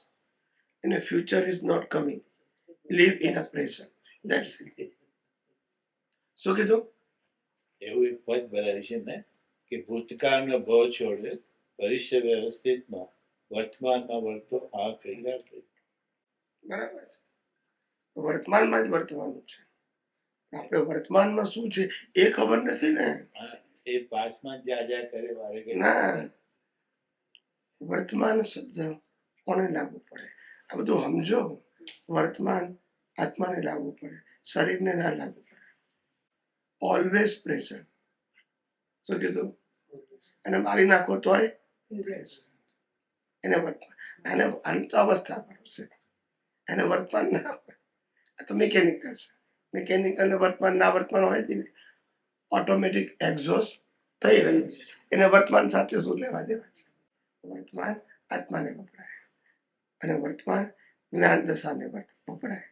Speaker 2: and the future is not coming. Live in a present. That's it. શું કીધું?
Speaker 6: એવું એક પદ બનાવ્યું છે ને કે ભૂતકાળનો ભવ છોડે ભવિષ્ય વ્યવસ્થિતમાં વર્તમાનમાં વર્તો આ કૈલા થઈ.
Speaker 2: બરાબર છે. તો વર્તમાનમાં જ વર્તવાનું છે. આપણે વર્તમાનમાં શું છે એ ખબર નથી ને.
Speaker 6: હા, એ પાસમાં જ્યાં જ્યાં કરે વારે ઘડીએ.
Speaker 2: ના, વર્તમાન શબ્દ કોને લાગુ પડે? આ બધું સમજો. વર્તમાન આત્માને લાગુ પડે, શરીરને ના લાગુ પડે. Always present. શું કીધું? અને બાળી નાખો તોય એને વર્તમાન. આને તો અવસ્થા પડશે, એને વર્તમાન ના હોય. આ તો મિકેનિકલ છે. મિકેનિકલ ને વર્તમાન ના વર્તમાન હોય જ નહીં. ઓટોમેટિક એક્ઝોસ્ટ થઈ રહ્યું છે, એને વર્તમાન સાથે શું લેવા દેવા છે? વર્તમાન આત્માને વપરાય અને વર્તમાન જ્ઞાન દશાને વપરાય,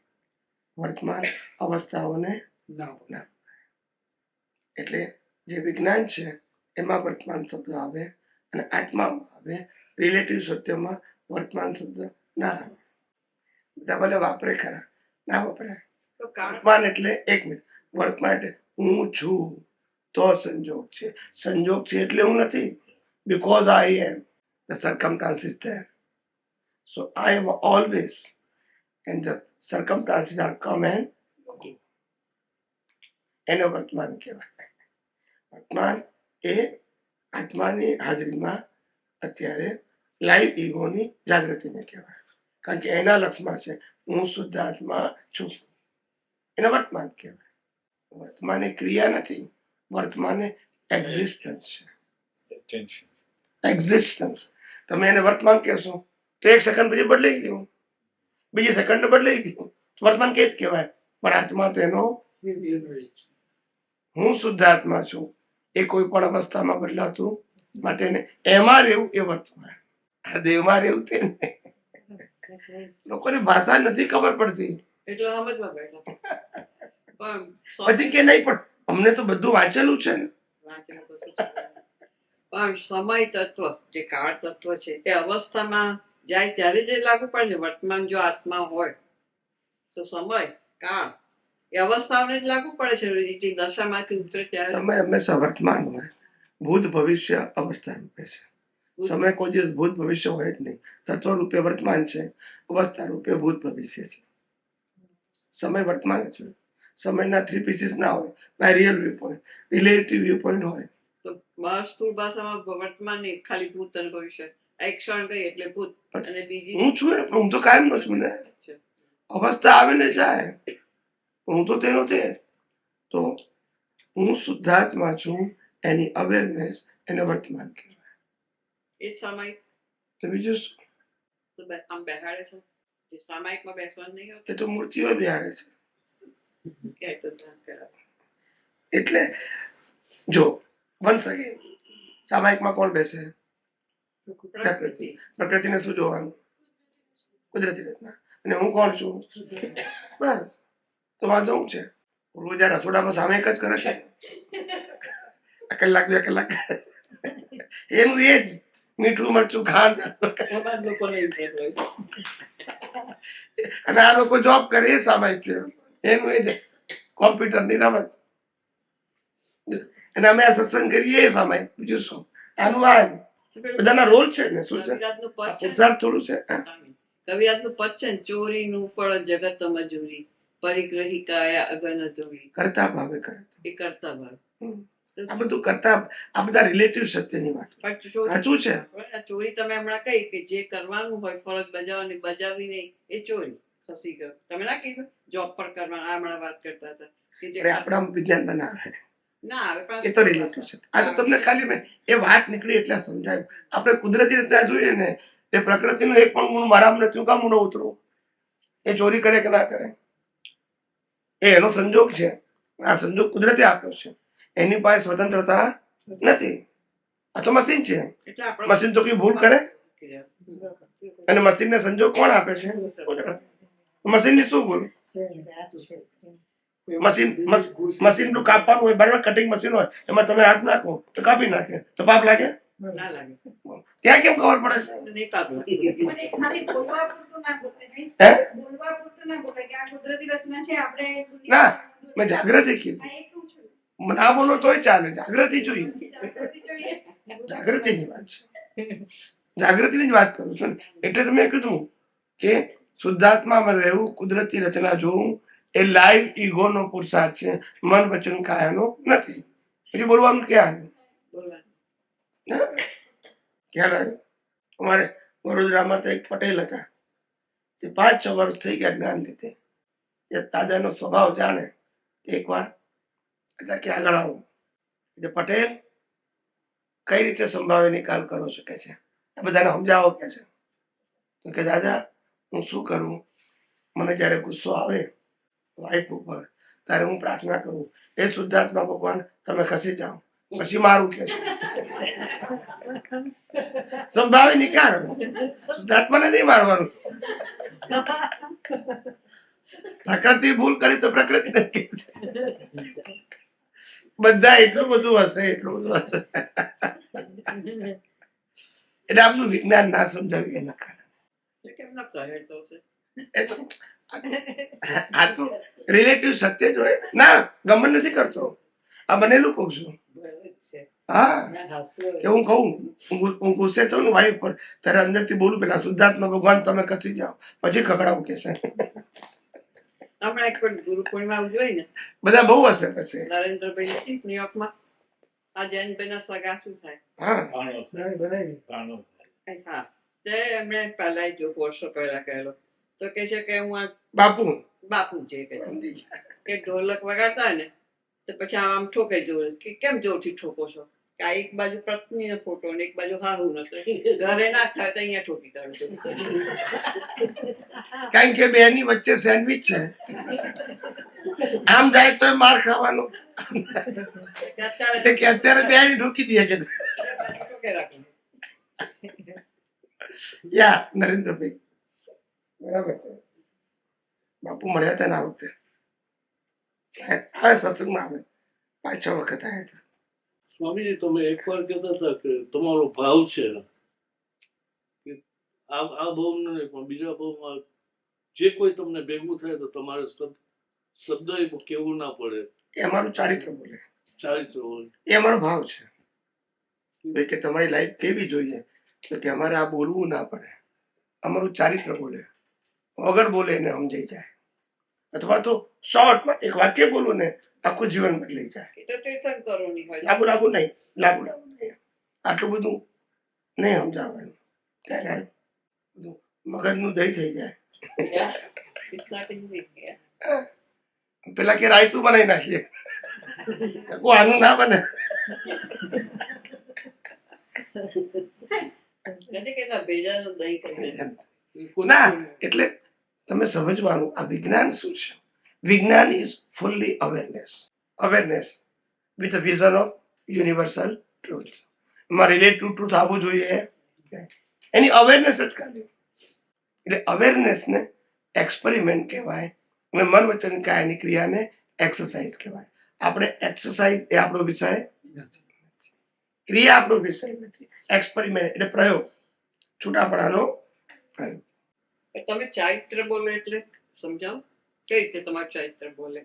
Speaker 2: વર્તમાન અવસ્થાઓને ના વપરાય. એટલે જે વિજ્ઞાન છે એમાં વર્તમાન શબ્દ આવે અને આત્મામાં આવે. રિલેટિવ સત્યમાં વર્તમાન શબ્દ ના આવે. બધા ભલે વાપરે ખરા, ના વપરાય. વર્તમાન એટલે એક મિનિટ, વર્તમાન એટલે હું છું તો સંજોગ છે. સંજોગ છે એટલે હું નથી. Because I am, the circumstances there. So I am always, and the circumstances are come and go. એને વર્તમાન કહેવાય. વર્તમાન એ આત્માની હાજરીમાં અત્યારે લાઈવ ઈગોની જાગૃતિને કહેવાય. કારણ કે એના લક્ષમાં છે હું શુદ્ધ આત્મા છું. એને વર્તમાન કહેવાય. વર્તમાન એ ક્રિયા નથી, વર્તમાન એ એક્ઝિસ્ટન્સ છે.
Speaker 6: Attention.
Speaker 2: એક્ઝિસ્ટન્સ. તમે એને વર્તમાન કહેશો તો એક સેકન્ડ પછી બદલાઈ ગયું, બીજી સેકન્ડ બદલાઈ ગયું. વર્તમાન કે જ કહેવાય. પણ આત્મા તેનો હું શુદ્ધ આત્મા છું એ કોઈ પણ અવસ્થામાં બદલાતું માટે એમાં રહેવું એ વર્તમાન. આ દેવમાં રહેવું તે નહીં. લોકોને ભાષા નથી ખબર પડતી.
Speaker 3: એટલે સમજમાં બેઠા પણ
Speaker 2: પછી કે નહીં પણ અમને તો બધું વાંચેલું છે ને.
Speaker 3: વાંચેલું બધું છે. પણ સમય તત્વ જે કાળ તત્વ છે એ અવસ્થામાં જાય ત્યારે જે લાગુ પડે ને. વર્તમાન જો આત્મા હોય તો સમય કાળ એ અવસ્થાઓને જ લાગુ પડે છે. જે દશામાંથી ઉતરે ત્યારે
Speaker 2: સમય હંમેશા વર્તમાન હોય, ભૂત ભવિષ્ય અવસ્થા રૂપે છે. સમય કોઈ દિવસ ભૂત ભવિષ્ય હોય જ નહીં. તત્વ રૂપે વર્તમાન છે, અવસ્થા રૂપે ભૂત ભવિષ્ય છે. સમય વર્તમાન જ હોય. સમયના 3 પીસીસ ના હોય. By real view point, relative view point હોય.
Speaker 3: તો સ્થૂળ ભાષામાં વર્તમાન નહીં, ખાલી ભૂત અને ભવિષ્ય. એક ક્ષણ ગઈ એટલે ભૂત અને બીજી
Speaker 2: હું છું ને, હું તો કાયમ નો છું ને. અવસ્થા આવે ને જાય, હું તો તેનો તે. તો હું શુદ્ધાત્મા છું, એની અવેરનેસ એને વર્તમાન કહેવાય.
Speaker 3: એ સમય
Speaker 2: તો બીજું શું?
Speaker 3: તો આમ બેહાડે છે. જે સામાયિકમાં બેસવાનું નહીં
Speaker 2: એ તો મૂર્તિઓ બિહાડે છે.
Speaker 3: હોતું કે તો ધ્યાન કરાવે.
Speaker 2: એટલે જો વન્સ અગેન સામાયિકમાં કોણ બેસે? પ્રકૃતિ. પ્રકૃતિને શું જોવાનું? કુદરતી રચના. અને હું કોણ છું? બસ. તો વાંધો શું છે? રોજ આ રસોડામાં સામાયિક જ કરે છે. કલાક 2 કલાક એનું એ જ મીઠું મરચું ખાંડ.
Speaker 3: એમાં જ લોકોને ઇન્ટરેસ્ટ હોય છે.
Speaker 2: અને આ લોકો જોબ કરે એ સામાયિક છે. એનું એ જ કોમ્પ્યુટરની રમત. અને અમે આ સત્સંગ કરીએ એ સામાયિક. બીજું શું? આનું આ બધાના રોલ છે ને. શું છે?
Speaker 3: કવિરાજનું પદ છે.
Speaker 2: પુરુષાર્થ થોડું છે.
Speaker 3: કવિરાજનું પદ છે ને, ચોરીનું ફળ જગત મજૂરી, પરિગ્રહી કાયા અગન ધૂળી.
Speaker 2: કરતા ભાવે કરે.
Speaker 3: એ કરતા ભાવ.
Speaker 2: આ બધું કરતા, આ બધા રિલેટિવ સત્યની વાત સાચું છે.
Speaker 3: ચોરી તમે હમણાં કહી કે જે કરવાનું હોય ફરજ બજાવવાની, બજાવી નહીં, એ ચોરી ખસી ગયો. તમે ના કીધું જોબ પર કરવાનું? આ હમણાં વાત કરતા હતા કે જે
Speaker 2: આપણા વિજ્ઞાનમાં ના આવે.
Speaker 3: ના આવે પણ
Speaker 2: એ તો રિલેટિવ છે. આ તો તમને ખાલી મેં એ વાત નીકળી એટલે સમજાયું. આપણે કુદરતી રીતના જોઈએ ને, એ પ્રકૃતિનું એક પણ ગુણ મારામાં નથી. કામ ન ઉતરું? એ ચોરી કરે કે ના કરે, એ એનો સંજોગ છે. આ સંજોગ કુદરતે આપ્યો છે. એની પાસે સ્વતંત્રતા નથી. આ તો મશીન છે.
Speaker 3: એટલે આપણે
Speaker 2: મશીન તો કઈ ભૂલ કરે? અને મશીનને સંજોગ કોણ આપે છે? કુદરત. મશીનની શું ભૂલ? મશીનનું કાપવાનું હોય, બરાબર, કટિંગ મશીન હોય, એમાં તમે હાથ નાખો તો કાપી નાખે, તો પાપ લાગે?
Speaker 3: ના લાગે.
Speaker 2: ત્યાં કેમ ખબર પડે છે?
Speaker 3: નહીં પાપ લાગે.
Speaker 5: પણ એ ખાલી બોલવા પૂરતું ના બોલાય, નહીં?
Speaker 2: હે?
Speaker 5: બોલવા પૂરતું ના બોલાય કે આ કુદરતી રચના છે, આપણે
Speaker 2: ના, મેં જાગૃતિ કીધું.
Speaker 5: હા, એ કહું છું.
Speaker 2: ના બોલો તોય ચાલે, જાગૃતિ જોઈએ.
Speaker 5: જાગૃતિ જોઈએ.
Speaker 2: જાગૃતિની વાત છે, જાગૃતિની જ વાત કરું છું ને. એટલે તો મેં કીધું કે શુદ્ધાત્મામાં રહેવું, કુદરતી રચના જોવું એ લાઈવ ઈગોનો પુરુષાર્થ છે, મન વચન કાયાનો નથી. પછી બોલવાનું ક્યાં
Speaker 3: બોલવાનું.
Speaker 2: આવ્યું? ખ્યાલ આવ્યો? અમારે વડોદરામાં તો એક પટેલ હતા, તે 5-6 વર્ષ થઈ ગયા જ્ઞાન લીધે. એ દાદાનો સ્વભાવ જાણે. એકવાર હતા કે આગળ આવો, એટલે પટેલ કઈ રીતે સંભાવે નિકાલ કરો શકે છે, આ બધાને સમજાવો કે છે. તો કે દાદા હું શું કરું, મને જ્યારે ગુસ્સો આવે વાઈફ ઉપર, ત્યારે હું પ્રાર્થના કરું, એ શુદ્ધાત્મા ભગવાન તમે ખસી જાઓ, પછી મારું કે છે. સંભાવે નિકાલ, શુદ્ધાત્માને નહીં મારવાનું. પ્રકૃતિ ભૂલ કરી તો પ્રકૃતિ નથી. બધા એટલું બધું હશે, એટલું બધું હશે. એટલે આ બધું વિજ્ઞાન ના સમજાવ્યું એના કારણે.
Speaker 3: કેમ ના કહે તો છે?
Speaker 2: એ તો આ તો રિલેટિવ સત્ય જ હોય ના. ગમન નથી કરતો, આ બનેલું કઉ છું.
Speaker 3: બરાબર છે.
Speaker 2: હા,
Speaker 3: ના હાસ્ય.
Speaker 2: કે હું કહું, હું ગુસ્સે થયું ને વાઈફ પર, ત્યારે અંદરથી બોલું પેલા શુદ્ધાત્મા ભગવાન તમે ખસી જાઓ, પછી ખગડાવું કે છે.
Speaker 3: હમણાં એક પણ ગુરુ પૂર્ણિમા ઉજવાય ને,
Speaker 2: બધા બહુ હશે પછી.
Speaker 3: નરેન્દ્રભાઈ નથી ન્યુયોર્કમાં, આ જૈનભાઈના સગા શું થાય?
Speaker 2: હા,
Speaker 6: કાણો
Speaker 3: હા, તે એમણે પહેલા જો વર્ષો પહેલા કહેલો, તો કે છે કે હું આ
Speaker 2: બાપુ
Speaker 3: બાપુ છે કે
Speaker 2: સમજી ગયા.
Speaker 3: કે ઢોલક વગાડતા હોય ને, તો પછી આમ ઠોકાઈ જવું કે કેમ જોરથી ઠોકો છો, કે આ એક બાજુ પત્નીનો ફોટો ને એક બાજુ હાહુ નથી, ઘરે ના થાય તો અહીંયા ઠોકી કાઢજો.
Speaker 2: કારણ કે બેની વચ્ચે સેન્ડવિચ છે, આમ જાય તો માર ખાવાનું. એટલે કે અત્યારે બેની ઠોકી દે કે
Speaker 3: ઠોકે રાખીને.
Speaker 2: યા નરેન્દ્રભાઈ બરાબર છે. બાપુ મળ્યા હતા ને આ વખતે, હા સત્સંગમાં આવે 5-6 વખત આવ્યા હતા.
Speaker 8: સ્વામીજી તમે એકવાર કહેતા હતા કે તમારો ભાવ છે કે આ ભાવ નહીં પણ બીજા ભાવમાં જે કોઈ તમને ભેગું થાય તો તમારે શબ્દ કેવું ના પડે,
Speaker 2: એ અમારું ચારિત્ર બોલે,
Speaker 8: ચારિત્ર હોય.
Speaker 2: એ અમારો ભાવ છે કે તમારી લાઈફ કેવી જોઈએ, તો કે અમારે આ બોલવું ના પડે, અમારું ચારિત્ર બોલે, વગર બોલે એને સમજાઈ જાય. અથવા તો શોર્ટમાં એક વાક્ય બોલું ને આખું જીવન બદલાઈ જાય.
Speaker 3: એ તો તીર્થંકરોની હોય.
Speaker 2: લાંબુ નહીં, લાંબુ નહીં, આટલું બધું નહીં સમજાવવાનું, ત્યારે બધું મગજનું દહીં થઈ જાય.
Speaker 3: It's not in me, yeah.
Speaker 2: પેલા કે રાયતું બનાવી નાખીએ, આનું ના બને.
Speaker 3: નથી કહેતા ભેજાનું દહીં કરી દે.
Speaker 2: ના, એટલે તમે સમજવાનું આ વિજ્ઞાન શું છે. વિજ્ઞાન is fully awareness with a vision of universal truth. એમાં રિલેટિવ ટ્રુથ આવવું જોઈએ, એની અવેરનેસ જ કાઢી. એટલે અવેરનેસને એક્સપેરિમેન્ટ કહેવાય અને મન વચન કાયની ક્રિયાને એક્સરસાઇઝ કહેવાય. આપણે એક્સરસાઇઝ એ આપણો વિષય નથી, ક્રિયા આપણો વિષય નથી. એક્સપેરિમેન્ટ એટલે પ્રયોગ, છૂટાપડાનો પ્રયોગ.
Speaker 3: તમે ચારિત્ર બોલો એટલે સમજાવો કઈ રીતે તમારું ચારિત્ર બોલે?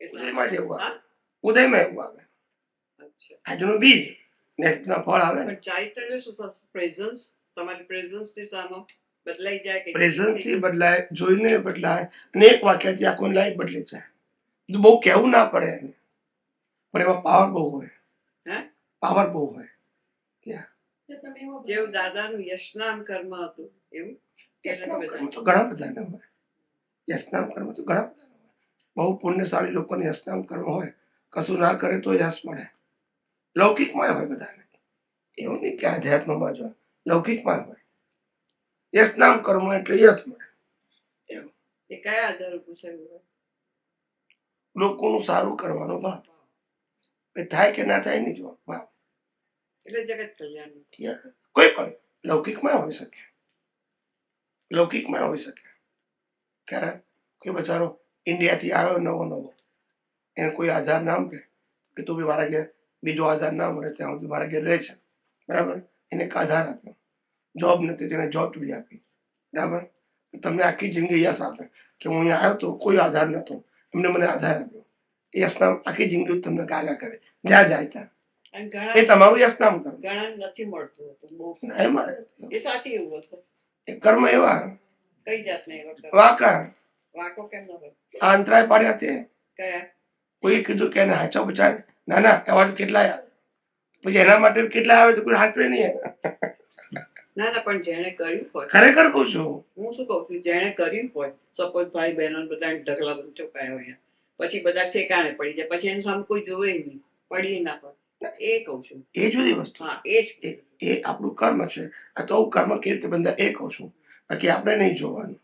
Speaker 2: ઉદયમાં જેવું આવે, ઉદયમાં એવું આવે.
Speaker 3: અચ્છા,
Speaker 2: આજનું બીજ નેક્સ્ટના ફળ આવે ને.
Speaker 3: પણ ચારિત્ર એટલે શું થશે? પ્રેઝન્સ, તમારી પ્રેઝન્સ ની સામે બદલાઈ જાય કે
Speaker 2: પ્રેઝન્સથી બદલાય, જોઈને બદલાય, અને એક વાક્યથી આખું લાઈફ બદલી જાય. બહુ કહેવું ના પડે એને, પણ એમાં પાવર બહુ હોય.
Speaker 3: હે?
Speaker 2: પાવર બહુ હોય.
Speaker 3: જેવું દાદાનું યશનામ કર્મ હતું એવું.
Speaker 2: યશનામ કર્મ તો ઘણા બધાને હોય. યશનામ કર્મ તો ઘણા બધાને હોય. બહુ પુણ્યશાળી લોકોને યશનામ કર્મ હોય, કશું ના કરે તો યશ મળે. લૌકિકમાં હોય બધાને, એવું નહીં કે આધ્યાત્મમાં જ હોય, લૌકિકમાં હોય. યશનામ કર્મ એટલે યશ મળે.
Speaker 3: એ કયા આધારે પૂછાયું હોય?
Speaker 2: લોકોનું સારું કરવાનો ભાવ. એ થાય કે ના થાય નહીં જોવા ભાવ.
Speaker 3: એટલે જગત કલ્યાણ.
Speaker 2: કોઈ પણ લૌકિકમાં હોઈ શકે, લૌકિકમાં હોઈ શકે. ખરા કોઈ બચારો ઇન્ડિયાથી આવ્યો નવો નવો, એને કોઈ આધાર ના મળે કે તું બી મારા ઘેર બીજો આધાર ના મળે ત્યાં સુધી મારા ઘેર રહે છે, બરાબર. એને એક આધાર આપ્યો, જોબ નથી તેને જોબ જોડી આપી, બરાબર. તમને આખી જિંદગી યશ આપે કે હું અહીંયા આવ્યો તો કોઈ આધાર નહોતો, એમને મને આધાર આપ્યો. એ યશનામ આખી જિંદગી તમને ગાગા કરે જ્યાં જાય ત્યાં.
Speaker 3: અને
Speaker 2: એ
Speaker 3: ઘણા
Speaker 2: તમારું યશનામ કર્મ.
Speaker 3: ઘણા નથી મળતું હતું બહુ.
Speaker 2: ના મળે.
Speaker 3: એ સાચી એવું હશે.
Speaker 2: એ કર્મ એવા
Speaker 3: કઈ જાતના એવા કર્મ?
Speaker 2: વાંકા
Speaker 3: વાંકો કેમ ન હોય?
Speaker 2: આ અંતરાય પાડ્યા તે
Speaker 3: કયા?
Speaker 2: કોઈ કીધું કે એને હાચો બચાય, ના ના એવા તો કેટલાય આવે, પછી એના માટે કેટલા આવે તો કોઈ હાચવે નહીં.
Speaker 3: ના ના, પણ જેને કર્યું હોય,
Speaker 2: ખરેખર કહું છું,
Speaker 3: હું શું કહું છું, જેને કર્યું હોય, સપોઝ ભાઈ બહેનો બધા ઢગલા બધું ચોપાયા હોય, પછી બધા ઠેકાણે પડી જાય, પછી એની સામે કોઈ જોવે નહીં, પડી ના પડે, એ કહું છું.
Speaker 2: એ જુદી વસ્તુ.
Speaker 3: હા, એ જ.
Speaker 2: એ આપણું કર્મ છે. આ તો કર્મ કેવી રીતે બંધા એ કહું છું, બાકી આપણે નહીં જોવાનું,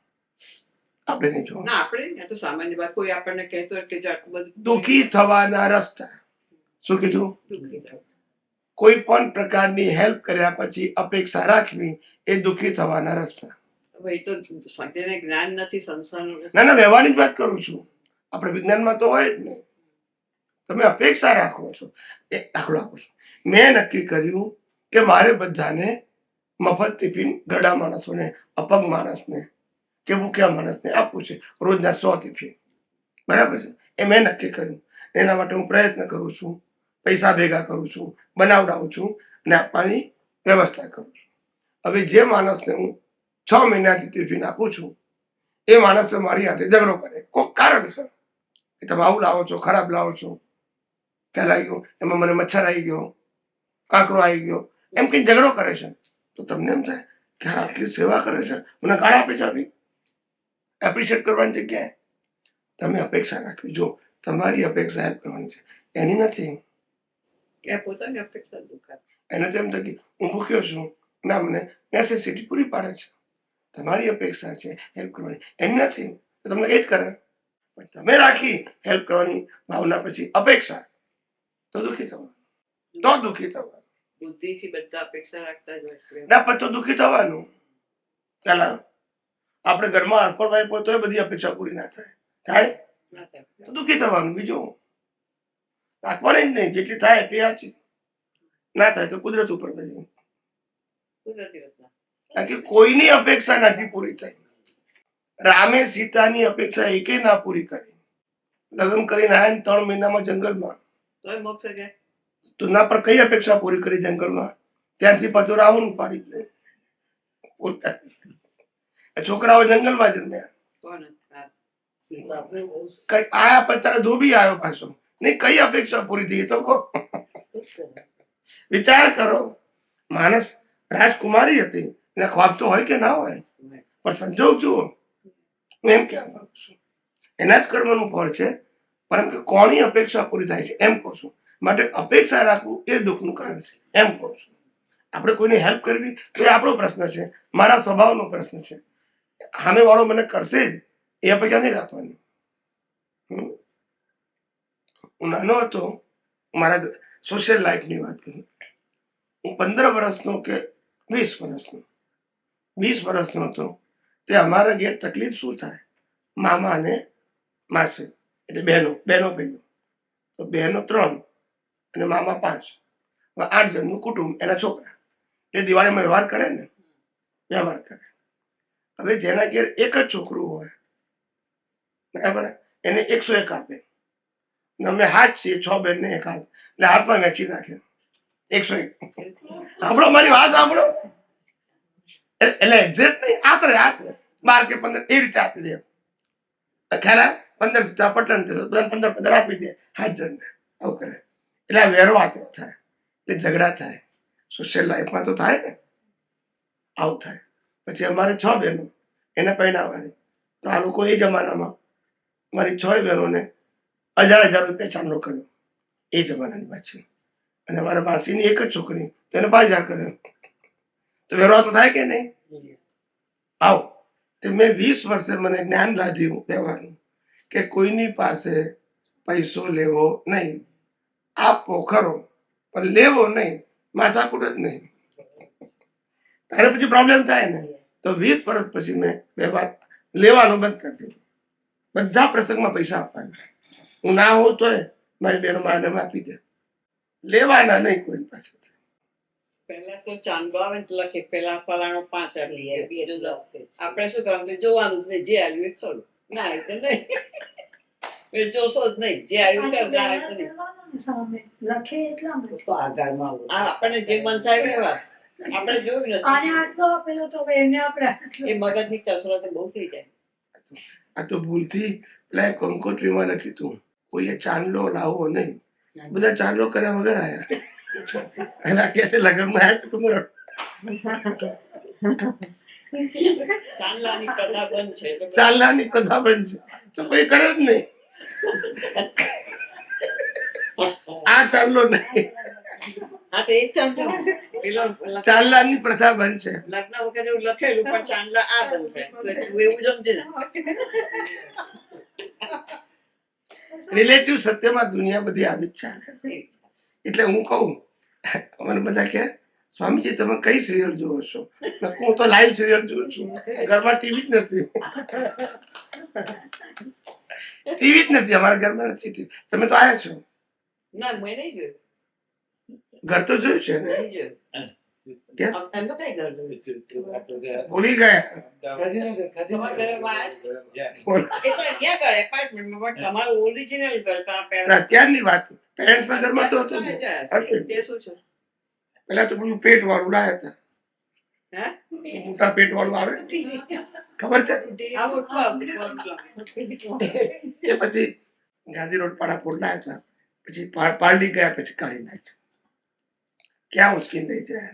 Speaker 2: આપણે નહીં જોવાનું.
Speaker 3: ના, આપણે નહીં, આ તો સામાન્ય વાત. કોઈ આપણને કહેતો હોય કે જો આટલું બધું
Speaker 2: દુઃખી થવાના રસ્તા. શું કીધું?
Speaker 3: દુઃખી થાય.
Speaker 2: કોઈ પણ પ્રકારની હેલ્પ કર્યા પછી અપેક્ષા રાખવી એ દુઃખી થવાના રસ્તા.
Speaker 3: હવે એ તો તેને જ્ઞાન નથી સંસારનું.
Speaker 2: ના ના, વ્યવહારની જ વાત કરું છું, આપણે વિજ્ઞાનમાં તો હોય જ નહીં. તમે અપેક્ષા રાખો છો. એક દાખલો આપું છું. મેં નક્કી કર્યું કે મારે બધાને મફત ટિફિન ગરડા માણસોને, અપંગ માણસને કે ભૂખ્યા માણસને આપવું છે, રોજના 100 ટિફિન, બરાબર છે. એ મેં નક્કી કર્યું. એના માટે હું પ્રયત્ન કરું છું, પૈસા ભેગા કરું છું, બનાવડાવું છું અને આપવાની વ્યવસ્થા કરું છું. હવે જે માણસને હું 6 મહિનાથી ટિફિન આપું છું એ માણસે મારી હાથે ઝઘડો કરે કોઈ કારણસર કે તમે આવું લાવો છો, ખરાબ લાવો છો, ખ્યાલ આવી ગયો, એમાં મને મચ્છર આવી ગયો, કાંકરો આવી ગયો, એમ કંઈ ઝઘડો કરે છે, તો તમને એમ થાય કે યાર આટલી સેવા કરે છે, મને ગાળ આપે છે, આપી એપ્રિશિએટ કરવાની જગ્યાએ તમે અપેક્ષા રાખવી. જો તમારી અપેક્ષા હેલ્પ કરવાની છે, એની નથી.
Speaker 3: એ પોતાની અપેક્ષા દુખાય.
Speaker 2: એને તો એમ થાય કે હું ભૂખ્યો છું, ના મને નેસેસિટી પૂરી પાડે છે. તમારી અપેક્ષા છે હેલ્પ કરવાની, એની નથી, તો તમને કંઈ જ કરે. પણ તમે રાખી હેલ્પ કરવાની ભાવના પછી અપેક્ષા, તો દુઃખી થવાનું, તો દુઃખી થવાનું.
Speaker 3: બુદ્ધિથી બધા અપેક્ષા રાખતા જ હોય.
Speaker 2: ના પણ તો દુઃખી થવાનું. ચાલો આપણે ઘરમાં હસપડ ભાઈ તો બધી અપેક્ષા પૂરી ના થાય, થાય
Speaker 3: ના થાય.
Speaker 2: તો દુઃખી થવાનું. બીજું રાખવાની જ નહીં, જેટલી થાય એટલી સાચી, ના થાય તો કુદરત ઉપર પછી.
Speaker 3: કુદરતી રચના.
Speaker 2: કારણ કે કોઈની અપેક્ષા નથી પૂરી થઈ. રામે સીતાની અપેક્ષા એકે ના પૂરી કરી. લગ્ન કરીને આયા ને 3 મહિનામાં જંગલમાં,
Speaker 3: તોય મોક્ષ કે
Speaker 2: તો ના પર કઈ અપેક્ષા પૂરી કરી જંગલમાં? ત્યાંથી પાછો રાવણ ઉપાડી ગયો. છોકરાઓ જંગલમાં જન્મ્યા.
Speaker 3: કોણ? હા.
Speaker 2: કઈ આયા પછી તારા ધોબી આવ્યો પાછો. નહીં, કઈ અપેક્ષા પૂરી થઈ તો કહો. વિચાર કરો. માણસ રાજકુમારી હતી, એને ખ્વાબ તો હોય કે ના હોય, પણ સંજોગ જુઓ. હું એમ કહેવા માંગુ છું, એના જ કર્મનું ફળ છે, પણ એમ કે કોની અપેક્ષા પૂરી થાય છે એમ કહું છું. માટે અપેક્ષા રાખવું એ દુઃખનું કારણ છે એમ કહું છું. આપણે કોઈને હેલ્પ કરવી તો એ આપણો પ્રશ્ન છે, મારા સ્વભાવનો પ્રશ્ન છે. સામે વાળો મને કરશે જ એ અપેક્ષા નહીં રાખવાની. હું નાનો હતો, મારા સોશિયલ લાઈફની વાત કરું, હું 15 વર્ષનો કે 20 વર્ષનો, 20 વર્ષનો હતો. તે અમારા ઘેર તકલીફ શું થાય, મામા અને માસી એટલે બહેનો ભાઈઓ, તો બહેનો 3 અને મામા 5, 8 જણનું કુટુંબ, એના છોકરા. એ દિવાળીમાં વ્યવહાર કરે ને, વ્યવહાર કરે. હવે જેના ઘેર એક જ છોકરું હોય, બરાબર, એને 101 આપે. અમે હાથ છીએ, 6 બહેનને 1 હાથ, એટલે હાથમાં વેચી નાખે 101. સાંભળો મારી વાત, સાંભળો. એટલે એક્ઝેક્ટ નહીં, આશરે 12 કે 15 એ રીતે આપી દે. ખ્યાલ 15 સીધા પટન 15 આપી દે 7 જણને. આવું કરે એટલે આ વેરો આતરો થાય, એટલે ઝઘડા થાય. સોશિયલ લાઈફમાં તો થાય ને, આવું થાય. પછી અમારે 6 બહેનો, એને પહેણાવવાની. તો આ લોકો એ જમાનામાં મારી 6 બહેનોને 1000 રૂપિયા ચાંદલો કર્યો, એ જમાનાની વાત છે. અને મારા માસીની એક જ છોકરી, તેને 5000 કર્યો. તો વેરો તો થાય કે નહીં? આવો તે મેં 20 વર્ષે મને જ્ઞાન લાદ્યું વ્યવહારનું કે કોઈની પાસે પૈસો લેવો નહીં, આપવો ખરો પણ લેવો નહીં, માથાકૂટ જ નહીં. તારે પછી પ્રોબ્લેમ થાય ને. તો 20 વર્ષ પછી મેં વ્યવહાર લેવાનું બંધ કરી દીધું. બધા પ્રસંગમાં પૈસા આપવાના. હું ના હોઉં તોય મારી બહેનો માને આપી દે, લેવાના નહીં કોઈ પાસેથી.
Speaker 3: પહેલા તો ચાંદો આવે ને તો લખે પેલા ફલાણો 5 લઈ આવે. આપણે શું કરવાનું જોવાનું જ નહીં, જે આવ્યું એ ખરું, ના આવ્યું તો નહીં. એ જોશો જ નહીં, જે આવ્યું કર, ના આવ્યું તો નહીં.
Speaker 5: કરવાનું ને સામે લખે એટલા માટે.
Speaker 3: તો આગળમાં આપણને જે મન થાય એવા આપણે જોયું
Speaker 5: આને
Speaker 3: નથી.
Speaker 5: આટલો આપેલો તો હવે એને આપણે આટલો.
Speaker 3: એ મગજની કસરત બહુ થઈ જાય.
Speaker 2: આ તો ભૂલથી પેલા કંકોત્રીમાં લખ્યું હતું કોઈએ ચાંદલો લાવવો નહીં, બધા ચાંદલો કર્યા વગર આવ્યા. એના કે લગ્નમાં આવ્યા તો મારો
Speaker 3: ચાંદલાની પ્રથા બંધ છે તો
Speaker 2: ચાંદલાની પ્રથા બનશે તો કોઈ કરે જ નહીં. આ ચાંદલો નહીં,
Speaker 3: હા તો એ ચાંદલો પેલો
Speaker 2: ચાંદલાની પ્રથા બનશે.
Speaker 3: લગ્ન વખતે એવું લખેલું પણ ચાંદલા આ બંધ છે તો તું એવું સમજે ને.
Speaker 2: રિલેટિવ સત્યમાં દુનિયા બધી આવી જ ચાલે. એટલે હું કહું, મને બધા કે સ્વામીજી તમે કઈ સિરિયલ જોવો છો? હું તો લાઈવ સિરિયલ જોઉં છું, ઘરમાં ટીવી જ નથી. ટીવી જ નથી અમારા ઘરમાં, નથી. તમે તો આયા છો,
Speaker 3: ના મેં નહીં જોયું,
Speaker 2: ઘર તો જોયું છે ને?
Speaker 3: નહીં જોયું. એમ તો કઈ ઘર જોયું?
Speaker 2: ભૂલી ગયા.
Speaker 3: તમારા ઘરમાં એ તો ક્યાં ઘર એપાર્ટમેન્ટમાં, પણ તમારું ઓરિજિનલ ઘર ત્યાં પહેલા
Speaker 2: અત્યારની વાત, પેરેન્ટ્સ ના ઘરમાં તો હતું ને.
Speaker 3: તે શું છે?
Speaker 2: પેલા તો પેલું પેટ વાળું લાયા હતા,
Speaker 3: હે
Speaker 2: મોટા પેટ વાળું આવે, ખબર છે?
Speaker 3: આ મોટું
Speaker 2: એ પછી ગાંધી રોડ પાડા પોટ લાયા હતા, પછી પારડી ગયા, પછી કાઢી નાખ્યું. ક્યાં ઉચકીને લઈ જાય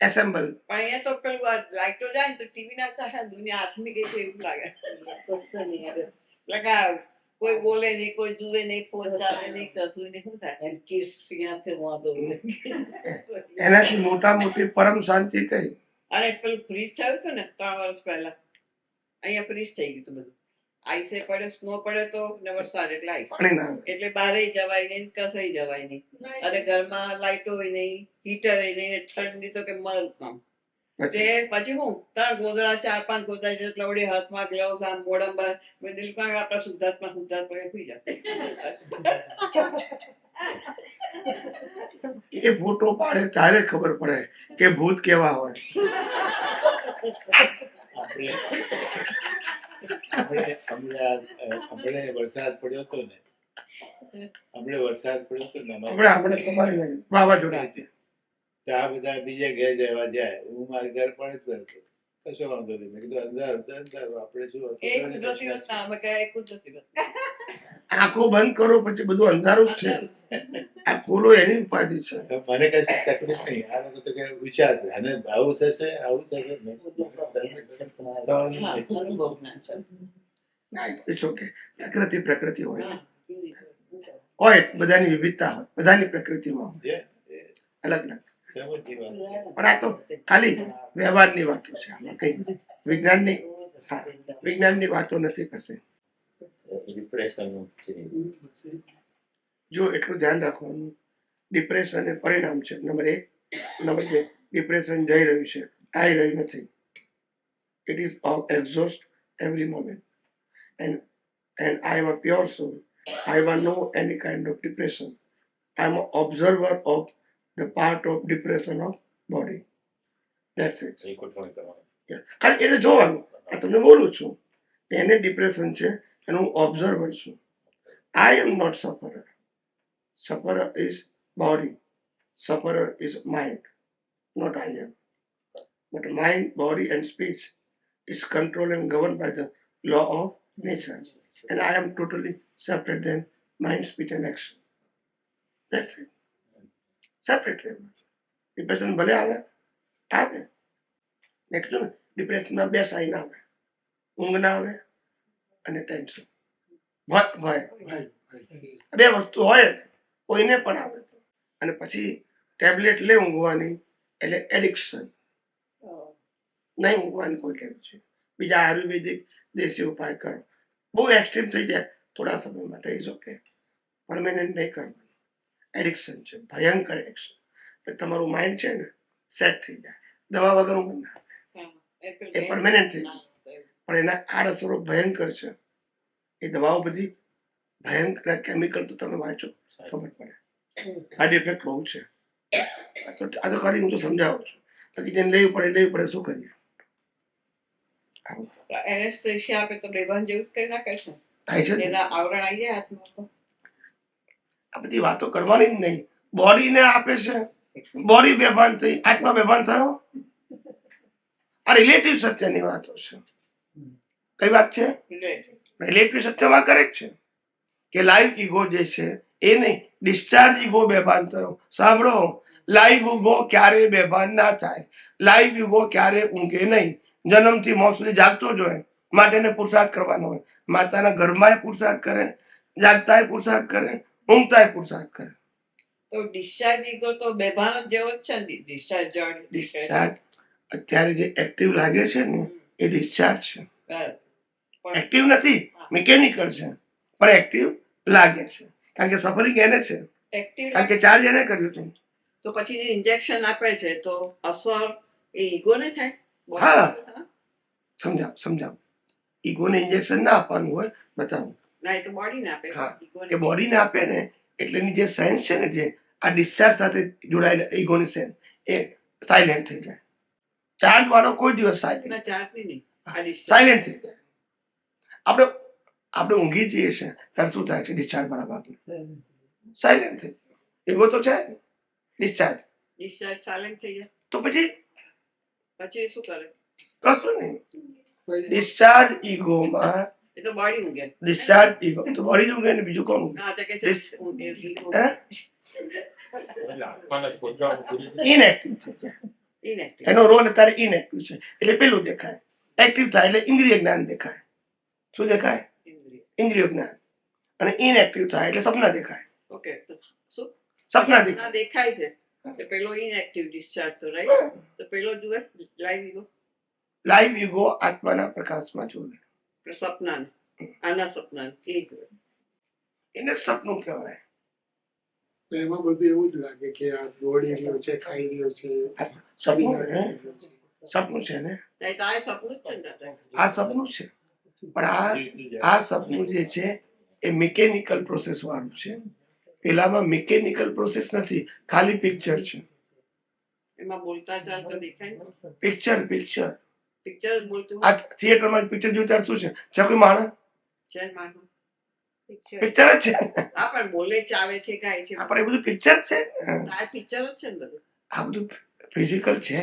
Speaker 2: એસેમ્બલ.
Speaker 3: પણ અહીંયા તો પેલું લાઈટો જાય ને તો ટીવી ના થાય, દુનિયા હાથમી ગઈ તો એવું લાગે. કશું નહીં આવે, એટલે કોઈ બોલે નહીં, કોઈ જુએ નહીં, ફોન ચાલે નહીં, કશું નહીં. શું થાય? કિસ ત્યાંથી વાંધો
Speaker 2: એનાથી મોટા મોટી પરમ શાંતિ કઈ?
Speaker 3: અને પેલું ફ્રીજ થયું હતું ને 3 વર્ષ પહેલા, અહીંયા ફ્રીજ થઈ ગયું હતું બધું. આઈસે પડે, સ્નો પડે તો ને વરસાદ એટલે આઈસ,
Speaker 2: પાણી ના આવે.
Speaker 3: એટલે બહારે જવાય નહીં, કસે જવાય નહીં. અને ઘરમાં લાઈટો હોય નહીં, હીટર નહીં, ને ઠંડી તો કે મારું કામ. પછી હું તાર ગોદડા 4-5 ગોદડા જેટલા વડે હાથમાં ગ્લવ્સ, આમ મોઢામાં મેં દિલ કાંઈ આપણા શુદ્ધાત્મા સુઈ જાય.
Speaker 2: એ ફોટો પાડે ત્યારે ખબર પડે કે ભૂત કેવા હોય.
Speaker 6: આપણે વરસાદ પડ્યો હતો ને,
Speaker 2: આપણે તમારી વાવાઝોડા હતી.
Speaker 6: તો આ બધા બીજા ઘેર જવા જાય, હું મારા ઘર પણ જ કરતો, કશો વાંધો નહીં. મેં કીધું અંદર આપણે શું
Speaker 3: એ કુદરતી રચના, અમે કહે કુદરતી રચના.
Speaker 2: આંખો બંધ કરો પછી બધું અંધારું જ છે, આ ખોલો એની ઉપાધિ છે.
Speaker 6: મને કઈ તકલીફ નહીં. આ લોકો તો કે વિચાર અને આવું થશે આવું થશે.
Speaker 2: It's okay. પ્રકૃતિ હોય હોય, બધાની વિવિધતા હોય, બધાની પ્રકૃતિમાં હોય અલગ અલગ. પણ આ તો ખાલી વ્યવહારની વાતો છે, આમાં કઈ વિજ્ઞાનની વાતો નથી કશે. જો એટલું ધ્યાન રાખવાનું, ડિપ્રેશન એ પરિણામ છે નંબર 1. નંબર 2, ડિપ્રેશન જઈ રહ્યું છે, આવી રહ્યું નથી. It is exhaust every moment. And I am a pure soul. I have no any kind of depression. I am an observer of the part of depression of body. That's it. Yeah. ખાલી એને જોવાનું. આ તમને બોલું છું એને depression છે, એનું ઓબ્ઝર્વર છું. I am not sufferer. Sufferer is body. Sufferer is mind. Not I am. But mind, body and speech is controlled and governed by the law of nature, and I am totally separate than mind, speech and action. That's it. Separate. Depression ભલે આવે મેં કીધું ને, ડિપ્રેશનમાં 2 sine આવે, ઊંઘ ના આવે અને ટેન્શન, ભય. 2 વસ્તુ હોય કોઈને પણ આવે તો. અને પછી ટેબ્લેટ લે ઊંઘવાની એટલે એડિક્શન. નહીં ઊંઘવાની કોઈ ટેવ છે, બીજા આયુર્વેદિક દેશી ઉપાય કરો. બહુ એક્સ્ટ્રીમ થઈ જાય થોડા સમય માટે, ઇઝ ઓકે. પરમેનન્ટ નહીં કરવાનું. એડિક્શન છે, ભયંકર એડિક્શન. તમારું માઇન્ડ છે ને સેટ થઈ જાય, દવા વગર ઊંઘ ના આવે, એ પરમેનન્ટ થઈ જાય. પણ એના આડઅસરો ભયંકર છે. એ દવાઓ બધી ભયંકર કેમિકલ તો તમે વાંચો ખબર પડે, સાઈડ ઇફેક્ટ બહુ છે. આ તો ખાલી હું તો સમજાવું છું, બાકી જેને લેવી પડે શું કરીએ.
Speaker 3: એનેસ્થેસિયા આપે તો બેભાન જેવું જ કરી નાખે છે.
Speaker 2: થાય છે ને.
Speaker 3: એના આવરણ આવી જાય હાથમાં તો.
Speaker 2: આ બધી વાતો કરવાની જ નહીં. બોડીને આપે છે, બોડી બેભાન થઈ, આત્મા બેભાન થયો. આ રિલેટિવ સત્યની વાતો છે. કઈ વાત છે? રિલેટિવ સત્યમાં કરેક્ટ છે કે લાઈવ ઈગો જે છે એ નહીં, ડિસ્ચાર્જ ઈગો બેભાન થયો. સાંભળો, લાઈવ ઈગો ક્યારે બેભાન ના થાય. લાઈવ ઈગો ક્યારે ઊંઘે નહીં. જન્મથી મોત સુધી જાગતો જ હોય, માટે એને પુરુષાર્થ કરવાનો હોય. માતાના ઘરમાં પુરુષાર્થ કરે, જાગતા પુરુષાર્થ કરે, ઊંઘતા પુરુષાર્થ કરે.
Speaker 3: તો ડિસ્ચાર્જ ઈગો તો બેભાન જ જેવો જ છે ને.
Speaker 2: ડિસ્ચાર્જ અત્યારે જે એક્ટિવ લાગે છે ને એ ડિસ્ચાર્જ છે. એક્ટિવ નથી, મિકેનિકલ છે, પણ એક્ટિવ લાગે છે કારણ કે સફરિંગ એને છે, કારણ કે ચાર્જ એને કર્યું હતું.
Speaker 3: તો પછી ઇન્જેક્શન આપે છે તો અસર એ ઈગો ને થાય.
Speaker 2: હા, સમજાવ. ઈગોને ઇન્જેક્શન ના આપવાનું હોય, બતાવું.
Speaker 3: ના, એ તો બોડીને આપે.
Speaker 2: હા, એ બોડીને આપે ને એટલે એની જે સેન્સ છે ને, જે આ ડિસ્ચાર્જ સાથે જોડાયેલા ઈગોની સેન્સ, એ સાયલેન્ટ થઈ જાય. ચાર્જ વાળો કોઈ દિવસ સાયલેન્ટ થઈ જાય. આપણે ઊંઘી જઈએ છીએ ત્યારે શું થાય છે? ડિસ્ચાર્જ વાળા ભાગને સાયલેન્ટ થઈ જાય. ઈગો તો છે ડિસ્ચાર્જ
Speaker 3: સાયલેન્ટ થઈ જાય.
Speaker 2: તો પછી
Speaker 3: શું કરે?
Speaker 2: કશું નહીં. ડિસ્ચાર્જ ઈગોમાં
Speaker 3: એ તો બોડી ઊંઘે.
Speaker 2: ડિસ્ચાર્જ ઈગો તો બોડી જ ઊંઘે ને બીજું કોણ ઊંઘે? ઇનએક્ટિવ થઈ જાય. એનો રોલ અત્યારે ઇનએક્ટિવ છે એટલે પેલું દેખાય. એક્ટિવ થાય એટલે ઇન્દ્રિય જ્ઞાન દેખાય. શું દેખાય? ઇન્દ્રિય જ્ઞાન. અને ઇનએક્ટિવ થાય એટલે સપના દેખાય.
Speaker 3: ઓકે,
Speaker 2: સપના
Speaker 3: દેખાય છે. પેલો ઇનએક્ટિવ ડિસ્ચાર્જ તો રાઈટ. તો પેલો જુએ લાઈવ ઈગો.
Speaker 2: લાઈવ ઈગો આત્માના પ્રકાશમાં જોવે.
Speaker 3: સપનાને, આના સપનાને એ જુએ.
Speaker 2: એને સપનું કહેવાય.
Speaker 4: એમાં બધું એવું જ લાગે કે આ દોડી રહ્યો છે, ખાઈ રહ્યો છે.
Speaker 2: સપનું છે ને.
Speaker 3: આ સપનું જ છે ને.
Speaker 2: આ સપનું છે, પણ આ સપનું જે છે એ મિકેનિકલ પ્રોસેસ વાળું છે. પેલામાં મિકેનિકલ પ્રોસેસ નથી, ખાલી પિક્ચર છે.
Speaker 3: એમાં બોલતા ચાલતા દેખાય.
Speaker 2: પિક્ચર
Speaker 3: પિક્ચર જ બોલતું.
Speaker 2: આ થિયેટરમાં પિક્ચર જોયું ત્યારે શું છે? કોઈ માણસ
Speaker 3: છે માનું
Speaker 2: પિક્ચર જ છે.
Speaker 3: હા, પણ બોલે ચાલે છે, ગાય છે.
Speaker 2: આપણે એ બધું પિક્ચર છે.
Speaker 3: આ પિક્ચર જ છે ને બધું.
Speaker 2: આ બધું ફિઝિકલ છે.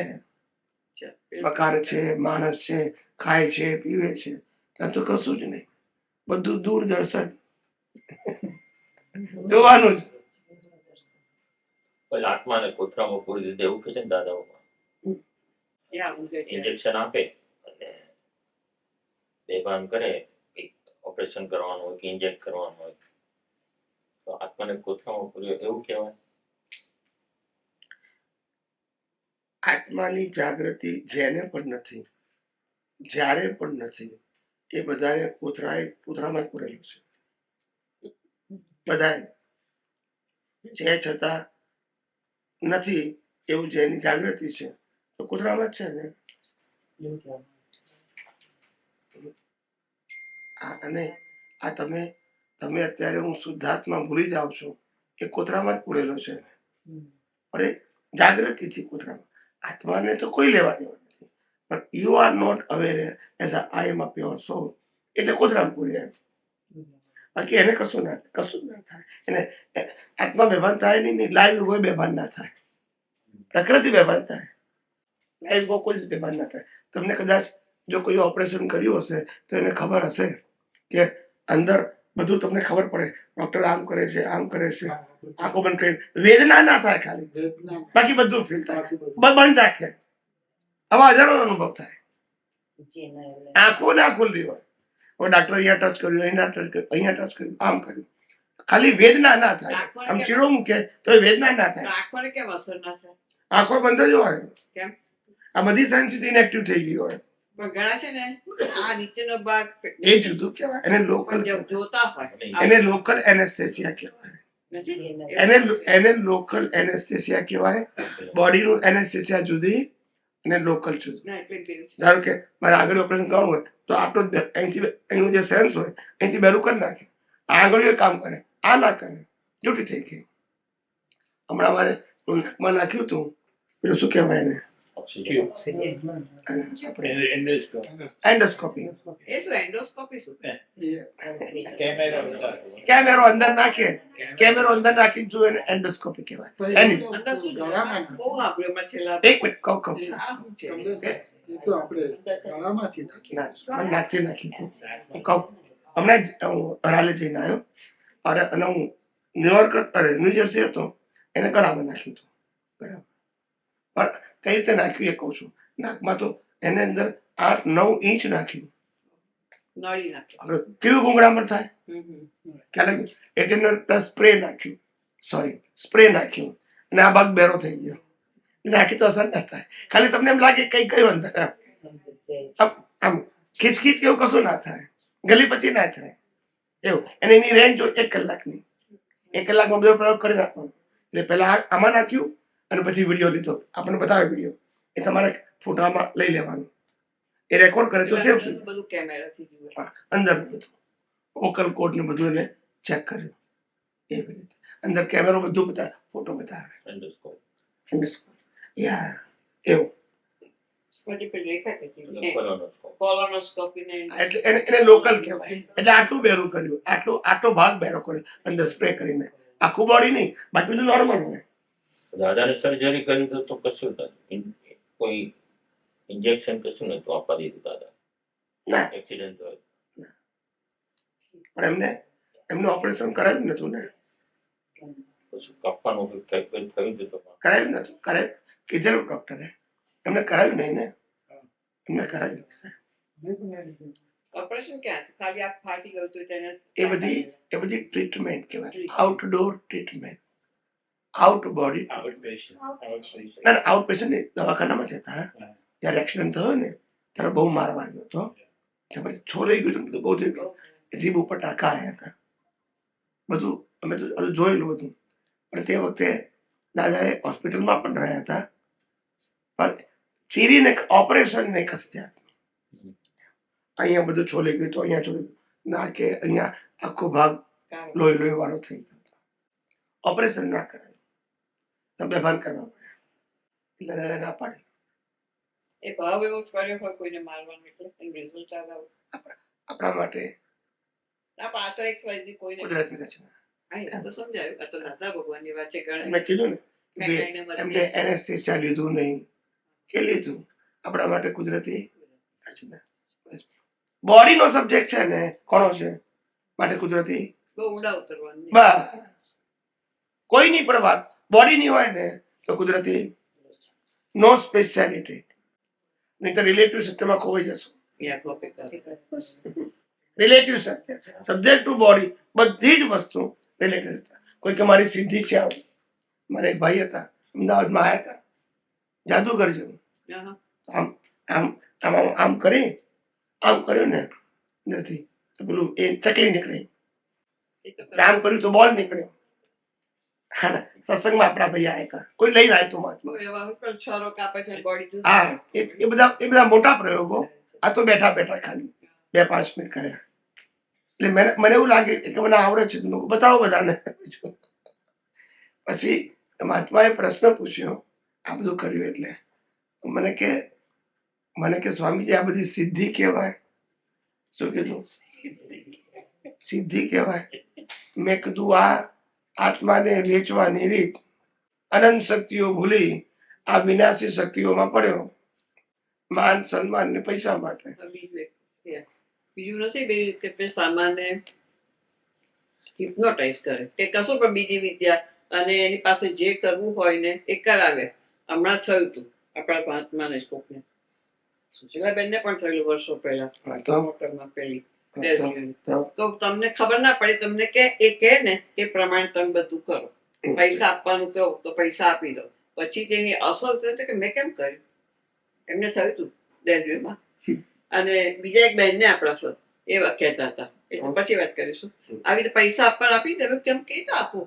Speaker 2: મકાન છે, માણસ છે, ખાય છે, પીવે છે. ત્યાં તો કશું જ નહીં, બધું દૂરદર્શન જોવાનું જ.
Speaker 10: આત્માને કોથરામાં પૂરી દીધે એવું કે છે ને દાદાઓમાં. ઇન્જેક્શન આપે અને બેભાન કરે, ઓપરેશન કરવાનું હોય કે ઇન્જેક્ટ કરવાનું હોય તો આત્માને કોથરામાં પૂર્યો એવું કહેવાય.
Speaker 2: આત્માની જાગૃતિ જેને પણ નથી, જ્યારે પણ નથી, એ બધાને કોથરામાં જ પૂરેલું છે. બધા જે છતાં નથી એવું જેની જાગૃતિ છે તો કોથરામાં જ છે ને. અને આ તમે અત્યારે હું શુદ્ધાત્મા ભૂલી જાઉં છું એ કોથરામાં જ પૂરેલો છે. પણ એ જાગૃતિથી કોથરામાં. આત્માને તો કોઈ લેવા દેવા નથી, પણ you are not aware as I am a pure soul એટલે કોથરામાં પૂરી આવે. બાકી એને કશું ના થાય. એને આત્મા બેભાન થાય નહીં, લાઈવ કોઈ બેભાન ના થાય, પ્રકૃતિ બેભાન થાય, લાઈવ કોઈ બેભાન ના થાય. તમને કદાચ જો કોઈ ઓપરેશન કર્યું હશે તો એને ખબર હશે કે અંદર બધું તમને ખબર પડે. ડોક્ટર આમ કરે છે, આંખો બંધ કરીને વેદના ના થાય ખાલી, બાકી બધું ફીલ થાય. બંધ રાખે, આવા હજારો અનુભવ થાય. આંખો ના ખુલ્લી હોય, ડોક્ટર અહીંયા ટચ કર્યું, અહીંયા ટચ કર્યું, આમ કર્યું, ખાલી વેદના ના થાય. આમ ચીડો મૂકે તો વેદના ના થાય.
Speaker 3: આંખોને કેમ અસર ના થાય?
Speaker 2: આંખો બંધ જ હોય.
Speaker 3: કેમ?
Speaker 2: આ બધી સેન્સીસ ઇનએક્ટિવ થઈ ગઈ હોય.
Speaker 3: પણ ઘણા છે ને આ નીચેનો ભાગ
Speaker 2: એ જુદું કહેવાય.
Speaker 3: જોતા હોય
Speaker 2: એને લોકલ એનેસ્થેસિયા કહેવાય. એને લોકલ એનેસ્થેસિયા કહેવાય. બોડીનું એનેસ્થેસિયા જુદી, અને લોકલ જુદું.
Speaker 3: ના એટલે બે છે.
Speaker 2: ધારો કે મારે આગળ ઓપરેશન કરવાનું હોય તો આટલો અહીંથી અહીંનું જે સેન્સ હોય અહીંથી બેરું કરી નાખે, આંગળીઓ કામ કરે, આ ના કરે, ડ્યુટી થઈ ગઈ. હમણાં મારે નાકમાં નાખ્યું હતું, પેલું શું કહેવાય એને, આપણે એન્ડોસ્કોપી.
Speaker 3: એ શું એન્ડોસ્કોપી શું?
Speaker 2: કેમેરો અંદર નાખે, કેમેરો અંદર નાખી જો એને એન્ડોસ્કોપી કહેવાય. એની
Speaker 3: અંદર શું બહુ સાંભળ્યું મેં છેલ્લા.
Speaker 2: એક મિનિટ કહું
Speaker 3: આ શું છે?
Speaker 4: એ તો આપણે ગળામાંથી નાખીએ.
Speaker 2: મને નાખી નાખી કહું. હમણાં જ હું હરાલે જઈને આવ્યો અને હું ન્યુયોર્ક ન્યુજર્સી હતો, એને ગળામાં નાખ્યું હતું. ગળામાં પણ કઈ રીતે નાખ્યું એ કહું છું. નાકમાં તો એને અંદર 8-9 ઇંચ નાખ્યું.
Speaker 3: નળી નાખે.
Speaker 2: હવે કેવું ગુંગળામણ થાય
Speaker 3: હમ.
Speaker 2: ખ્યાલ આવ્યું? એટલે પ્લસ સ્પ્રે નાખ્યું, સોરી સ્પ્રે નાખ્યું અને આ ભાગ બેરો થઈ ગયો. નાખી તો અસર ના થાય, ખાલી તમને એમ લાગે કઈ કયું અંદર આમ ખીચખીચ કેવું કશું ના થાય, ગલી પછી ના થાય એવું. અને એની રેન્જ જો 1 કલાકની, 1 કલાકમાં બધો પ્રયોગ કરી નાખવાનો. એટલે પહેલા આમાં નાખ્યું અને પછી વિડીયો લીધો, આપણને બતાવે વિડીયો, એ તમારે ફોટામાં લઈ લેવાનું, એ રેકોર્ડ કરે તો સેવ થઈ
Speaker 3: બધું કેમેરાથી જુએ.
Speaker 2: અંદર બધું વોકલ કોડ ને બધું એને ચેક કર્યું. એવી રીતે અંદર કેમેરો બધું બતાવે, ફોટો બતાવે. યા એવું.
Speaker 3: પછી પેલું દેખાય છે કોલોનોસ્કોપી ને
Speaker 2: એટલે એને લોકલ કહેવાય. એટલે આટલું બેરું કર્યું, આટલો ભાગ બેરો કર્યો અંદર સ્પ્રે કરીને, આખું બોડી નહીં, બાકી બધું નોર્મલ હોય.
Speaker 10: દાદાને સર્જરી કરી તો કશું નથી, કોઈ ઇન્જેક્શન કશું નતું આપવા દીધું દાદા.
Speaker 2: ના
Speaker 10: એક્સિડન્ટ હોય
Speaker 2: પણ એમનું ઓપરેશન કરાવ્યું નતું ને,
Speaker 10: કશું કાપવાનું થયું હતું?
Speaker 2: કરાવ્યું નતું. કીધેલું ડોક્ટરે, એમને કરાવ્યું નહીં ને, એમને કરાવ્યું.
Speaker 3: ઓપરેશન ક્યાં ખાલી આ ફાટી ગયું હતું તેને
Speaker 2: એ બધી ટ્રીટમેન્ટ કહેવાય, આઉટડોર ટ્રીટમેન્ટ, આઉટ બોડી. ના આઉટ પેશન્ટ દવાખાનામાં જતા. જયારે એક્સિડન્ટ થયો ને ત્યારે બહુ માર વાગ્યો હતો, પછી છોરાઈ ગયું હતું, બહુ થઈ ગયું, જીભ ઉપર ટાંકા આવ્યા હતા, બધું અમે તો જોયેલું બધું. પણ તે વખતે દાદાએ હોસ્પિટલમાં પણ રહ્યા હતા, પણ ચીરીને ઓપરેશન નહીં ખસ્યા. અહીંયા બધું છોલાઈ ગયું તો અહીંયા છોલાઈ ગયું, નાકે અહીંયા આખો ભાગ લોહી વાળો થઈ ગયો. ઓપરેશન ના કરાયું, તમે બેભાન કરવા પડ્યા. એટલે દાદા ના પાડી.
Speaker 3: એ ભાવ એવો જ કર્યો હોય કોઈને મારવાનું એટલે રિઝલ્ટ આવે
Speaker 2: આપણા માટે
Speaker 3: ના. પણ આ તો એક સ્વાઈજી કોઈને
Speaker 2: કુદરતી રચના.
Speaker 3: હા એ તો સમજાયું, આ તો દાદા ભગવાનની વાત છે.
Speaker 2: એમને કીધું ને એમને એનેસ્થેસિયા લીધું નહીં કે લીધું, આપણા માટે કુદરતી રચના. બોડીનો સબ્જેક્ટ છે ને કોનો છે માટે કુદરતી.
Speaker 3: બહુ ઊંડા ઉતરવાનું
Speaker 2: બસ કોઈ નહીં, પણ વાત બોડીની હોય ને તો કુદરતી. નો સ્પેશિયાલિટી, નહીં તો રિલેટિવ સત્યમાં ખોવાઈ જશો. Relative Satya, subject to body, બધી જ વસ્તુ રિલેટિવ. કોઈ કે મારી સિદ્ધિ છે, મારા એક ભાઈ હતા અમદાવાદમાં આવ્યા હતા, જાદુગર જેવું. આમ આમ આમ આમ કરી આમ કર્યું ને નથી તો પેલું એ ચકલી નીકળી, આમ કર્યું તો બોલ નીકળ્યો. હા સત્સંગમાં આપણા ભાઈ આવ્યા હતા, કોઈ લઈને આવ્યું હતું. હા એ બધા મોટા પ્રયોગો. આ તો બેઠા બેઠા ખાલી 2-5 મિનિટ કર્યા. એટલે મને એવું લાગે કે મને આવડે છે, તમે બતાવો બધાને. પછી મહાત્માએ પ્રશ્ન પૂછ્યો, આ બધું કર્યું એટલે મને કે સ્વામીજી આ બધી સિદ્ધિ કહેવાય? શું કીધું? સિદ્ધિ કહેવાય. મેં કીધું આ આત્માને વેચવાની રીત, અનંત શક્તિઓ ભૂલી આ વિનાશી શક્તિઓમાં પડ્યો, માન સન્માન ને પૈસા માટે.
Speaker 3: બીજું નથી કે સામાન્ય હિપ્નોટાઇઝ કરે કે કશું પણ બીજી વિદ્યા, અને એની પાસે જે કરવું હોય ને એ કરાવે. હમણાં થયું હતું આપણા મહાત્માને કોકને, સુશીલાબેનને પણ થયેલું વર્ષો પહેલા મોટરમાં પહેલી. તો તમને ખબર ના પડે, તમને કે એ કે ને એ પ્રમાણે તમે બધું કરો. પૈસા આપવાનું કહો તો પૈસા આપી દો, પછી તેની અસર થયું કે મેં કેમ કર્યું, એમને થયું હતું રેલવેમાં. અને બીજા એક બહેનને આપણા છો એ કહેતા હતા, એટલે પછી વાત કરીશું. આવી રીતે પૈસા આપવાના આપી દે, કેમ કે આપું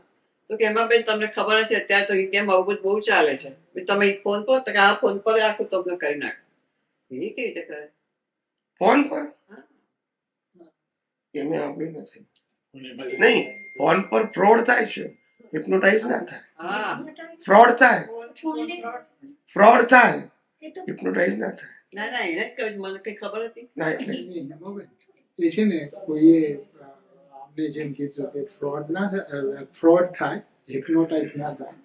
Speaker 3: તો કે એમાં બેન તમને ખબર છે અત્યારે તો ઇન્ડિયામાં આવું બધું બહુ ચાલે છે તમે ફોન પર તો કે આ ફોન પર આખું તમને કરી નાખે એ કેવી રીતે કરે
Speaker 2: ફોન પર
Speaker 3: હા.
Speaker 2: એ મેં સાંભળ્યું નથી. નહીં, ફોન પર ફ્રોડ થાય છે, હિપ્નોટાઇઝ ના થાય.
Speaker 3: હા
Speaker 2: ફ્રોડ થાય, ફ્રોડ થાય,
Speaker 5: એ તો
Speaker 2: હિપ્નોટાઇઝ ના થાય.
Speaker 3: ના ના એને જ કહ્યું મને કઈ ખબર હતી
Speaker 2: ના એટલે
Speaker 4: એ છે ને કોઈએ અમને જેમ કીધું કે ફ્રોડ થાય, હિપ્નોટાઇઝ ના થાય,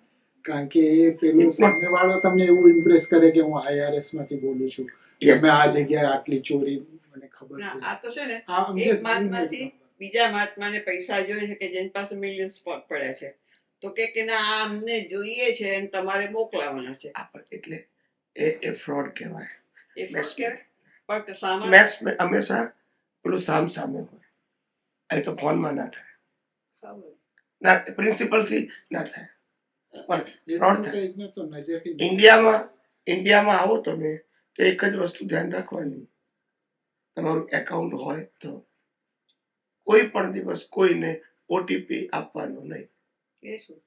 Speaker 4: કારણ કે એ પેલું સામેવાળો તમને એવું ઇમ્પ્રેસ કરે કે હું IRS માંથી બોલું છું,
Speaker 2: Yes.
Speaker 4: તમે આ જગ્યાએ આટલી ચોરી મને ખબર
Speaker 3: ના,
Speaker 4: છે.
Speaker 3: આ તો છે ને
Speaker 4: આ અમને
Speaker 3: એક મહાત્માથી બીજા મહાત્માને પૈસા જોઈએ છે કે જેની પાસે મિલિયન્સ પડ્યા છે તો કે ના આ અમને જોઈએ છે અને તમારે મોકલાવાના છે
Speaker 2: એટલે એ ફ્રોડ કહેવાય.
Speaker 3: એ ફ્રોડ કહેવાય. પણ સામાન
Speaker 2: મેસ હંમેશા પેલું સામ સામે હોય. એ તો ફોનમાં ના થાય,
Speaker 3: ખબર.
Speaker 2: ના પ્રિન્સિપલ થી ના થાય. પણ ફ્રોડ થાય.
Speaker 4: hypnotize તો નજરથી
Speaker 2: ઇન્ડિયામાં આવો તમે તો એક જ વસ્તુ ધ્યાન રાખવાની, તમારું એકાઉન્ટ હોય તો કોઈ પણ દિવસ કોઈને ઓટીપી આપવાનું નહીં.
Speaker 3: એ શું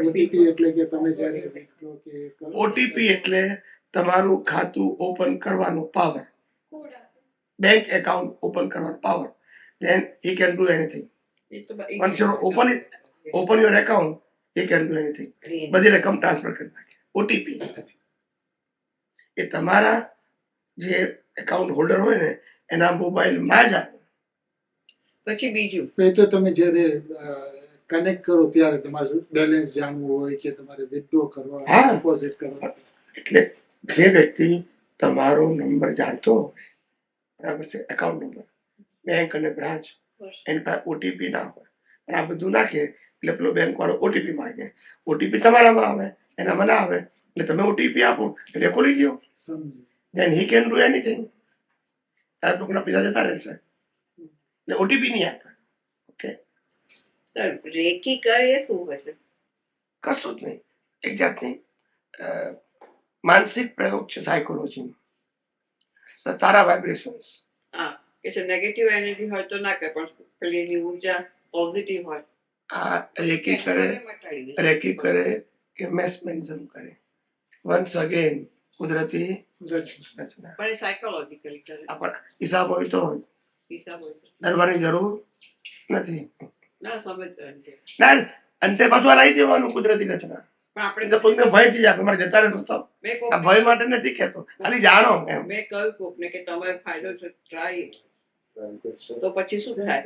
Speaker 4: OTP એટલે કે તમે જ્યારે withdraw કે કરો
Speaker 2: ઓટીપી એટલે તમારું ખાતું ઓપન કરવાનો પાવર, બેંક એકાઉન્ટ ઓપન કરવાનો power. Then he can do anything.
Speaker 3: એ તો
Speaker 2: Once you open your account, he can do anything. બધી રકમ ટ્રાન્સફર કરી નાખે. ઓટીપી એ તમારા જે એકાઉન્ટ હોલ્ડર હોય ને એના મોબાઈલમાં જ આવે.
Speaker 3: પછી બીજું
Speaker 4: એ તો તમે જ્યારે કનેક્ટ કરો ત્યારે તમારે બેલેન્સ જાણવું હોય કે તમારે વિથડ્રો કરવા,
Speaker 2: હા.
Speaker 4: ડિપોઝિટ કરવા,
Speaker 2: એટલે જે વ્યક્તિ તમારો નંબર જાણતો હોય, બરાબર છે, એકાઉન્ટ નંબર, બેંક અને બ્રાન્ચ, એની પાસે ઓટીપી ના હોય પણ આ બધું નાખે એટલે પેલો બેંક વાળો ઓટીપી માંગે. ઓટીપી તમારામાં આવે, એનામાં ના આવે એટલે તમે ઓટીપી આપો એટલે એ ખોલી ગયો.
Speaker 4: સમજી.
Speaker 2: Then he can do anything. આ લોકોના પૈસા જતા રહેશે એટલે ઓટીપી નહીં આપે. ઓકે,
Speaker 3: રેકી કરે એ શું હોય છે
Speaker 2: કશું જ નહીં. એક જાતની માનસિક પ્રયોગ છે સાયકોલોજીમાં. સારા વાઇબ્રેશન્સ.
Speaker 3: હા કે છે નેગેટિવ એનર્જી હોય તો ના કરે પણ પેલી એની ઉર્જા પોઝિટિવ હોય
Speaker 2: આ રેકી કરે,
Speaker 3: મટાડી દે
Speaker 2: રેકી કરે કે મેસ્મેરિઝમ કરે. વન્સ અગેન કુદરતી રચના.
Speaker 3: પણ એ સાયકોલોજીકલી કરે
Speaker 2: આપણા હિસાબ હોય તો
Speaker 3: હિસાબ હોય તો.
Speaker 2: ડરવાની જરૂર નથી.
Speaker 3: ના સમજવાની છે.
Speaker 2: ના, અંતે પાછું હલાવી દેવાનું કુદરતી રચના.
Speaker 3: પણ આપણે
Speaker 2: એ તો કોઈને ભય થી જ આપે, મારે જતા રહેશો તો
Speaker 3: મેં
Speaker 2: આ ભય માટે નથી કહેતો, ખાલી જાણો એમ.
Speaker 3: મેં કહ્યું કોકને કે તમારે ફાયદો છે ટ્રાય તો પછી શું થાય